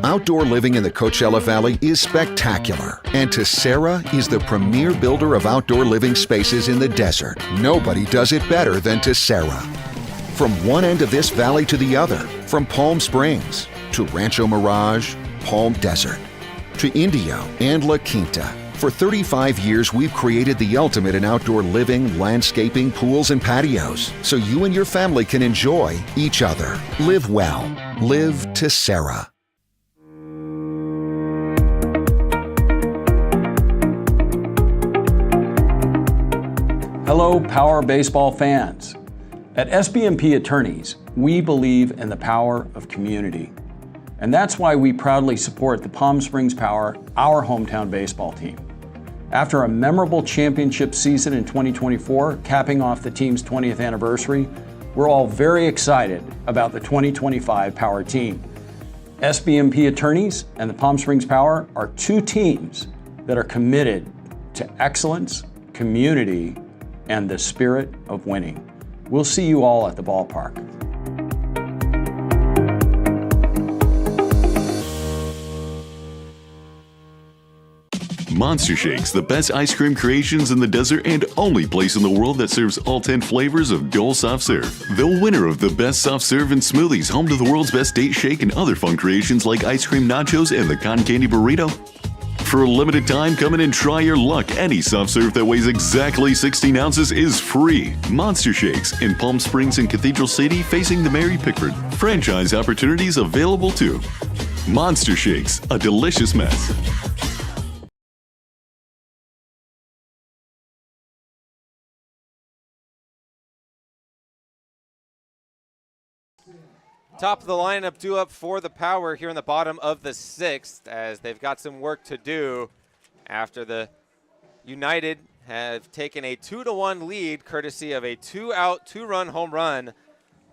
Speaker 22: Outdoor living in the Coachella Valley is spectacular, and Tessera is the premier builder of outdoor living spaces in the desert. Nobody does it better than Tessera. From one end of this valley to the other, from Palm Springs to Rancho Mirage, Palm Desert, to Indio and La Quinta. For 35 years, we've created the ultimate in outdoor living, landscaping, pools, and patios, so you and your family can enjoy each other. Live well. Live Tessera.
Speaker 15: Hello, Power Baseball fans. At SBMP Attorneys, we believe in the power of community. And that's why we proudly support the Palm Springs Power, our hometown baseball team. After a memorable championship season in 2024, capping off the team's 20th anniversary, we're all very excited about the 2025 Power team. SBMP Attorneys and the Palm Springs Power are 2 teams that are committed to excellence, community, and the spirit of winning. We'll see you all at the ballpark.
Speaker 13: Monster Shakes, the best ice cream creations in the desert and only place in the world that serves all 10 flavors of Dole Soft Serve. The winner of the best soft serve and smoothies, home to the world's best date shake and other fun creations like ice cream nachos and the cotton candy burrito. For a limited time, come in and try your luck. Any soft serve that weighs exactly 16 ounces is free. Monster Shakes in Palm Springs and Cathedral City facing the Mary Pickford. Franchise opportunities available too. Monster Shakes, a delicious mess.
Speaker 1: Top of the lineup due up for the Power here in the bottom of the 6th, as they've got some work to do after the United have taken a 2-1 lead courtesy of a 2-out, 2-run home run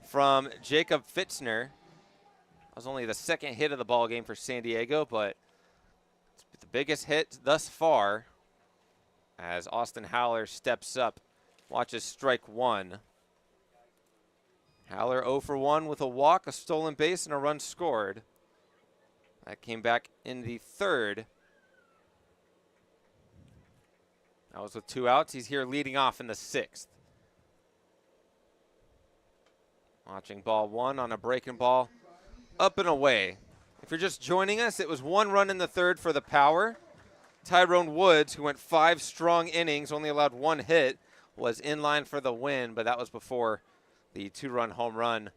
Speaker 1: from Jacob Fitzner. That was only the second hit of the ball game for San Diego, but it's the biggest hit thus far as Austin Haller steps up, watches strike one. Haller 0 for 1 with a walk, a stolen base, and a run scored. That came back in the 3rd. That was with 2 outs. He's here leading off in the 6th. Watching ball 1 on a breaking ball. Up and away. If you're just joining us, it was 1 run in the 3rd for the Power. Tyrone Woods, who went 5 strong innings, only allowed 1 hit, was in line for the win, but that was before the 2-run home run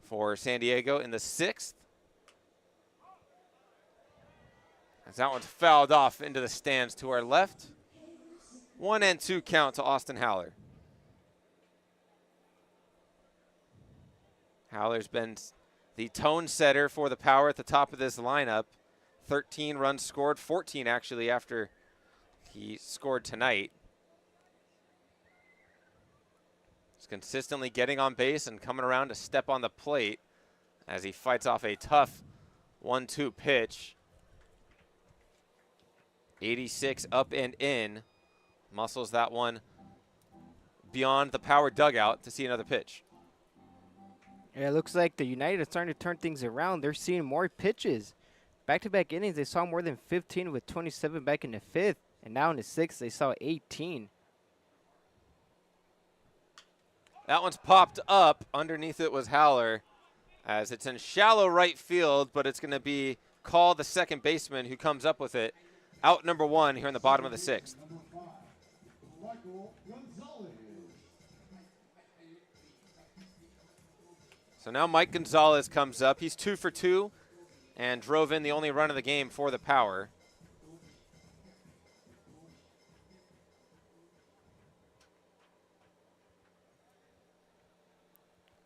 Speaker 1: for San Diego in the 6th. As that one's fouled off into the stands to our left. 1-2 count to Austin Haller. Haller's been the tone setter for the Power at the top of this lineup. 13 runs scored, 14 actually after he scored tonight. He's consistently getting on base and coming around to step on the plate as he fights off a tough 1-2 pitch. 86 up and in. Muscles that one beyond the Power dugout to see another pitch.
Speaker 2: Yeah, it looks like the United are starting to turn things around. They're seeing more pitches. Back-to-back innings, they saw more than 15 with 27 back in the 5th. And now in the 6th, they saw 18.
Speaker 1: That one's popped up. Underneath it was Haller, as it's in shallow right field, but it's going to be called the second baseman who comes up with it. Out number 1 here in the bottom of the 6th. So now Mike Gonzalez comes up. He's 2 for 2 and drove in the only run of the game for the Power.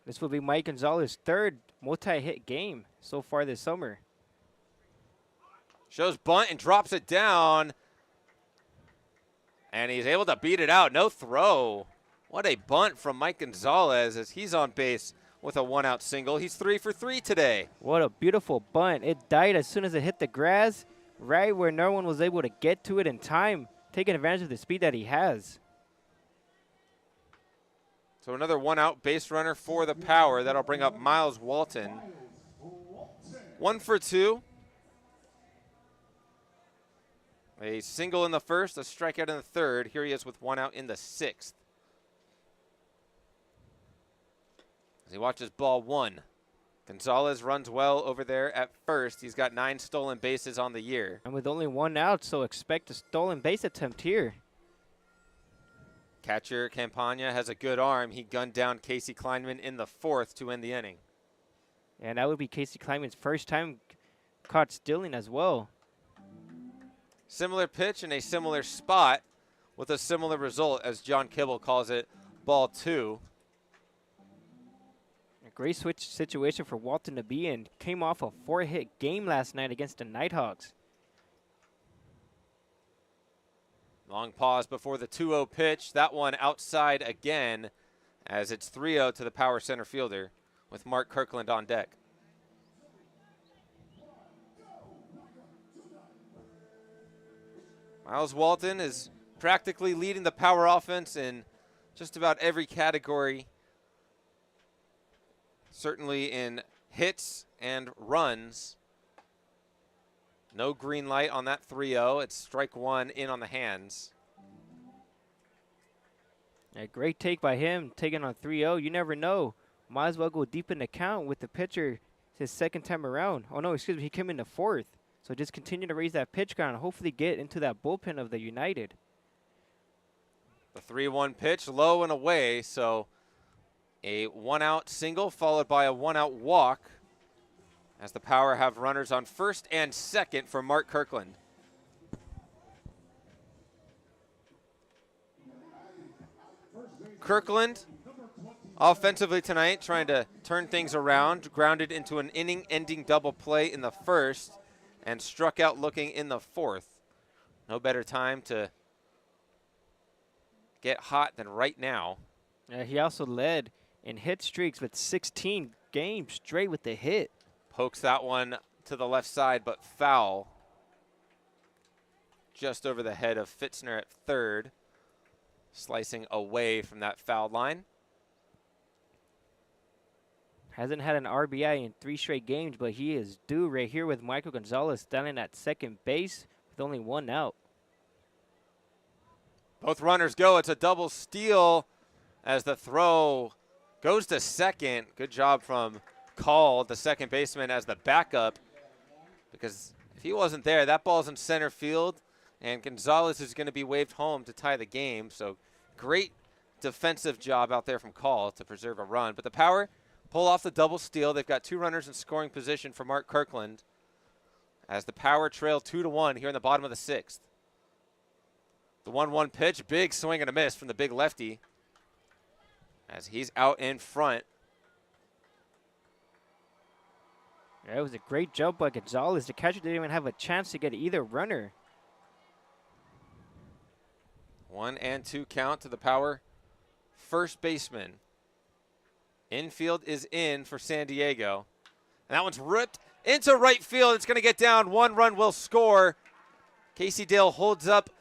Speaker 2: This will be Mike Gonzalez's 3rd multi-hit game so far this summer.
Speaker 1: Shows bunt and drops it down. And he's able to beat it out. No throw. What a bunt from Mike Gonzalez as he's on base with a 1-out single. He's 3 for 3 today.
Speaker 2: What a beautiful bunt. It died as soon as it hit the grass, right where no one was able to get to it in time, taking advantage of the speed that he has.
Speaker 1: So another 1-out base runner for the Power. That'll bring up Miles Walton. 1 for 2. A single in the 1st, a strikeout in the 3rd. Here he is with 1 out in the 6th. As he watches ball 1. Gonzalez runs well over there at first. He's got 9 stolen bases on the year.
Speaker 2: And with only 1 out, so expect a stolen base attempt here.
Speaker 1: Catcher Campagna has a good arm. He gunned down Casey Kleinman in the 4th to end the inning.
Speaker 2: And that would be Casey Kleinman's first time caught stealing as well.
Speaker 1: Similar pitch in a similar spot with a similar result, as John Kibble calls it, ball 2.
Speaker 2: A great switch situation for Walton to be in. Came off a 4-hit game last night against the Nighthawks.
Speaker 1: Long pause before the 2-0 pitch. That one outside again, as it's 3-0 to the Power center fielder with Mark Kirkland on deck. Miles Walton is practically leading the Power offense in just about every category. Certainly in hits and runs. No green light on that 3-0. It's strike 1 in on the hands.
Speaker 2: A great take by him, taking on 3-0. You never know. Might as well go deep in the count with the pitcher his second time around. Oh, no, excuse me. He came in the 4th. So just continue to raise that pitch count and hopefully get into that bullpen of the United.
Speaker 1: The 3-1 pitch, low and away, so a 1-out single followed by a 1-out walk as the Power have runners on first and second for Mark Kirkland. Kirkland, offensively tonight, trying to turn things around, grounded into an inning-ending double play in the first and struck out looking in the fourth. No better time to get hot than right now.
Speaker 2: He also led in hit streaks with 16 games straight with the hit.
Speaker 1: Pokes that one to the left side, but foul. Just over the head of Fitzner at third. Slicing away from that foul line.
Speaker 2: Hasn't had an RBI in 3 straight games, but he is due right here with Michael Gonzalez standing at second base with only 1 out.
Speaker 1: Both runners go. It's a double steal as the throw goes to second. Good job from Call, the second baseman, as the backup. Because if he wasn't there, that ball's in center field, and Gonzalez is going to be waved home to tie the game. So great defensive job out there from Call to preserve a run. But the Power pull off the double steal. They've got 2 runners in scoring position for Mark Kirkland as the Power trail 2-1 here in the bottom of the 6th. The 1-1 pitch, big swing and a miss from the big lefty as he's out in front.
Speaker 2: Yeah, it was a great jump by Gonzalez. The catcher didn't even have a chance to get either runner.
Speaker 1: 1-2 count to the Power first baseman. Infield is in for San Diego. And that one's ripped into right field. It's going to get down. 1 run will score. Casey Dale holds up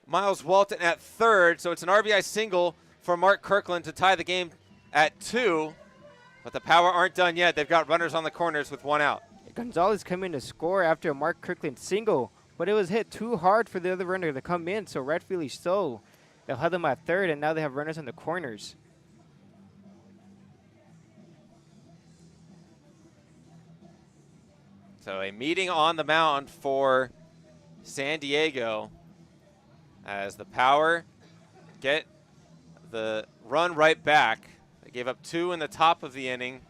Speaker 1: Miles Walton at third. So it's an RBI single for Mark Kirkland to tie the game at 2. But the Power aren't done yet. They've got runners on the corners with 1 out.
Speaker 2: Gonzalez come in to score after a Mark Kirkland single, but it was hit too hard for the other runner to come in, so rightfully so. They'll have them at third, and now they have runners on the corners.
Speaker 1: So a meeting on the mound for San Diego as the Power get the run right back. They gave up 2 in the top of the inning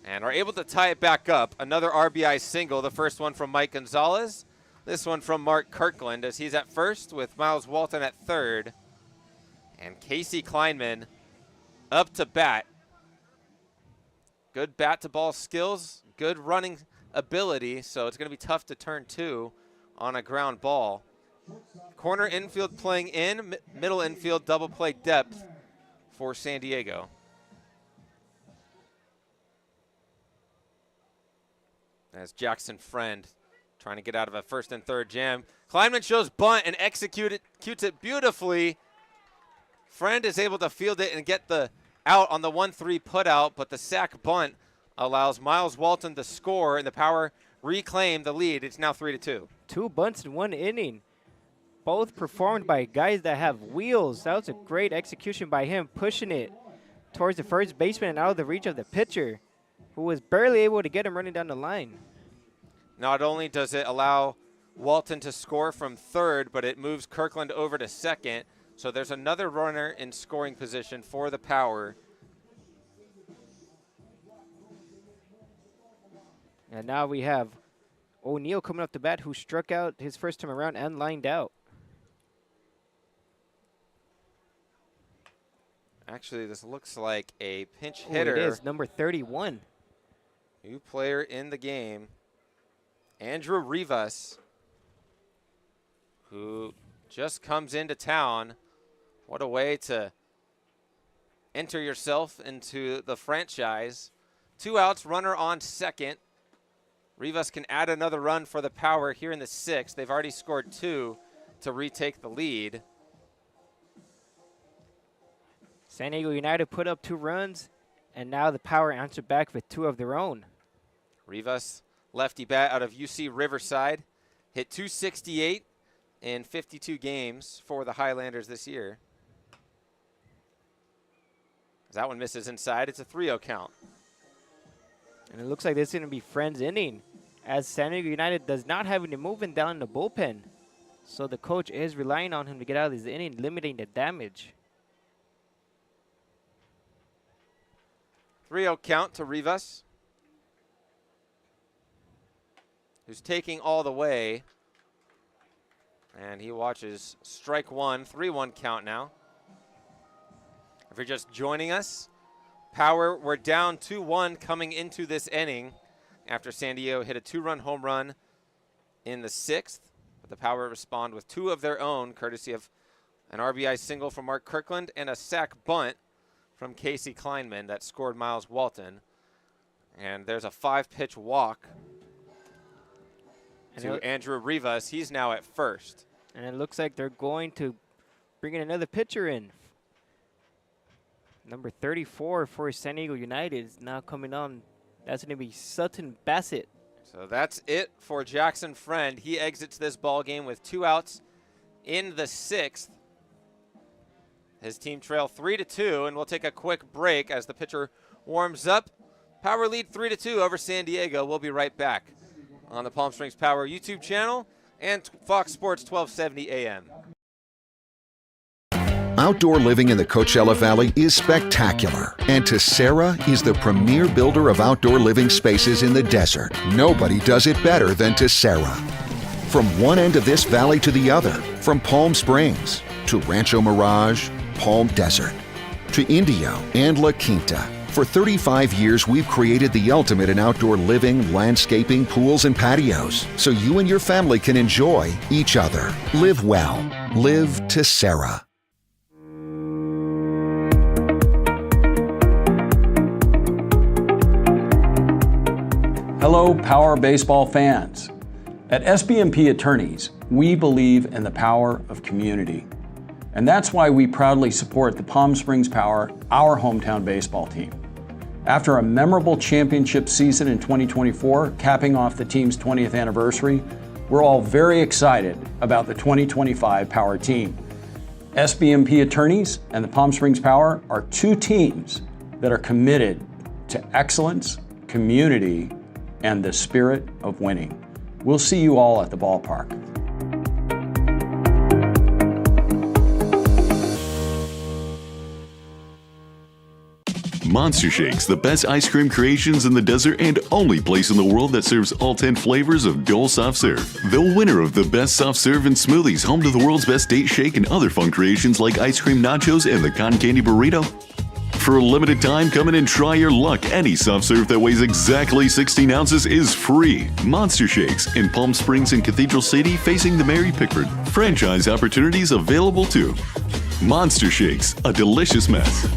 Speaker 1: and are able to tie it back up. Another RBI single, the first one from Mike Gonzalez. This one from Mark Kirkland as he's at first with Miles Walton at third. And Casey Kleinman up to bat. Good bat-to-ball skills, good running ability, so it's going to be tough to turn 2 on a ground ball. Corner infield playing in, middle infield double play depth for San Diego. As Jackson Friend trying to get out of a first and third jam. Kleinman shows bunt and executes it beautifully. Friend is able to field it and get the out on the 1-3 putout, but the sack bunt allows Miles Walton to score, and the Power reclaim the lead. It's now 3-2.
Speaker 2: 2 bunts in 1 inning. Both performed by guys that have wheels. That was a great execution by him, pushing it towards the first baseman and out of the reach of the pitcher, who was barely able to get him running down the line.
Speaker 1: Not only does it allow Walton to score from third, but it moves Kirkland over to second. So there's another runner in scoring position for the Power.
Speaker 2: And now we have O'Neill coming up to bat, who struck out his first time around and lined out.
Speaker 1: Actually, this looks like a pinch hitter.
Speaker 2: It is, number 31.
Speaker 1: New player in the game, Andrew Rivas, who just comes into town. What a way to enter yourself into the franchise. 2 outs, runner on second. Rivas can add another run for the Power here in the 6th. They've already scored 2 to retake the lead.
Speaker 2: San Diego United put up 2 runs, and now the Power answered back with 2 of their own.
Speaker 1: Rivas, lefty bat out of UC Riverside, hit .268 in 52 games for the Highlanders this year. As that one misses inside, it's a 3-0 count.
Speaker 2: And it looks like this is going to be Friend's inning, as San Diego United does not have any movement down in the bullpen. So the coach is relying on him to get out of this inning, limiting the damage.
Speaker 1: 3-0 count to Rivas, who's taking all the way. And he watches strike one, 3-1 count now. If you're just joining us, Power, we're down 2-1 coming into this inning after San Diego hit a 2-run home run in the 6th. But the Power respond with 2 of their own, courtesy of an RBI single from Mark Kirkland and a sac bunt from Casey Kleinman that scored Miles Walton. And there's a 5-pitch walk to Andrew Rivas. He's now at first.
Speaker 2: And it looks like they're going to bring in another pitcher in. Number 34 for San Diego United is now coming on. That's going to be Sutton Bassett.
Speaker 1: So that's it for Jackson Friend. He exits this ball game with 2 outs in the 6th. His team trail 3-2, and we'll take a quick break as the pitcher warms up. Power lead 3-2 over San Diego. We'll be right back on the Palm Springs Power YouTube channel and Fox Sports 1270 AM.
Speaker 22: Outdoor living in the Coachella Valley is spectacular, and Tessera is the premier builder of outdoor living spaces in the desert. Nobody does it better than Tessera. From one end of this valley to the other, from Palm Springs to Rancho Mirage, Palm Desert, to Indio and La Quinta. For 35 years, we've created the ultimate in outdoor living, landscaping, pools, and patios, so you and your family can enjoy each other. Live well. Live Tessera.
Speaker 15: Hello, Power Baseball fans. At SBMP Attorneys, we believe in the power of community. And that's why we proudly support the Palm Springs Power, our hometown baseball team. After a memorable championship season in 2024, capping off the team's 20th anniversary, we're all very excited about the 2025 Power team. SBMP Attorneys and the Palm Springs Power are 2 teams that are committed to excellence, community, and the spirit of winning. We'll see you all at the ballpark.
Speaker 13: Monster Shakes, the best ice cream creations in the desert and only place in the world that serves all 10 flavors of Dole Soft Serve. The winner of the best soft serve and smoothies, home to the world's best date shake and other fun creations like ice cream nachos and the cotton candy burrito. For a limited time, come in and try your luck. Any soft serve that weighs exactly 16 ounces is free. Monster Shakes in Palm Springs and Cathedral City facing the Mary Pickford. Franchise opportunities available too. Monster Shakes, a delicious mess.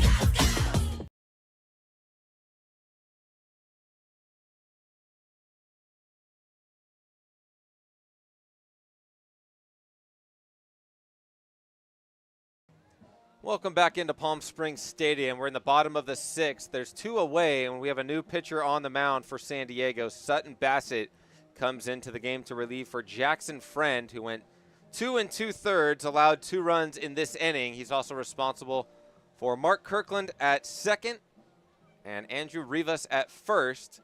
Speaker 1: Welcome back into Palm Springs Stadium. We're in the bottom of the 6th. There's 2 away, and we have a new pitcher on the mound for San Diego. Sutton Bassett comes into the game to relieve for Jackson Friend, who went 2 2/3, allowed 2 runs in this inning. He's also responsible for Mark Kirkland at second and Andrew Rivas at first.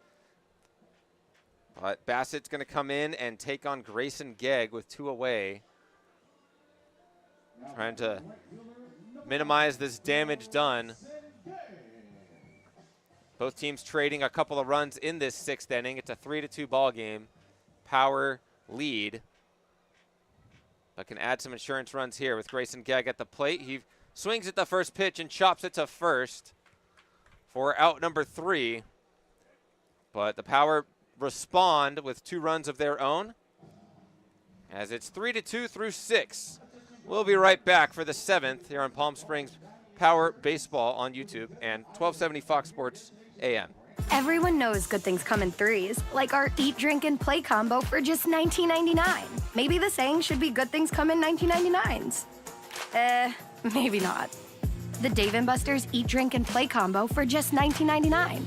Speaker 1: But Bassett's going to come in and take on Grayson Gegg with 2 away. Trying to minimize this damage done. Both teams trading a couple of runs in this 6th inning. It's a 3-2 ball game. Power lead, but can add some insurance runs here with Grayson Gegg at the plate. He swings at the first pitch and chops it to first for out number 3. But the Power respond with 2 runs of their own as it's 3-2 through 6. We'll be right back for the 7th here on Palm Springs Power Baseball on YouTube and 1270 Fox Sports AM.
Speaker 14: Everyone knows good things come in 3s, like our Eat, Drink, and Play combo for just $19.99. Maybe the saying should be good things come in 19.99s. Maybe not. The Dave & Buster's Eat, Drink, and Play combo for just $19.99.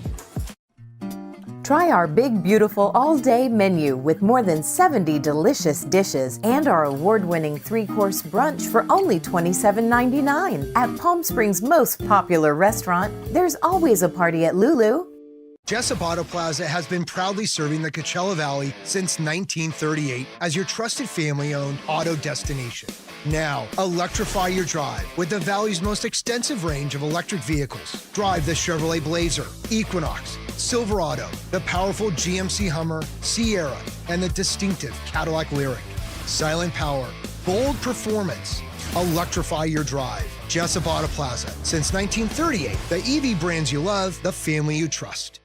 Speaker 3: Try our big, beautiful all-day menu with more than 70 delicious dishes and our award-winning 3-course brunch for only $27.99. At Palm Springs' most popular restaurant, there's always a party at Lulu.
Speaker 9: Jessup Auto Plaza has been proudly serving the Coachella Valley since 1938 as your trusted family-owned auto destination. Now, electrify your drive with the Valley's most extensive range of electric vehicles. Drive the Chevrolet Blazer, Equinox, Silverado, the powerful GMC Hummer, Sierra, and the distinctive Cadillac Lyriq. Silent power, bold performance. Electrify your drive. Jessup Auto Plaza. Since 1938, the EV brands you love, the family you trust.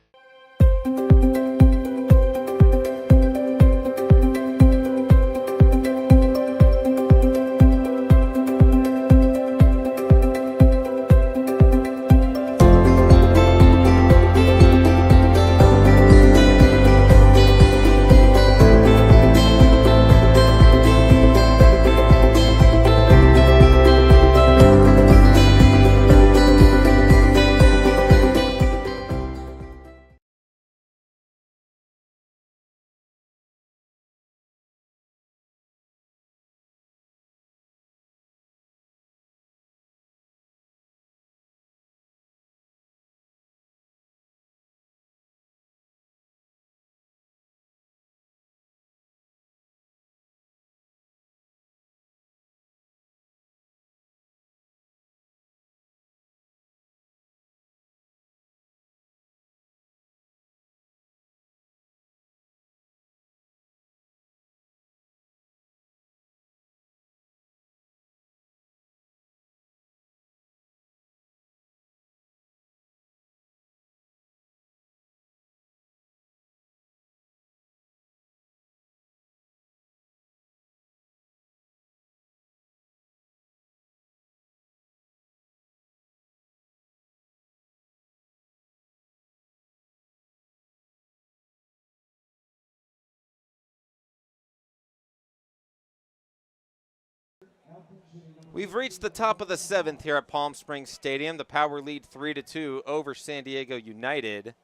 Speaker 1: We've reached the top of the 7th here at Palm Springs Stadium. The Power lead 3-2 over San Diego United.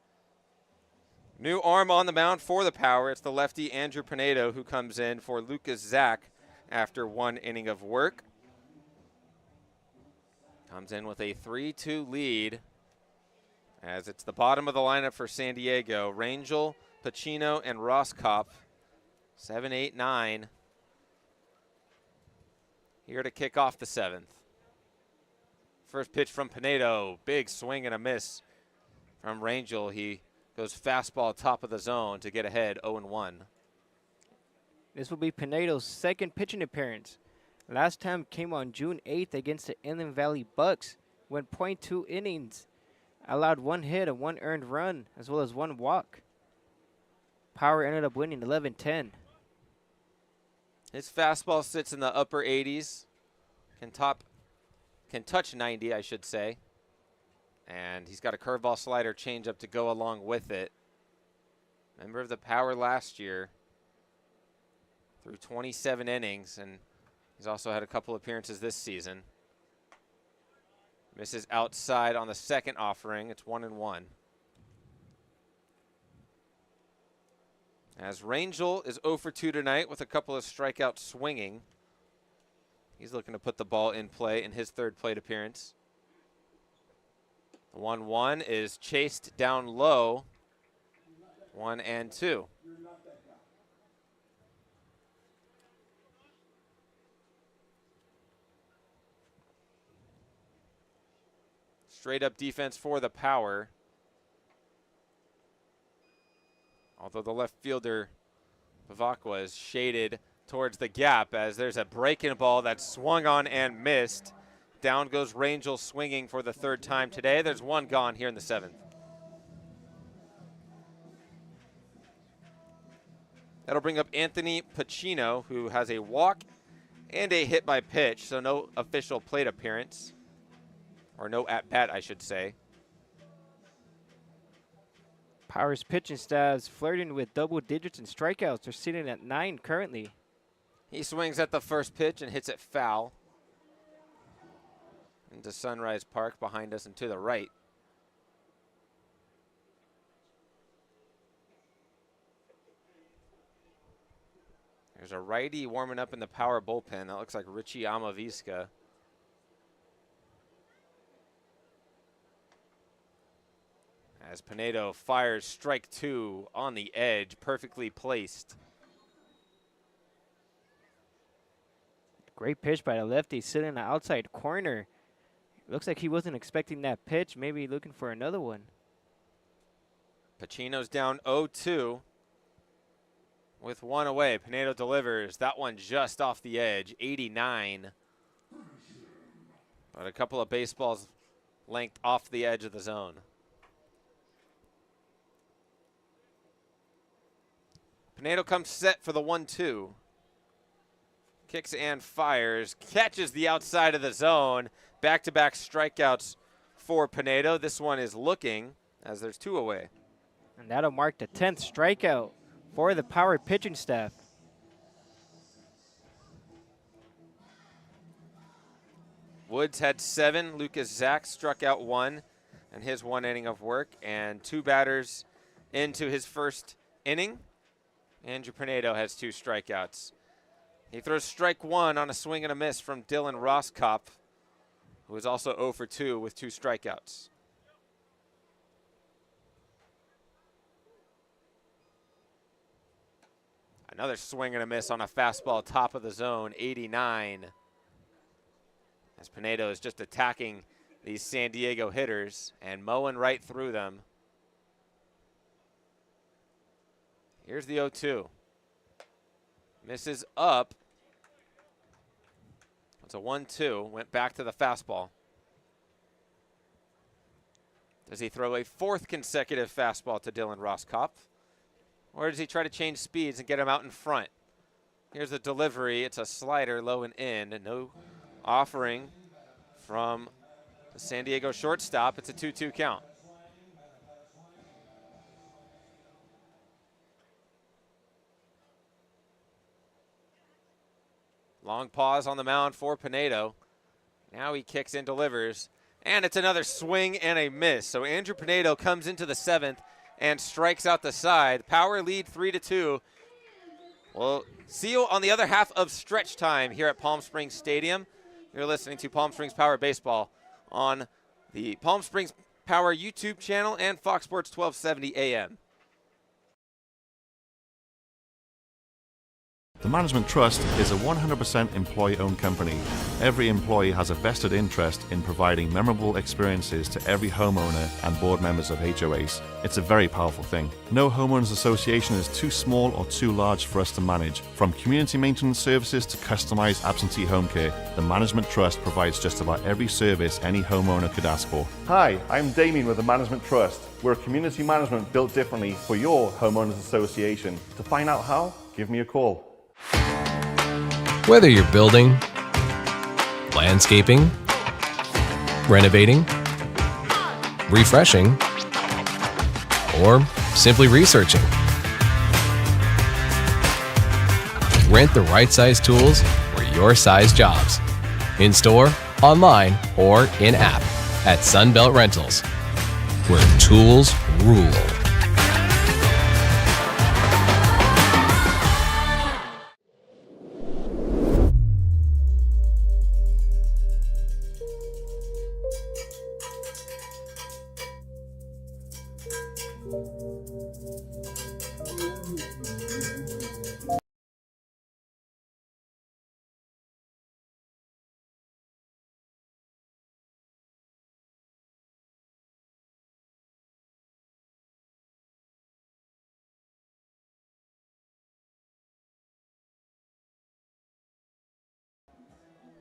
Speaker 1: New arm on the mound for the Power. It's the lefty Andrew Pinedo who comes in for Lucas Zach after 1 inning of work. Comes in with a 3-2 lead as it's the bottom of the lineup for San Diego. Rangel, Pacino, and Rosskopf. 7, 8, 9. Here to kick off the 7th. First pitch from Pinedo. Big swing and a miss from Rangel. He goes fastball top of the zone to get ahead 0-1.
Speaker 2: This will be Pinedo's second pitching appearance. Last time came on June 8th against the Inland Valley Bucks. Went .2 innings. Allowed 1 hit and 1 earned run, as well as 1 walk. Power ended up winning 11-10.
Speaker 1: His fastball sits in the upper 80s. Can touch 90, I should say. And he's got a curveball slider changeup to go along with it. Member of the Power last year. Through 27 innings, and he's also had a couple appearances this season. Misses outside on the second offering. It's 1-1. As Rangel is 0 for 2 tonight with a couple of strikeouts swinging. He's looking to put the ball in play in his 3rd plate appearance. The 1-1 is chased down low. 1-2. Straight up defense for the Power. Although the left fielder, Bavacqua, is shaded towards the gap as there's a breaking ball that's swung on and missed. Down goes Rangel swinging for the 3rd time today. There's 1 gone here in the 7th. That'll bring up Anthony Pacino, who has a walk and a hit by pitch, so no official plate appearance. Or no at-bat, I should say.
Speaker 2: Power's pitching stats flirting with double digits and strikeouts. They're sitting at 9 currently.
Speaker 1: He swings at the first pitch and hits it foul into Sunrise Park behind us and to the right. There's a righty warming up in the Power bullpen. That looks like Richie Amavisca. As Pinedo fires strike 2 on the edge, perfectly placed.
Speaker 2: Great pitch by the lefty, sitting in the outside corner. Looks like he wasn't expecting that pitch, maybe looking for another one.
Speaker 1: Pacino's down 0-2 with 1 away. Pinedo delivers. That one just off the edge, 89. But a couple of baseballs length off the edge of the zone. Pinedo comes set for the 1-2. Kicks and fires, catches the outside of the zone. Back-to-back strikeouts for Pinedo. This one is looking as there's 2 away.
Speaker 2: And that'll mark the 10th strikeout for the Power pitching staff.
Speaker 1: Woods had 7. Lucas Zach struck out 1 in his 1 inning of work, and 2 batters into his first inning. Andrew Pinedo has 2 strikeouts. He throws strike 1 on a swing and a miss from Dylan Rosskopf, who is also 0 for 2 with 2 strikeouts. Another swing and a miss on a fastball top of the zone, 89. As Pinedo is just attacking these San Diego hitters and mowing right through them. Here's the 0-2. Misses up. It's a 1-2. Went back to the fastball. Does he throw a 4th consecutive fastball to Dylan Rosskopf? Or does he try to change speeds and get him out in front? Here's the delivery. It's a slider low and in. And no offering from the San Diego shortstop. It's a 2-2 count. Long pause on the mound for Pinedo. Now he kicks and delivers. And it's another swing and a miss. So Andrew Pinedo comes into the 7th and strikes out the side. Power lead 3-2. We'll see you on the other half of stretch time here at Palm Springs Stadium. You're listening to Palm Springs Power Baseball on the Palm Springs Power YouTube channel and Fox Sports 1270 AM.
Speaker 20: The Management Trust is a 100% employee-owned company. Every employee has a vested interest in providing memorable experiences to every homeowner and board members of HOAs. It's a very powerful thing. No homeowners association is too small or too large for us to manage. From community maintenance services to customized absentee home care, the Management Trust provides just about every service any homeowner could ask for.
Speaker 21: Hi, I'm Damien with the Management Trust. We're community management built differently for your homeowners association. To find out how, give me a call.
Speaker 4: Whether you're building, landscaping, renovating, refreshing, or simply researching, rent the right size tools for your size jobs. In store, online, or in app at Sunbelt Rentals, where tools rule.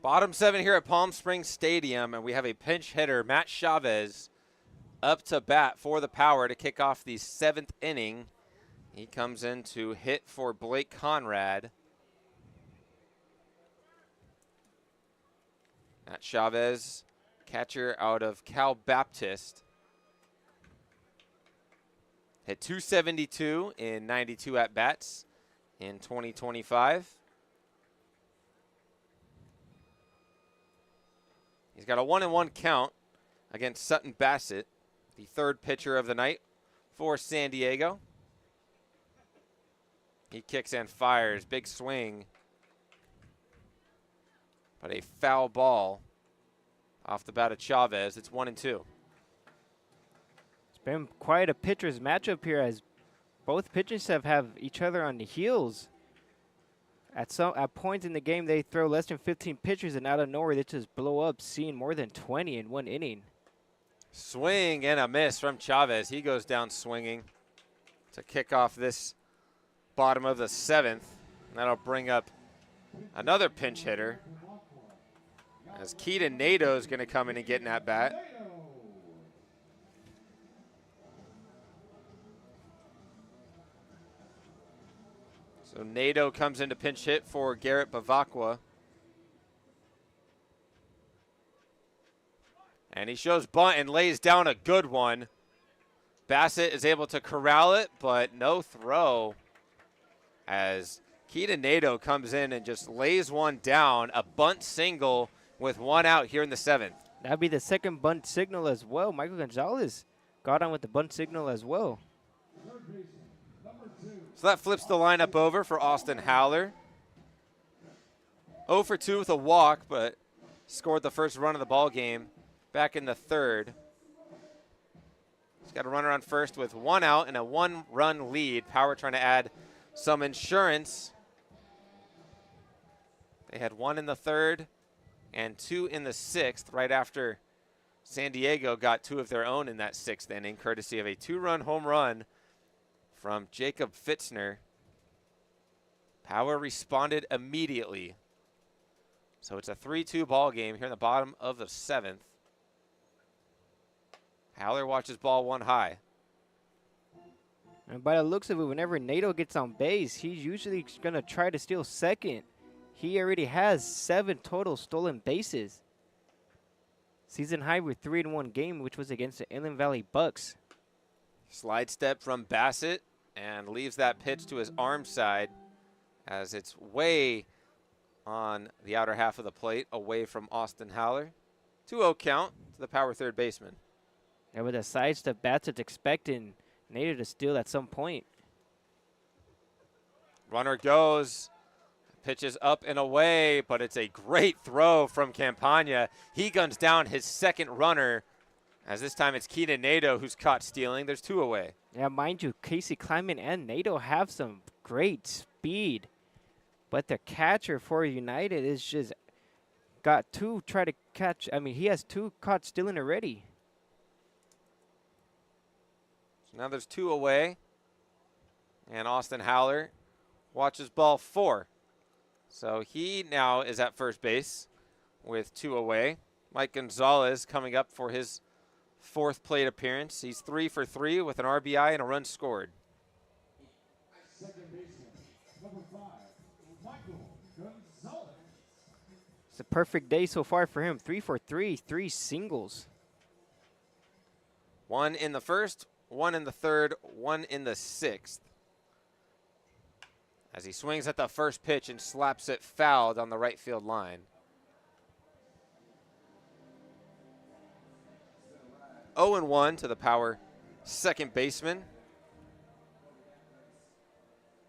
Speaker 1: Bottom 7 here at Palm Springs Stadium, and we have a pinch hitter, Matt Chavez, up to bat for the Power to kick off the 7th inning. He comes in to hit for Blake Conrad. Matt Chavez, catcher out of Cal Baptist. Hit .272 in 92 at-bats in 2025. He's got a 1-1 count against Sutton Bassett, the 3rd pitcher of the night for San Diego. He kicks and fires, big swing, but a foul ball off the bat of Chavez. It's 1-2.
Speaker 2: It's Been quite a pitcher's matchup here as both pitchers have each other on the heels. At points in the game, they throw less than 15 pitches, and out of nowhere, they just blow up, seeing more than 20 in one inning.
Speaker 1: Swing and a miss from Chavez. He goes down swinging to kick off this bottom of the 7th. That'll bring up another pinch hitter, as Keaton Nadeau is going to come in and get an at-bat. So Nadeau comes in to pinch hit for Garrett Bavacqua. And he shows bunt and lays down a good one. Bassett is able to corral it, but no throw, as Keaton Nadeau comes in and just lays one down, a bunt single with one out here in the 7th.
Speaker 2: That'd be the second bunt signal as well. Michael Gonzalez got on with the bunt signal as well.
Speaker 1: So that flips the lineup over for Austin Howler. 0 for 2 with a walk, but scored the first run of the ball game back in the 3rd. He's got a runner on first with one out and a 1-run lead. Power trying to add some insurance. They had 1 in the 3rd and 2 in the 6th right after San Diego got 2 of their own in that 6th inning, courtesy of a 2-run home run from Jacob Fitzner. Power responded immediately. So it's a 3-2 ball game here in the bottom of the 7th. Howler watches ball 1 high.
Speaker 2: And by the looks of it, whenever Nadeau gets on base, he's usually going to try to steal second. He already has 7 total stolen bases. Season high with 3 in one game, which was against the Inland Valley Bucks.
Speaker 1: Slide step from Bassett and leaves that pitch to his arm side as it's way on the outer half of the plate away from Austin Howler. 2-0 count to the power third baseman.
Speaker 2: And with a side step, Bassett's expecting Nadeau to steal at some point.
Speaker 1: Runner goes, pitches up and away, but it's a great throw from Campagna. He guns down his second runner, as this time it's Keaton Nadeau who's caught stealing. There's 2 away.
Speaker 2: Yeah, mind you, Casey Kleiman and Nadeau have some great speed, but the catcher for United is just got 2 try to catch. I mean, he has 2 caught stealing already.
Speaker 1: So now there's 2 away, and Austin Howler watches ball 4. So he now is at first base with 2 away. Mike Gonzalez coming up for his 4th plate appearance. He's 3 for 3 with an RBI and a run scored.
Speaker 2: It's a perfect day so far for him. 3 for 3, 3 singles.
Speaker 1: 1 in the 1st, 1 in the 3rd, 1 in the 6th. As he swings at the first pitch and slaps it foul down the right field line. 0-1 to the power second baseman.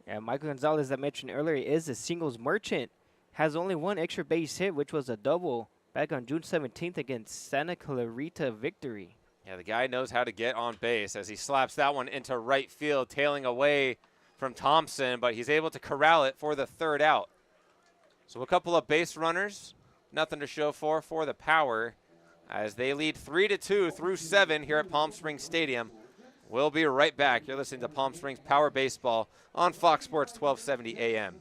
Speaker 2: Yeah, Michael Gonzalez, that I mentioned earlier, is a singles merchant. Has only 1 extra base hit, which was a double back on June 17th against Santa Clarita Victory.
Speaker 1: Yeah, the guy knows how to get on base as he slaps that one into right field, tailing away from Thompson, but he's able to corral it for the 3rd out. So a couple of base runners, nothing to show for the Power, as they lead 3-2 through 7 here at Palm Springs Stadium. We'll be right back. You're listening to Palm Springs Power Baseball on Fox Sports 1270 AM.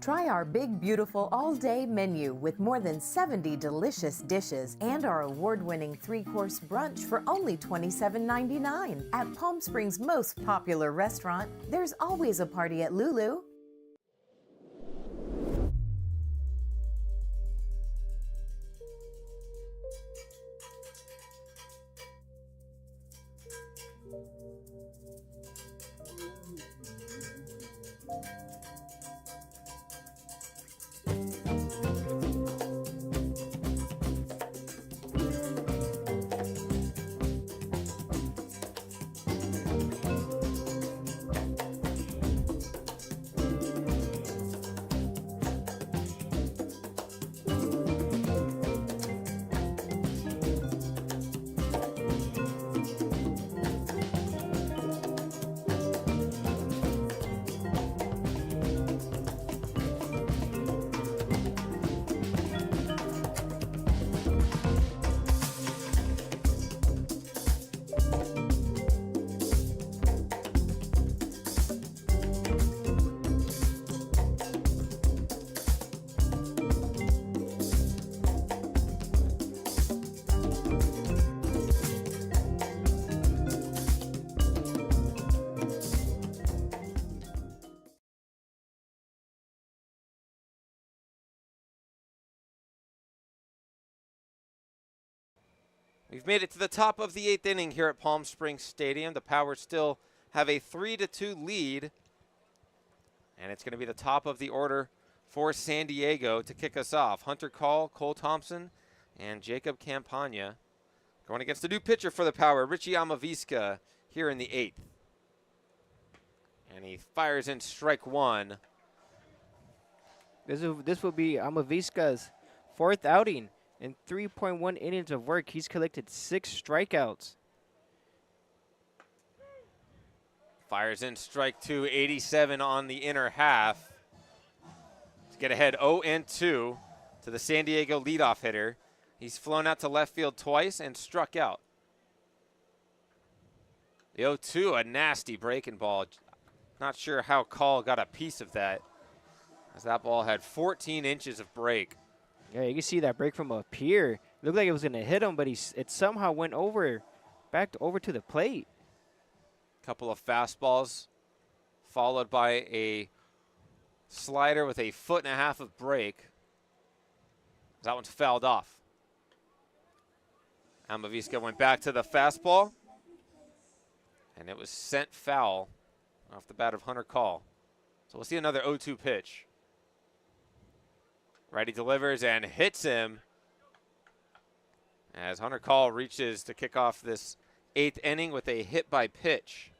Speaker 3: Try our big, beautiful all-day menu with more than 70 delicious dishes and our award-winning 3-course brunch for only $27.99. At Palm Springs' most popular restaurant, there's always a party at Lulu.
Speaker 1: We've made it to the top of the 8th inning here at Palm Springs Stadium. The Power still have a 3-2 lead. And it's going to be the top of the order for San Diego to kick us off. Hunter Call, Cole Thompson, and Jacob Campagna going against the new pitcher for the Power, Richie Amavisca, here in the 8th. And he fires in strike one.
Speaker 2: This will be Amavisca's 4th outing. In 3.1 innings of work, he's collected 6 strikeouts.
Speaker 1: Fires in strike two, 87 on the inner half. To get ahead 0-2 to the San Diego leadoff hitter. He's flown out to left field twice and struck out. The 0-2, a nasty breaking ball. Not sure how Call got a piece of that, as that ball had 14 inches of break.
Speaker 2: Yeah, you can see that break from up here. Looked like it was going to hit him, but it somehow went back over to the plate.
Speaker 1: Couple of fastballs, followed by a slider with 1.5 feet of break. That one's fouled off. Amavisca went back to the fastball, and it was sent foul off the bat of Hunter Call. So we'll see another 0-2 pitch. Righty delivers and hits him as Hunter Call reaches to kick off this 8th inning with a hit by pitch.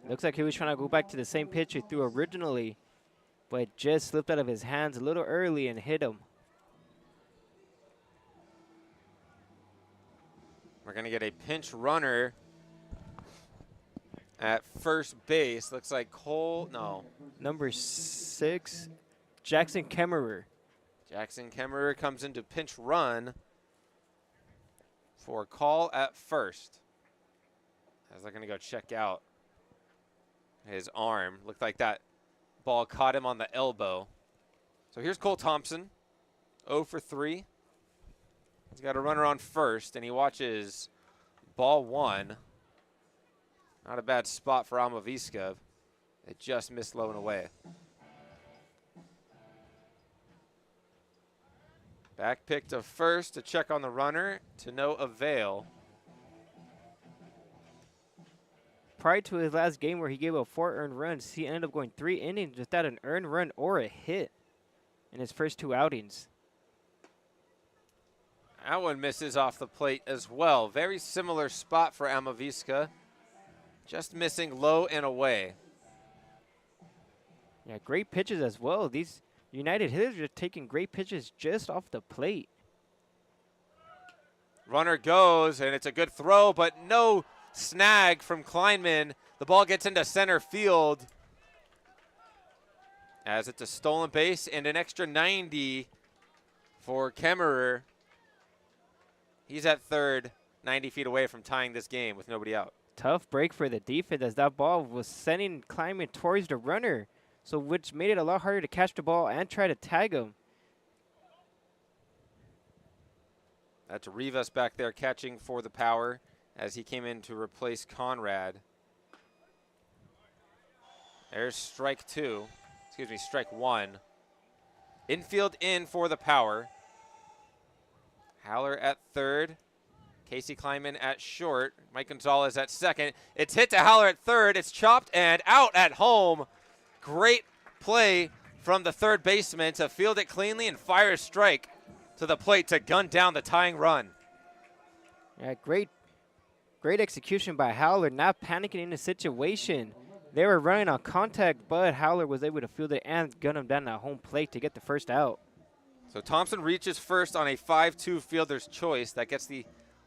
Speaker 2: Looks like he was trying to go back to the same pitch he threw originally, but it just slipped out of his hands a little early and hit him.
Speaker 1: We're going to get a pinch runner at first base. Looks like Cole, no.
Speaker 2: Number 6, Jackson Kemmerer.
Speaker 1: Jackson Kemmerer comes into pinch run for Call at first, as they're going to go check out his arm. Looked like that ball caught him on the elbow. So here's Cole Thompson, 0 for 3. He's got a runner on first, and he watches ball 1. Not a bad spot for Amavisca. It just missed low and away. Back pick to first to check on the runner, to no avail.
Speaker 2: Prior to his last game where he gave up 4 earned runs, he ended up going 3 innings without an earned run or a hit in his first 2 outings.
Speaker 1: That one misses off the plate as well. Very similar spot for Amavisca. Just missing low and away.
Speaker 2: Yeah, great pitches as well. These United hitters are taking great pitches just off the plate.
Speaker 1: Runner goes, and it's a good throw, but no snag from Kleinman. The ball gets into center field, as it's a stolen base and an extra 90 for Kemmerer. He's at third, 90 feet away from tying this game with nobody out.
Speaker 2: Tough break for the defense, as that ball was sending Kleinman towards the runner, so which made it a lot harder to catch the ball and try to tag him.
Speaker 1: That's Rivas back there catching for the Power as he came in to replace Conrad. There's strike one. Infield in for the Power. Haller at third. Casey Kleinman at short. Mike Gonzalez at second. It's hit to Haller at third. It's chopped and out at home. Great play from the third baseman to field it cleanly and fire a strike to the plate to gun down the tying run.
Speaker 2: Yeah, great execution by Haller, not panicking in the situation. They were running on contact, but Haller was able to field it and gun him down at home plate to get the first out.
Speaker 1: So Thompson reaches first on a 5-2 fielder's choice. That gets the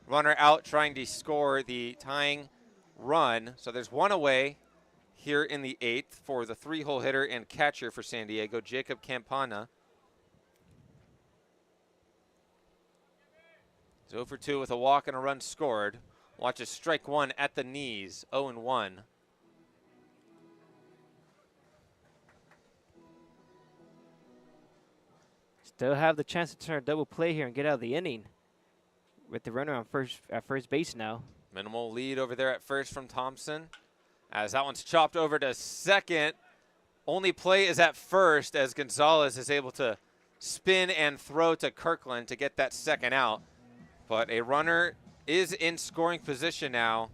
Speaker 1: runner out trying to score the tying run. So there's one away here in the 8th for the 3-hole hitter and catcher for San Diego, Jacob Campana. 0 for 2 with a walk and a run scored. Watches strike one at the knees, 0-1.
Speaker 2: Still have the chance to turn a double play here and get out of the inning with the runner on first base now.
Speaker 1: Minimal lead over there at first from Thompson, as that one's chopped over to second. Only play is at first, as Gonzalez is able to spin and throw to Kirkland to get that second out. But a runner is in scoring position now.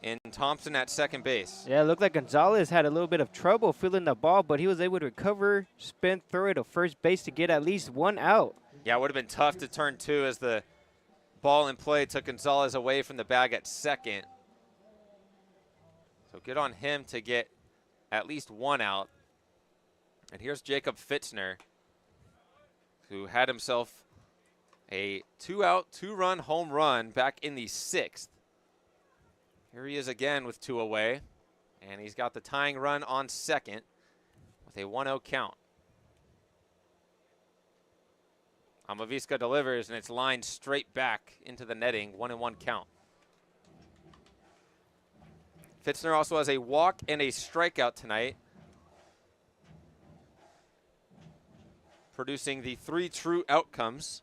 Speaker 1: And Thompson at second base.
Speaker 2: Yeah, it looked like Gonzalez had a little bit of trouble feeling the ball, but he was able to recover, spin through it to first base to get at least one out.
Speaker 1: Yeah, it would have been tough to turn two as the ball in play took Gonzalez away from the bag at second. So good on him to get at least one out. And here's Jacob Fitzner, who had himself a 2-out, 2-run home run back in the 6th. Here he is again with 2 away, and he's got the tying run on second with a 1-0 count. Amavisca delivers, and it's lined straight back into the netting, 1-1 count. Fitzner also has a walk and a strikeout tonight, producing the 3 true outcomes.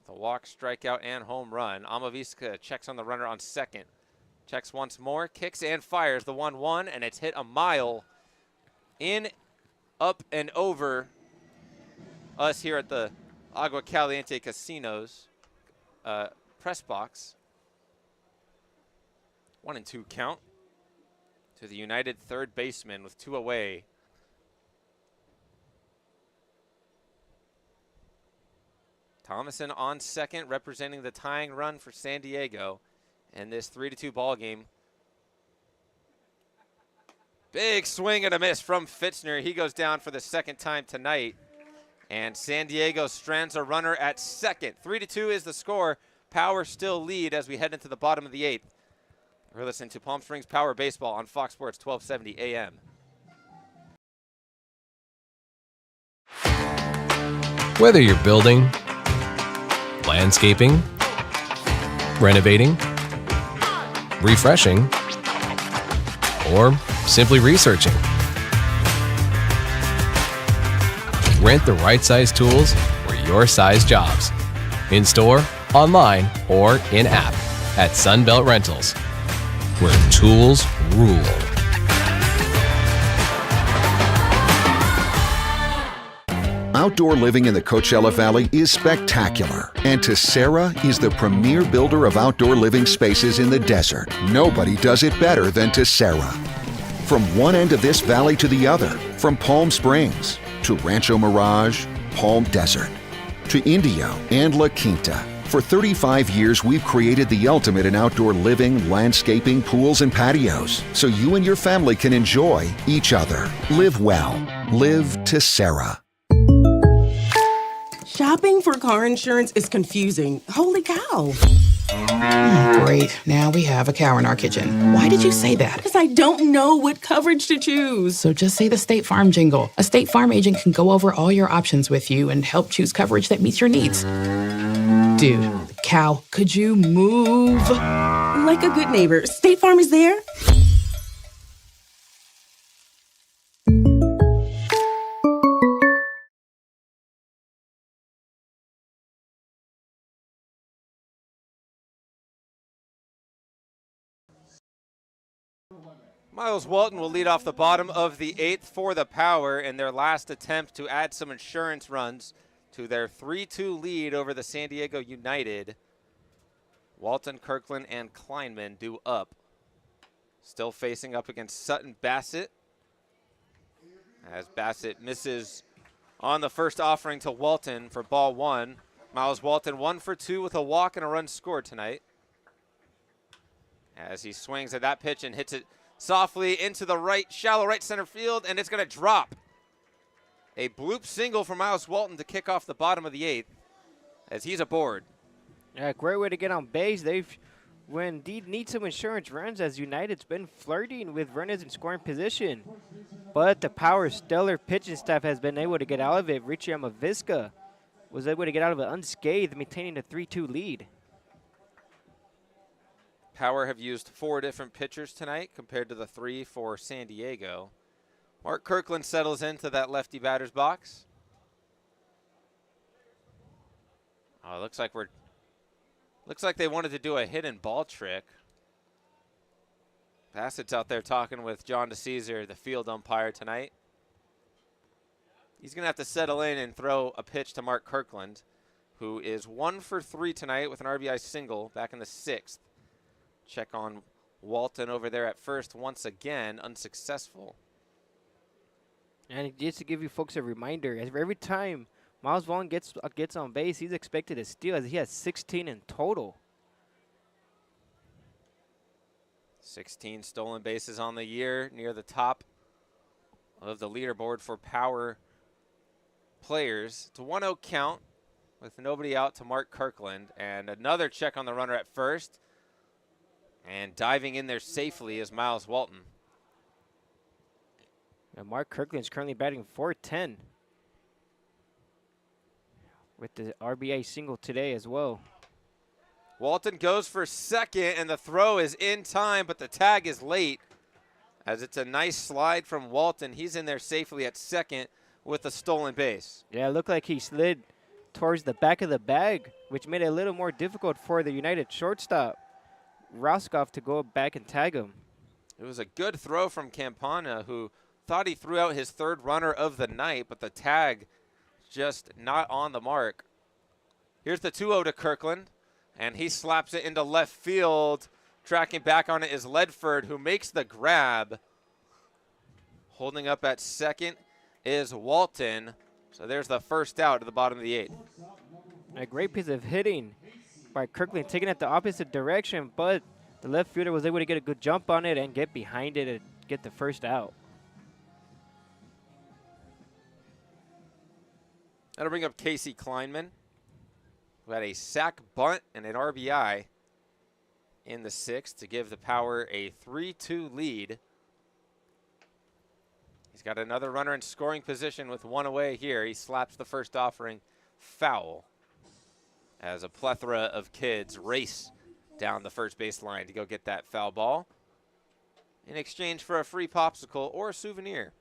Speaker 1: The walk, strikeout, and home run. Amavisca checks on the runner on second. Checks once more, kicks and fires the 1-1, and it's hit a mile in, up, and over us here at the Agua Caliente Casinos press box. 1-2 count to the United third baseman with 2 away. Thomason on second, representing the tying run for San Diego in this 3-2 ball game. Big swing and a miss from Fitzner. He goes down for the second time tonight. And San Diego strands a runner at second. 3-2 is the score. Power still lead as we head into the bottom of the 8th. We're listening to Palm Springs Power Baseball on Fox Sports 1270 AM.
Speaker 4: Whether you're building, landscaping, renovating, refreshing, or simply researching, rent the right size tools for your size jobs. In store, online, or in app at Sunbelt Rentals, where tools rule.
Speaker 22: Outdoor living in the Coachella Valley is spectacular, and Tessera is the premier builder of outdoor living spaces in the desert. Nobody does it better than Tessera. From one end of this valley to the other, from Palm Springs to Rancho Mirage, Palm Desert, to Indio and La Quinta. For 35 years, we've created the ultimate in outdoor living, landscaping, pools, and patios, so you and your family can enjoy each other. Live well. Live Tessera.
Speaker 18: Shopping for car insurance is confusing. Holy cow.
Speaker 19: Great. Now we have a cow in our kitchen. Why did you say that?
Speaker 18: Because I don't know what coverage to choose.
Speaker 19: So just say the State Farm jingle. A State Farm agent can go over all your options with you and help choose coverage that meets your needs. Dude, cow, could you move?
Speaker 18: Like a good neighbor, State Farm is there.
Speaker 1: Miles Walton will lead off the bottom of the 8th for the Power in their last attempt to add some insurance runs to their 3-2 lead over the San Diego United. Walton, Kirkland, and Kleinman due up. Still facing up against Sutton Bassett, as Bassett misses on the first offering to Walton for ball 1. Miles Walton 1 for 2 with a walk and a run scored tonight, as he swings at that pitch and hits it softly into the right, shallow right center field, and it's going to drop. A bloop single for Miles Walton to kick off the bottom of the 8th, as he's aboard.
Speaker 2: Yeah, great way to get on base. They've indeed need some insurance runs, as United's been flirting with runners in scoring position. But the Power's stellar pitching staff has been able to get out of it. Richie Amavisca was able to get out of it unscathed, maintaining a 3-2 lead.
Speaker 1: Power have used 4 different pitchers tonight compared to the 3 for San Diego. Mark Kirkland settles into that lefty batter's box. Oh, looks like they wanted to do a hidden ball trick. Bassett's out there talking with John DeCesar, the field umpire tonight. He's going to have to settle in and throw a pitch to Mark Kirkland. who is 1 for 3 tonight with an RBI single back in the 6th. Check on Walton over there at first once again, unsuccessful.
Speaker 2: And just to give you folks a reminder, every time Miles Vaughn gets on base, he's expected to steal, as he has 16 in total.
Speaker 1: 16 stolen bases on the year, near the top of the leaderboard for power players. It's a 1-0 count with nobody out to Mark Kirkland, and another check on the runner at first. And diving in there safely is Miles Walton.
Speaker 2: And Mark Kirkland is currently batting .410 with the RBI single today as well.
Speaker 1: Walton goes for second, and the throw is in time, but the tag is late, as it's a nice slide from Walton. He's in there safely at second with a stolen base.
Speaker 2: Yeah, it looked like he slid towards the back of the bag, which made it a little more difficult for the United shortstop, Roscoff, to go back and tag him.
Speaker 1: It was a good throw from Campana, who thought he threw out his third runner of the night, but the tag just not on the mark. Here's the 2-0 to Kirkland, and he slaps it into left field. Tracking back on it is Ledford, who makes the grab. Holding up at second is Walton. So there's the first out at the bottom of the 8th.
Speaker 2: A great piece of hitting by Kirkland, taking it the opposite direction, but the left fielder was able to get a good jump on it and get behind it and get the first out.
Speaker 1: That'll bring up Casey Kleinman, who had a sac bunt and an RBI in the 6th to give the Power a 3-2 lead. He's got another runner in scoring position with one away here. He slaps the first offering foul as a plethora of kids race down the first base line to go get that foul ball in exchange for a free popsicle or a souvenir.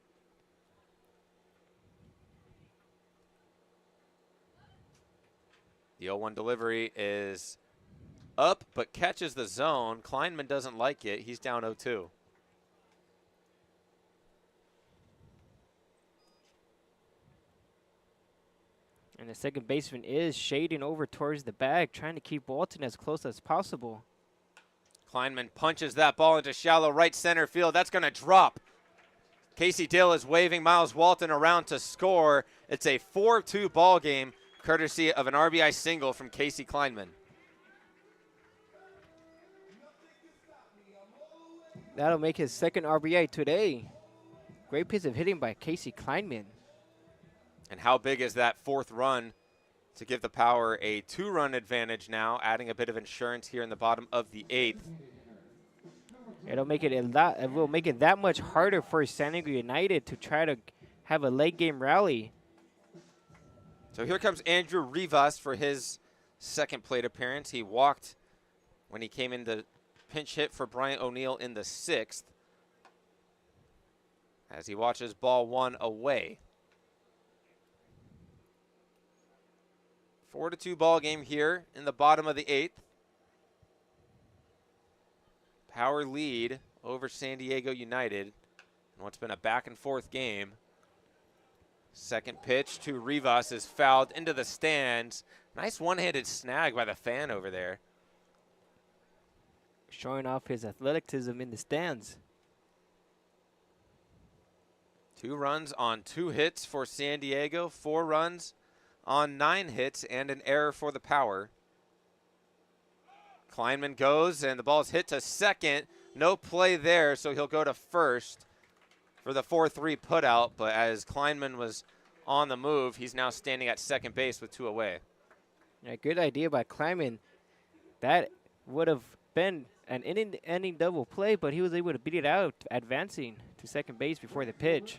Speaker 1: The 0-1 delivery is up, but catches the zone. Kleinman doesn't like it. He's down 0-2.
Speaker 2: And the second baseman is shading over towards the bag, trying to keep Walton as close as possible.
Speaker 1: Kleinman punches that ball into shallow right center field. That's going to drop. Casey Dill is waving Miles Walton around to score. It's a 4-2 ball game, courtesy of an RBI single from Casey Kleinman.
Speaker 2: That'll make his second RBI today. Great piece of hitting by Casey Kleinman.
Speaker 1: And how big is that 4th run to give the Power a 2-run advantage now, adding a bit of insurance here in the bottom of the 8th.
Speaker 2: It will make it that much harder for San Diego United to try to have a late game rally.
Speaker 1: So here comes Andrew Rivas for his second plate appearance. He walked when he came in the pinch hit for Bryant O'Neill in the 6th, as he watches ball 1 away. 4-2 ball game here in the bottom of the 8th. Power lead over San Diego United in what's been a back and forth game. Second pitch to Rivas is fouled into the stands. Nice one-handed snag by the fan over there.
Speaker 2: Showing off his athleticism in the stands.
Speaker 1: 2 runs on 2 hits for San Diego, 4 runs on 9 hits, and an error for the Power. Kleinman goes, and the ball's hit to second. No play there, so he'll go to first for the 4-3 putout. But as Kleinman was on the move, he's now standing at second base with 2 away.
Speaker 2: Yeah, good idea by Kleinman. That would have been an inning double play, but he was able to beat it out, advancing to second base before the pitch.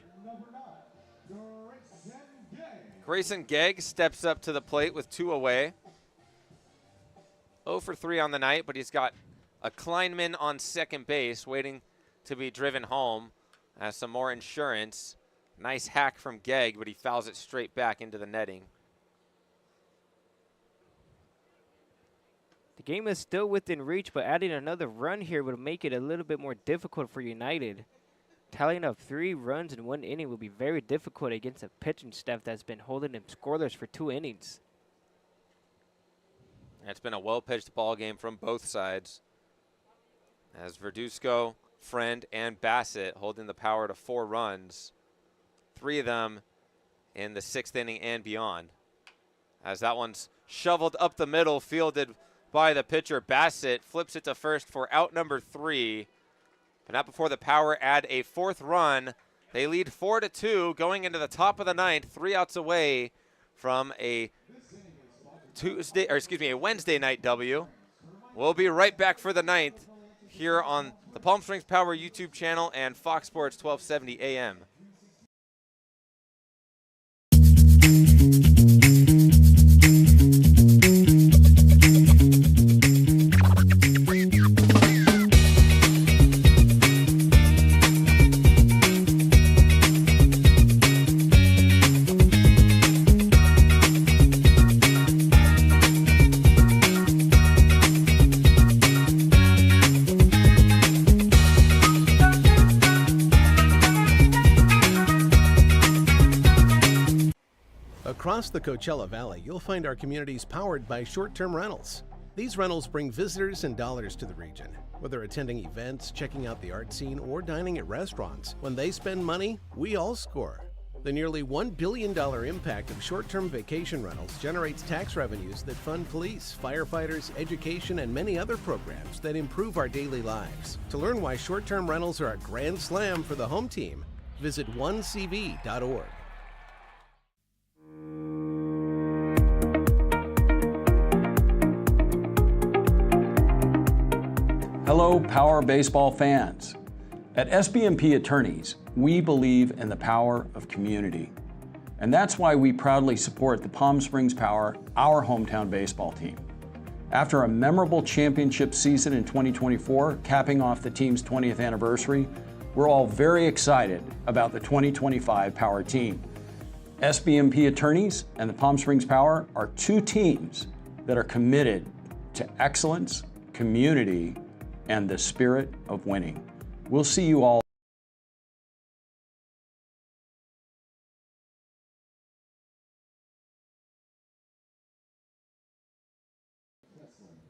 Speaker 1: Grayson Gegg steps up to the plate with 2 away. 0 for 3 on the night, but he's got a Kleinman on second base waiting to be driven home. Some more insurance. Nice hack from Gegg, but he fouls it straight back into the netting.
Speaker 2: The game is still within reach, but adding another run here would make it a little bit more difficult for United. Tallying up 3 runs in 1 inning will be very difficult against a pitching staff that's been holding them scoreless for 2 innings.
Speaker 1: It's been a well-pitched ball game from both sides, as Verduzco, Friend, and Bassett holding the power to 4 runs, 3 of them in the 6th inning and beyond. As that one's shoveled up the middle, fielded by the pitcher. Bassett flips it to first for out number 3, but not before the Power add a 4th run. They lead 4-2 going into the top of the 9th, 3 outs away from a Wednesday night W. We'll be right back for the 9th here on the Palm Springs Power YouTube channel and Fox Sports 1270 AM.
Speaker 17: Across the Coachella Valley, you'll find our communities powered by short-term rentals. These rentals bring visitors and dollars to the region. Whether attending events, checking out the art scene, or dining at restaurants, when they spend money, we all score. The nearly $1 billion impact of short-term vacation rentals generates tax revenues that fund police, firefighters, education, and many other programs that improve our daily lives. To learn why short-term rentals are a grand slam for the home team, visit onecv.org.
Speaker 15: Hello, Power Baseball fans. At SBMP Attorneys, we believe in the power of community. And that's why we proudly support the Palm Springs Power, our hometown baseball team. After a memorable championship season in 2024, capping off the team's 20th anniversary, we're all very excited about the 2025 Power team. SBMP Attorneys and the Palm Springs Power are 2 teams that are committed to excellence, community, and the spirit of winning. We'll see you all.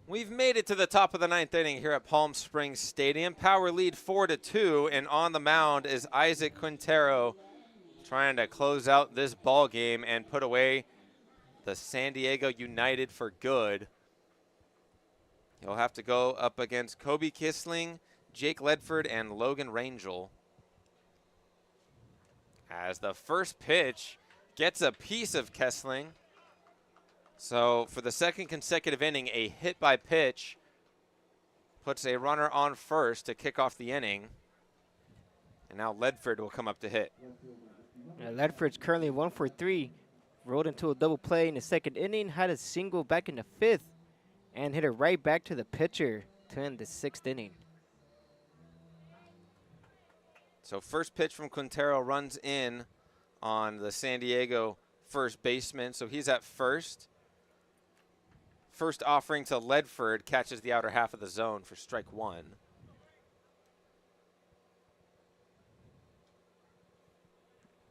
Speaker 1: We've made it to the top of the 9th inning here at Palm Springs Stadium. Power lead 4-2, and on the mound is Isaac Quintero trying to close out this ball game and put away the San Diego United for good. He'll have to go up against Kobe Kissling, Jake Ledford, and Logan Rangel. As the first pitch gets a piece of Kessling. So for the second consecutive inning, a hit by pitch puts a runner on first to kick off the inning. And now Ledford will come up to hit.
Speaker 2: Ledford's currently 1 for 3. Rolled into a double play in the 2nd inning, had a single back in the 5th. And hit it right back to the pitcher to end the 6th inning.
Speaker 1: So first pitch from Quintero runs in on the San Diego first baseman. So he's at first. First offering to Ledford, catches the outer half of the zone for strike 1.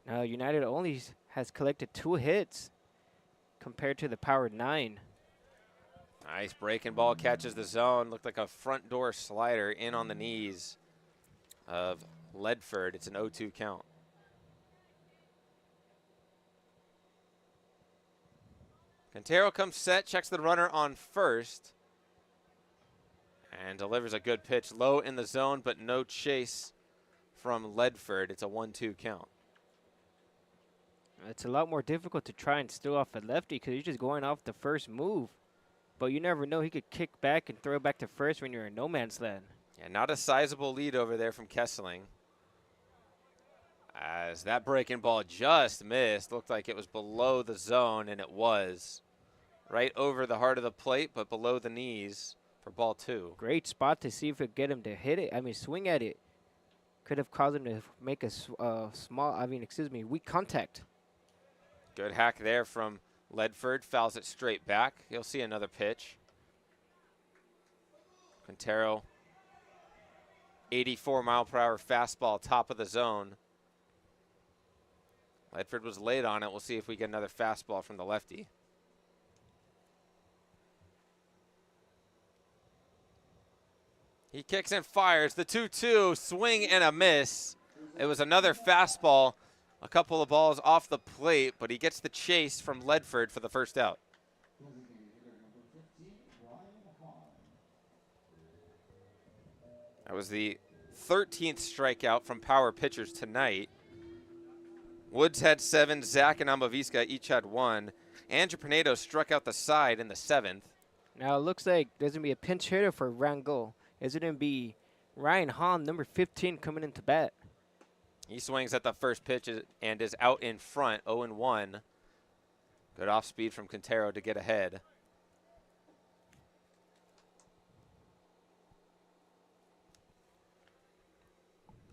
Speaker 2: Now United only has collected 2 hits compared to the Power 9.
Speaker 1: Nice breaking ball, catches the zone. Looked like a front door slider in on the knees of Ledford. It's an 0-2 count. Quintero comes set, checks the runner on first, and delivers a good pitch low in the zone, but no chase from Ledford. It's a 1-2 count.
Speaker 2: It's a lot more difficult to try and steal off a lefty because you're just going off the first move. But you never know, he could kick back and throw it back to first when you're in no man's land.
Speaker 1: Yeah, not a sizable lead over there from Kessling. As that breaking ball just missed. Looked like it was below the zone, and it was. Right over the heart of the plate, but below the knees for ball 2.
Speaker 2: Great spot to see if it get him to hit it. Swing at it. Could have caused him to make a weak contact.
Speaker 1: Good hack there from Ledford, fouls it straight back. You'll see another pitch. Quintero, 84-mile-per-hour fastball, top of the zone. Ledford was late on it. We'll see if we get another fastball from the lefty. He kicks and fires. The 2-2, swing and a miss. It was another fastball, a couple of balls off the plate, but he gets the chase from Ledford for the first out. That was the 13th strikeout from power pitchers tonight. Woods had 7, Zach and Ambavisca each had 1. Andrew Pinedo struck out the side in the 7th.
Speaker 2: Now it looks like there's going to be a pinch hitter for Rangel. Is it going to be Ryan Hahn, number 15, coming into bat?
Speaker 1: He swings at the first pitch and is out in front, 0-1. Good off speed from Quintero to get ahead.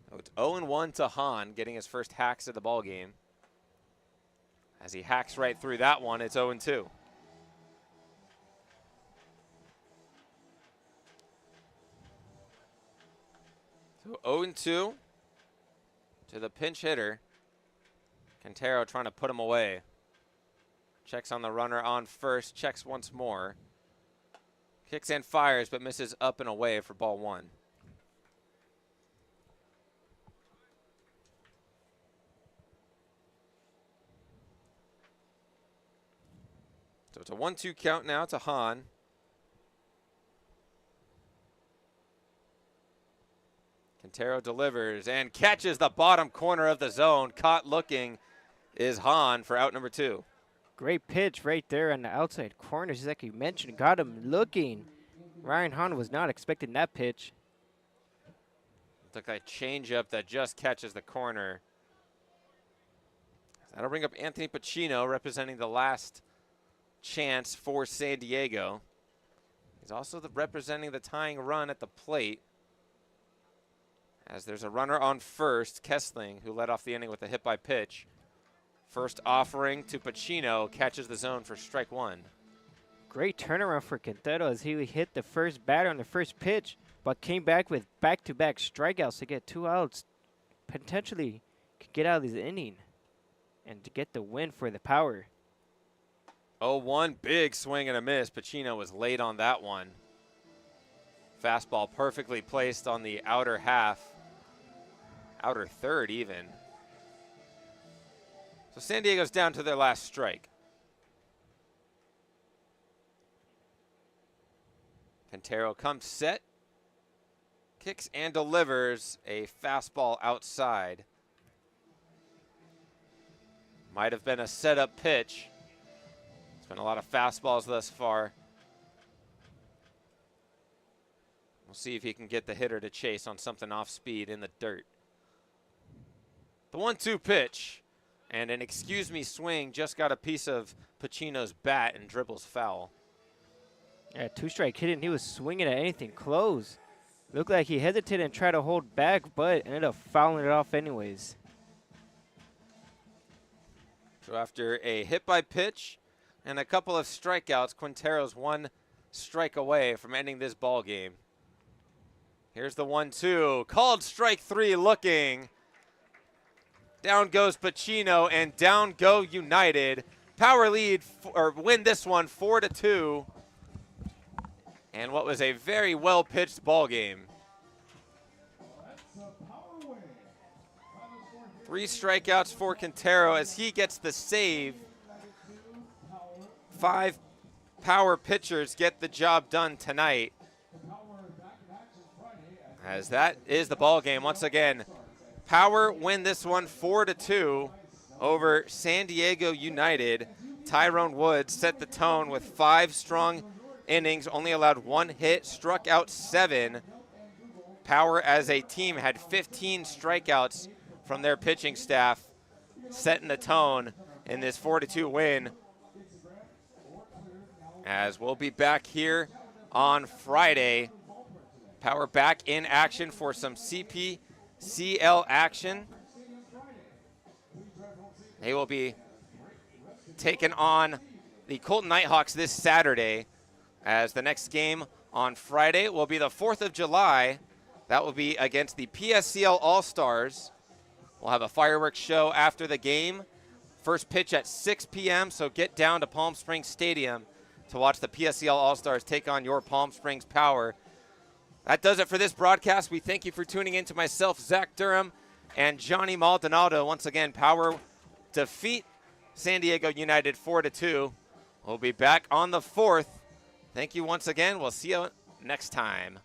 Speaker 1: So it's 0-1 to Hahn, getting his first hacks of the ball game. As he hacks right through that one, it's 0-2. So 0-2 to the pinch hitter. Quintero trying to put him away. Checks on the runner on first, checks once more. Kicks and fires, but misses up and away for ball 1. So it's a 1-2 count now to Hahn. Quintero delivers and catches the bottom corner of the zone. Caught looking is Hahn for out number 2.
Speaker 2: Great pitch right there on the outside corner. Just like you mentioned, got him looking. Ryan Hahn was not expecting that pitch.
Speaker 1: Looked like a changeup that just catches the corner. That'll bring up Anthony Pacino representing the last chance for San Diego. He's also representing the tying run at the plate. As there's a runner on first, Kessling, who led off the inning with a hit by pitch. First offering to Pacino, catches the zone for strike 1.
Speaker 2: Great turnaround for Quintero as he hit the first batter on the first pitch, but came back with back-to-back strikeouts to get 2 outs. Potentially could get out of this inning and to get the win for the Power.
Speaker 1: 0-1, big swing and a miss. Pacino was late on that one. Fastball perfectly placed on the outer half, outer third even. So San Diego's down to their last strike. Quintero comes set, kicks and delivers a fastball outside. Might have been a setup pitch. It's been a lot of fastballs thus far. We'll see if he can get the hitter to chase on something off speed in the dirt. The 1-2 pitch and an excuse me swing just got a piece of Pacino's bat and dribbles foul.
Speaker 2: Yeah, 2-strike hit, and he was swinging at anything close. Looked like he hesitated and tried to hold back, but ended up fouling it off anyways.
Speaker 1: So after a hit by pitch and a couple of strikeouts, Quintero's 1 strike away from ending this ball game. Here's the 1-2, called strike 3 looking. Down goes Pacino and down go United. Power lead, or win this one 4-2. And what was a very well-pitched ball game. 3 strikeouts for Quintero as he gets the save. 5 power pitchers get the job done tonight. As that is the ball game once again. Power win this one 4-2 over San Diego United. Tyrone Woods set the tone with 5 strong innings, only allowed 1 hit, struck out 7. Power as a team had 15 strikeouts from their pitching staff, setting the tone in this 4-2 win. As we'll be back here on Friday. Power back in action for some CPCL action. They will be taking on the Colton Nighthawks this Saturday, as the next game on Friday will be the 4th of July. That will be against the PSCL All-Stars. We'll have a fireworks show after the game. First pitch at 6 p.m., so get down to Palm Springs Stadium to watch the PSCL All-Stars take on your Palm Springs Power. That does it for this broadcast. We thank you for tuning in to myself, Zach Durham, and Johnny Maldonado. Once again, Power defeat San Diego United 4-2. We'll be back on the 4th. Thank you once again. We'll see you next time.